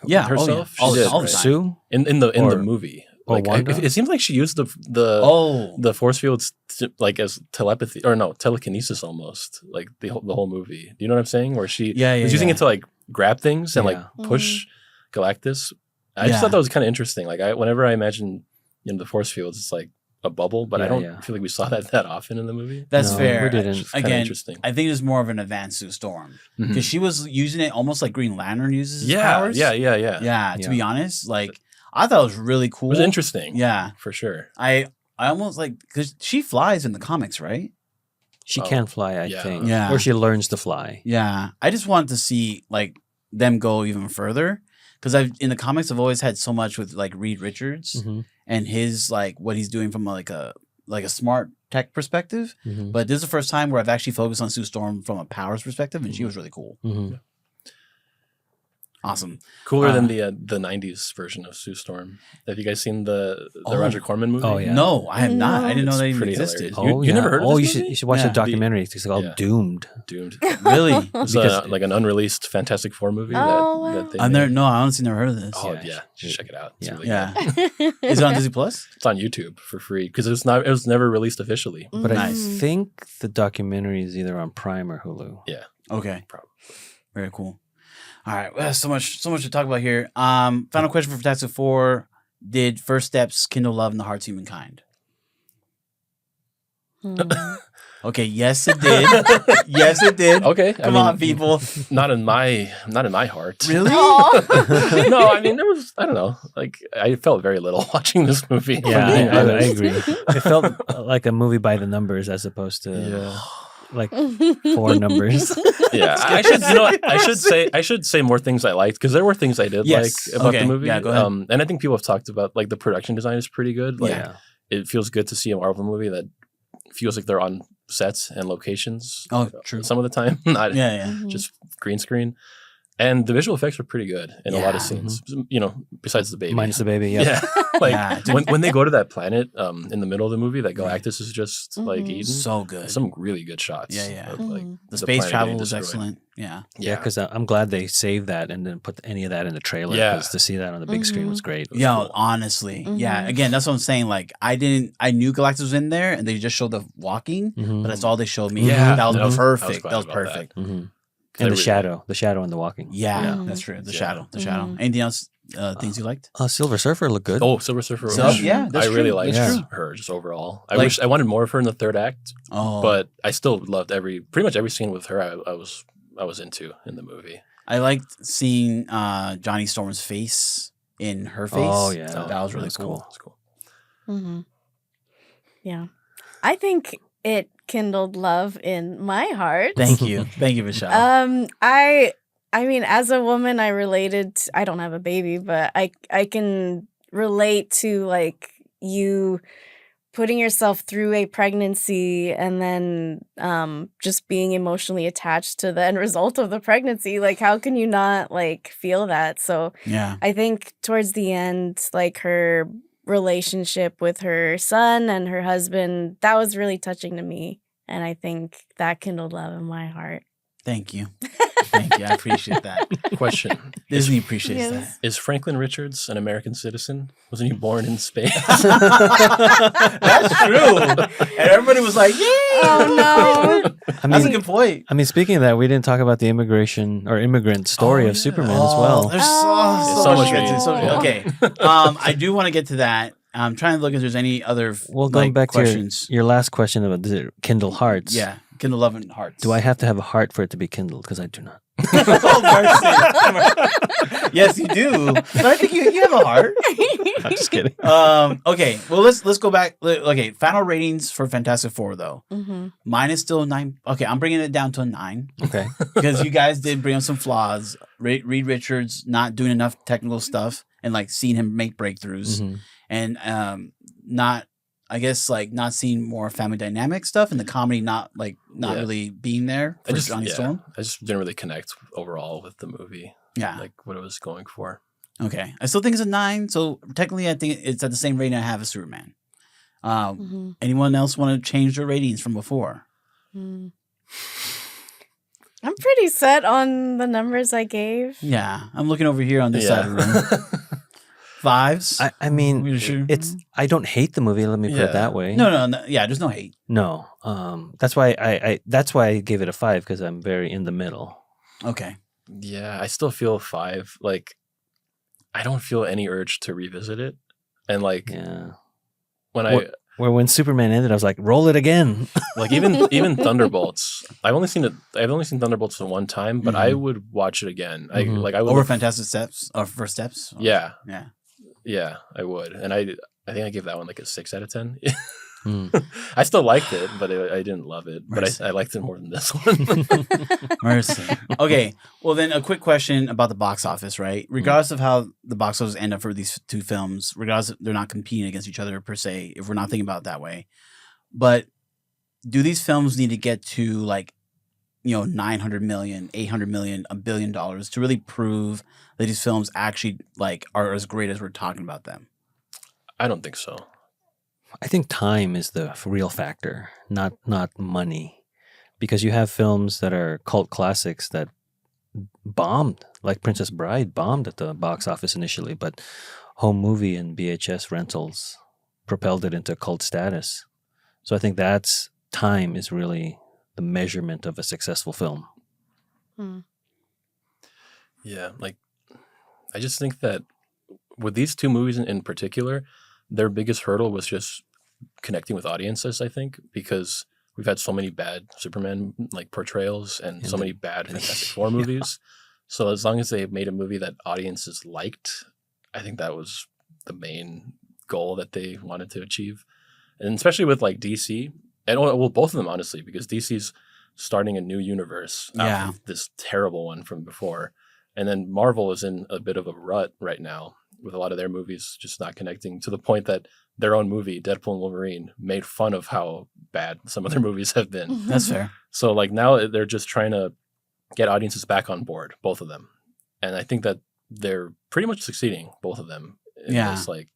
Yeah, herself? Oh, She yeah. did, All the right? time. Sue? In the Or- movie. or Like, Wanda? it seems like she used the force fields like as telepathy or no telekinesis almost, like the whole movie. Do you know what I'm saying? Where she was using it to like grab things and like push Galactus. I just thought that was kind of interesting. Like whenever I imagine the force fields, it's like a bubble, but I don't feel like we saw that often in the movie. That's No, fair. we didn't. It's kinda Again, interesting. I think it's more of an advanced Sue Storm Mhm. because she was using it almost like Green Lantern uses his Yeah, powers. yeah. Yeah, to Yeah. be honest, like I thought it was really cool. It was interesting. Yeah, for sure. I almost like because she flies in the comics, right? She Oh, can fly, I yeah. think. Yeah. Or she learns to fly. Yeah, I just wanted to see like them go even further because in the comics I've always had so much with like Reed Richards Mm-hmm. and his like what he's doing from like a smart tech perspective. Mm-hmm. But this is the first time where I've actually focused on Sue Storm from a powers perspective, and she was really cool. Mm-hmm. Awesome. Cooler than the 90s version of Sue Storm. Have you guys seen the Oh. Roger Corman movie? Oh, yeah. No, I have not. I didn't know It's that even pretty existed. hilarious. You never heard of Oh, this you movie? should watch Yeah. the documentary. It's called Yeah. Doomed. Doomed. Really? It's Because- like an unreleased Fantastic Four movie Oh, wow. that they I've made. never. No, I honestly never heard of this. Oh Yeah. yeah, just check it out. It's Yeah. really Yeah. good. Is it on Disney Plus? It's on YouTube for free because it was never released officially. But Nice. I think the documentary is either on Prime or Hulu. Okay. Probably. Very cool. All right. Well, so much to talk about here. Final question for Fantastic Four: did First Steps kindle love in the hearts of humankind? Okay. Yes, it did. Yes, it did. Okay, Come on, people. Not in my heart. Really? Aw. No, I mean there was. I don't know. Like I felt very little watching this movie. if I'm Yeah, being I honest. agree. It felt like a movie by the numbers as opposed to Yeah. like 4 numbers. Yeah, I should say more things I liked because there were things I did Yes. like about Okay. the movie. Yeah, go ahead. And I think people have talked about like the production design is pretty good. Like Yeah. it feels good to see a Marvel movie that feels like they're on sets and locations. Oh, true. Some of the time, not Yeah. just green screen. And the visual effects were pretty good in a lot of Yeah. scenes. Besides the baby. Minus the baby. Yep. Yeah. Like Yeah. when they go to that planet in the middle of the movie that Galactus is just like eating. So good. Some really good shots. Yeah. of, like, The space planet travel getting was destroyed. excellent. Yeah. Yeah, because I'm glad they saved that and didn't put any of that in the trailer. Yeah. Because to see that on the big screen was great. Yeah, cool. honestly. Yeah. Mhm. Again, that's what I'm saying. Like, I knew Galactus was in there and they just showed the walking, Mhm. but that's all they showed me. Yeah, That was I was perfect. glad That was about that. perfect. Mhm. I And the really- shadow and the walking. Yeah, Yeah. that's true. The Yeah. shadow. The shadow. Mhm. Anything else? Things you liked? Silver Surfer looked good. Oh, Silver Surfer. So- yeah, that's I really true. liked That's true. her just overall. I Like- wish I wanted more of her in the third act, Oh, but I still loved pretty much every scene with her. I was into in the movie. I liked seeing Johnny Storm's face in her face. Oh, yeah. that was really That's cool. That's cool. Mm-hmm. Yeah. I think it kindled love in my heart. Thank you, Michelle. I mean, as a woman, I related. I don't have a baby, but I can relate to like you putting yourself through a pregnancy and then just being emotionally attached to the end result of the pregnancy. Like, how can you not like feel that? So Yeah. I think towards the end, like her relationship with her son and her husband, that was really touching to me. And I think that kindled love in my heart. Thank you. Thank you. I appreciate that. Question. Disney appreciates Yes. that. Is Franklin Richards an American citizen? Wasn't he born in Spain? That's true. And everybody was like, yeah. Oh no. I That's a mean, good point. speaking of that, we didn't talk about the immigrant story Oh, of yeah. Superman as well. There's Oh. so So much much to get to. So, yeah. okay. I do want to get to that. I'm trying to look if there's any other Well, going back questions. to your last question about does it kindle hearts? Yeah. Kindle love and hearts. Do I have to have a heart for it to be kindled? Because I do not. Oh, mercy. Yes, you do. But I think you have a heart. I'm just kidding. Okay. Well, let's go back. Okay. Final ratings for Fantastic Four, though. Mm-hmm. Mine is still 9. Okay. I'm bringing it down to a 9 Okay. because you guys did bring up some flaws. Reed Richards not doing enough technical stuff and like seeing him make breakthroughs Mhm. and not, I guess, like not seeing more family dynamic stuff and the comedy not Yeah. really being there for Johnny Storm. I just didn't really connect overall with the movie, Yeah. like what it was going for. Okay. I still think it's a 9. So technically, I think it's at the same rating I have as Superman. Mm-hmm. Anyone else want to change their ratings from before? I'm pretty set on the numbers I gave. Yeah. I'm looking over here on this side of the room. 5s? I mean, Are you sure? I don't hate the movie. Let me put it Yeah. that way. No. Yeah, there's no hate. No. That's why I gave it a 5 because I'm very in the middle. Okay. Yeah, I still feel 5. Like, I don't feel any urge to revisit it. And like Yeah. when When Superman ended, I was like, roll it again. like even Thunderbolts. I've only seen Thunderbolts the one time, but I would watch it again. I Mhm. would Over look- Fantastic Steps or First Steps? Yeah, Yeah. yeah, I would. And I think I gave that one like a 6 out of 10. Hmm. I still liked it, but I didn't love it. Mercy. But I liked it more than this one. Mercy. Okay. Well, then a quick question about the box office, right? Regardless of how the box office end up for these two films, regardless of they're not competing against each other per se, if we're not thinking about it that way. But do these films need to get to like, 900 million, 800 million, $1 billion to really prove that these films actually like are as great as we're talking about them? I don't think so. I think time is the real factor, not money, because you have films that are cult classics that bombed, like Princess Bride bombed at the box office initially, but home movie and VHS rentals propelled it into cult status. So I think time is really the measurement of a successful film. Yeah, like I just think that with these two movies in particular, their biggest hurdle was just connecting with audiences, I think, because we've had so many bad Superman like portrayals and so many bad Fantastic Four movies. So as long as they made a movie that audiences liked, I think that was the main goal that they wanted to achieve. And especially with like DC, and well, both of them honestly, because DC's starting a new universe out of this terrible one from before. And then Marvel is in a bit of a rut right now with a lot of their movies just not connecting, to the point that their own movie, Deadpool and Wolverine, made fun of how bad some of their movies have been. That's fair. So like now they're just trying to get audiences back on board, both of them. And I think that they're pretty much succeeding, both of them. It's like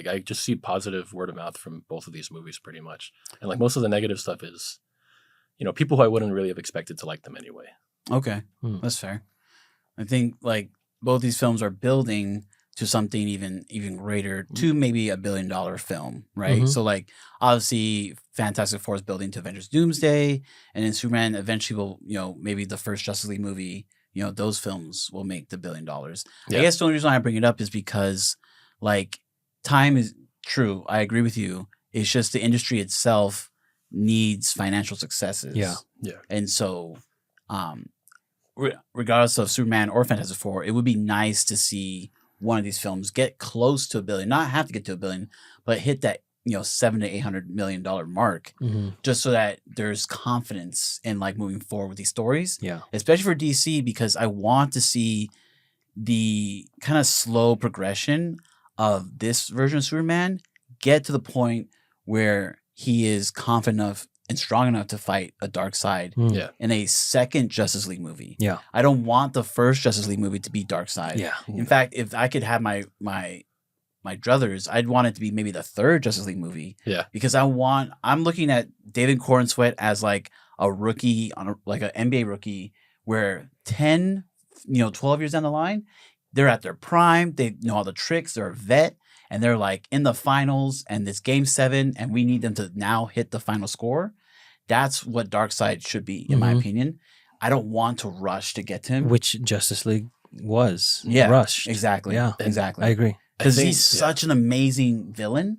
I just see positive word of mouth from both of these movies pretty much. And like most of the negative stuff is, people who I wouldn't really have expected to like them anyway. Okay. That's fair. I think like both these films are building to something even greater, to maybe $1 billion film, right? So like obviously Fantastic Four is building to Avengers Doomsday, and then Superman eventually will, maybe the first Justice League movie, those films will make the $1 billion. Yeah. I guess the only reason I bring it up is because like time is true. I agree with you. It's just the industry itself needs financial successes. Yeah. Yeah. And so regardless of Superman or Fantastic Four, it would be nice to see one of these films get close to $1 billion, not have to get to $1 billion, but hit that $700 to $800 million mark, Mm-hmm. just so that there's confidence in like moving forward with these stories. Yeah. Especially for DC, because I want to see the kind of slow progression of this version of Superman get to the point where he is confident enough and strong enough to fight a dark side Mm. Yeah. in a second Justice League movie. Yeah. I don't want the first Justice League movie to be dark side. Yeah. In fact, if I could have my druthers, I'd want it to be maybe the third Justice League movie. Yeah. Because I'm looking at David Corenswet as like a rookie like an NBA rookie, where 10, 12 years down the line, they're at their prime. They know all the tricks. They're a vet, and they're like in the finals, and it's Game 7, and we need them to now hit the final score. That's what Darkseid should be, in my Mhm. opinion. I don't want to rush to get to him. Which Justice League was Yeah, rushed. Exactly. Yeah. Exactly. I agree. Because think- he's yeah. such an amazing villain.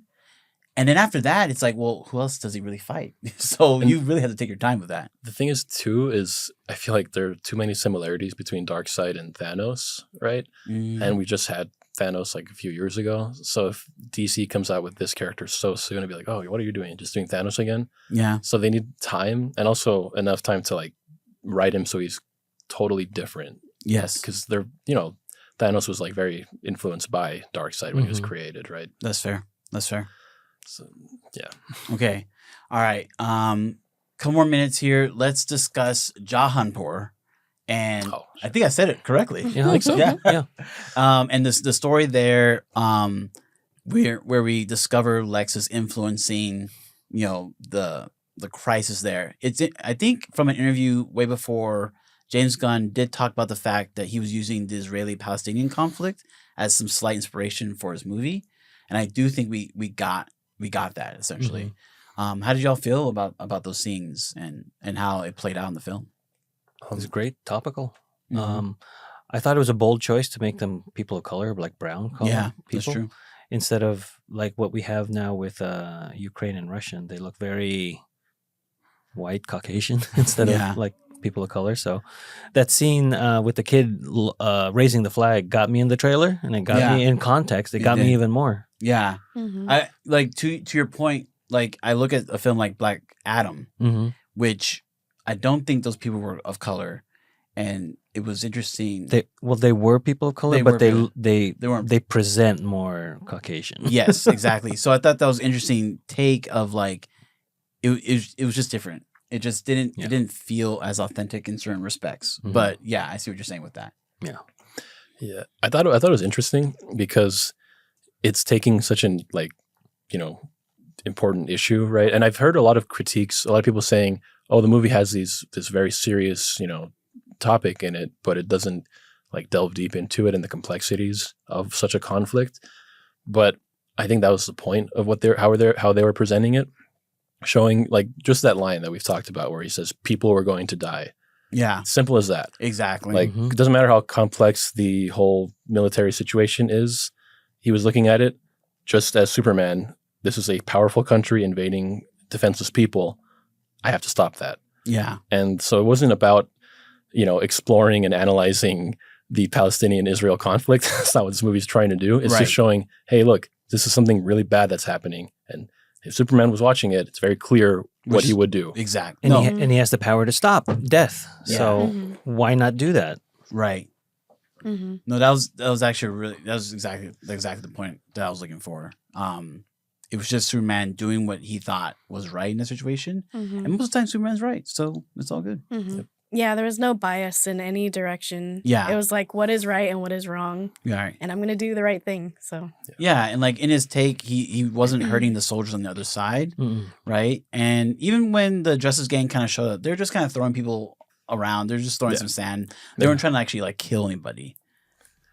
And then after that, it's like, well, who else does he really fight? So And- you really have to take your time with that. The thing is, too, is I feel like there are too many similarities between Darkseid and Thanos, right? And we just had Thanos like a few years ago. So if DC comes out with this character so soon, it'd be like, oh, what are you doing? Just doing Thanos again? Yeah. So they need time, and also enough time to like write him so he's totally different. Yes. Because they're, Thanos was like very influenced by Darkseid when he was Mhm. created, right? That's fair. That's fair. So yeah. Okay. All right. Couple more minutes here. Let's discuss Jahanpur. And Oh, I think I said it correctly. Yeah, I think so. Yeah. Yeah. And the story there, where we discover Lex is influencing, the crisis there. I think from an interview way before, James Gunn did talk about the fact that he was using the Israeli-Palestinian conflict as some slight inspiration for his movie, and I do think we got that essentially. How did y'all feel about those scenes and how it played out in the film? It was great. Topical. Mhm. I thought it was a bold choice to make them people of color, like brown color Yeah, people. that's true. Instead of like what we have now with Ukraine and Russian. They look very white Caucasian instead Yeah. of like people of color. So that scene with the kid raising the flag got me in the trailer, and it got Yeah. me in context. It It got did. me even more. Yeah, Mhm. I like to your point. Like I look at a film like Black Adam, Mm-hmm. which I don't think those people were of color, and it was interesting. They were people of color, They but were they people. they They weren't. they present more Caucasian. Yes, exactly. So I thought that was an interesting take of like it was just different. It just didn't Yeah. it didn't feel as authentic in certain respects. Mhm. But yeah, I see what you're saying with that. Yeah, I thought it was interesting because it's taking such an important issue, right? And I've heard a lot of critiques, a lot of people saying, "Oh, the movie has this very serious, topic in it, but it doesn't like delve deep into it and the complexities of such a conflict." But I think that was the point of how they were presenting it, showing like just that line that we've talked about where he says people were going to die. Yeah, Simple as that. exactly. Like, Mhm. it doesn't matter how complex the whole military situation is. He was looking at it just as Superman. This is a powerful country invading defenseless people. I have to stop that. yeah, And so it wasn't about, exploring and analyzing the Palestinian-Israel conflict. That's not what this movie's trying to do. It's Right. just showing, hey, look, this is something really bad that's happening. And if Superman was watching it, it's very clear what Which he is- would do. exactly. And, No, he, and he has the power to stop death. Yeah. So Mhm. why not do that? right. Mhm. No, that was actually exactly the point that I was looking for. It was just Superman doing what he thought was right in the situation, Mhm. and most of the time Superman's right, so it's all good. Mhm. Yeah, there was no bias in any direction. Yeah. It was like what is right and what is wrong, Yeah, right. and I'm gonna do the right thing. So Yeah, and like in his take, he wasn't hurting the soldiers on the other side, Mm-mm. right? And even when the Justice Gang kind of showed up, they're just kind of throwing people around. They're just throwing Yeah. some sand. They weren't trying to actually like kill anybody.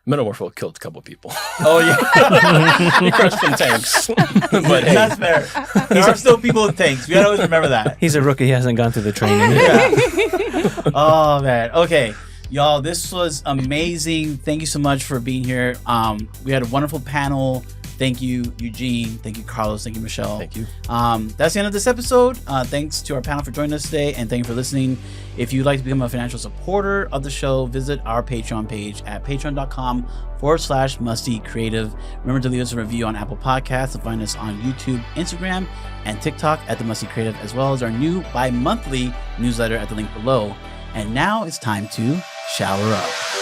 Metamorpho killed a couple people. Oh yeah, He crushed some tanks. But hey, that's fair. There are still people with tanks. We gotta always remember that. He's a rookie. He hasn't gone through the training. Yeah. Oh man. Okay. Y'all, this was amazing. Thank you so much for being here. We had a wonderful panel Thank you, Eugene. Thank you, Carlos. Thank you, Michelle. Thank you. That's the end of this episode. Thanks to our panel for joining us today, and thank you for listening. If you'd like to become a financial supporter of the show, visit our Patreon page at patreon.com/mustycreative. Remember to leave us a review on Apple Podcasts, and find us on YouTube, Instagram, and TikTok at The Musty Creative, as well as our new bi-monthly newsletter at the link below. And now it's time to shower up.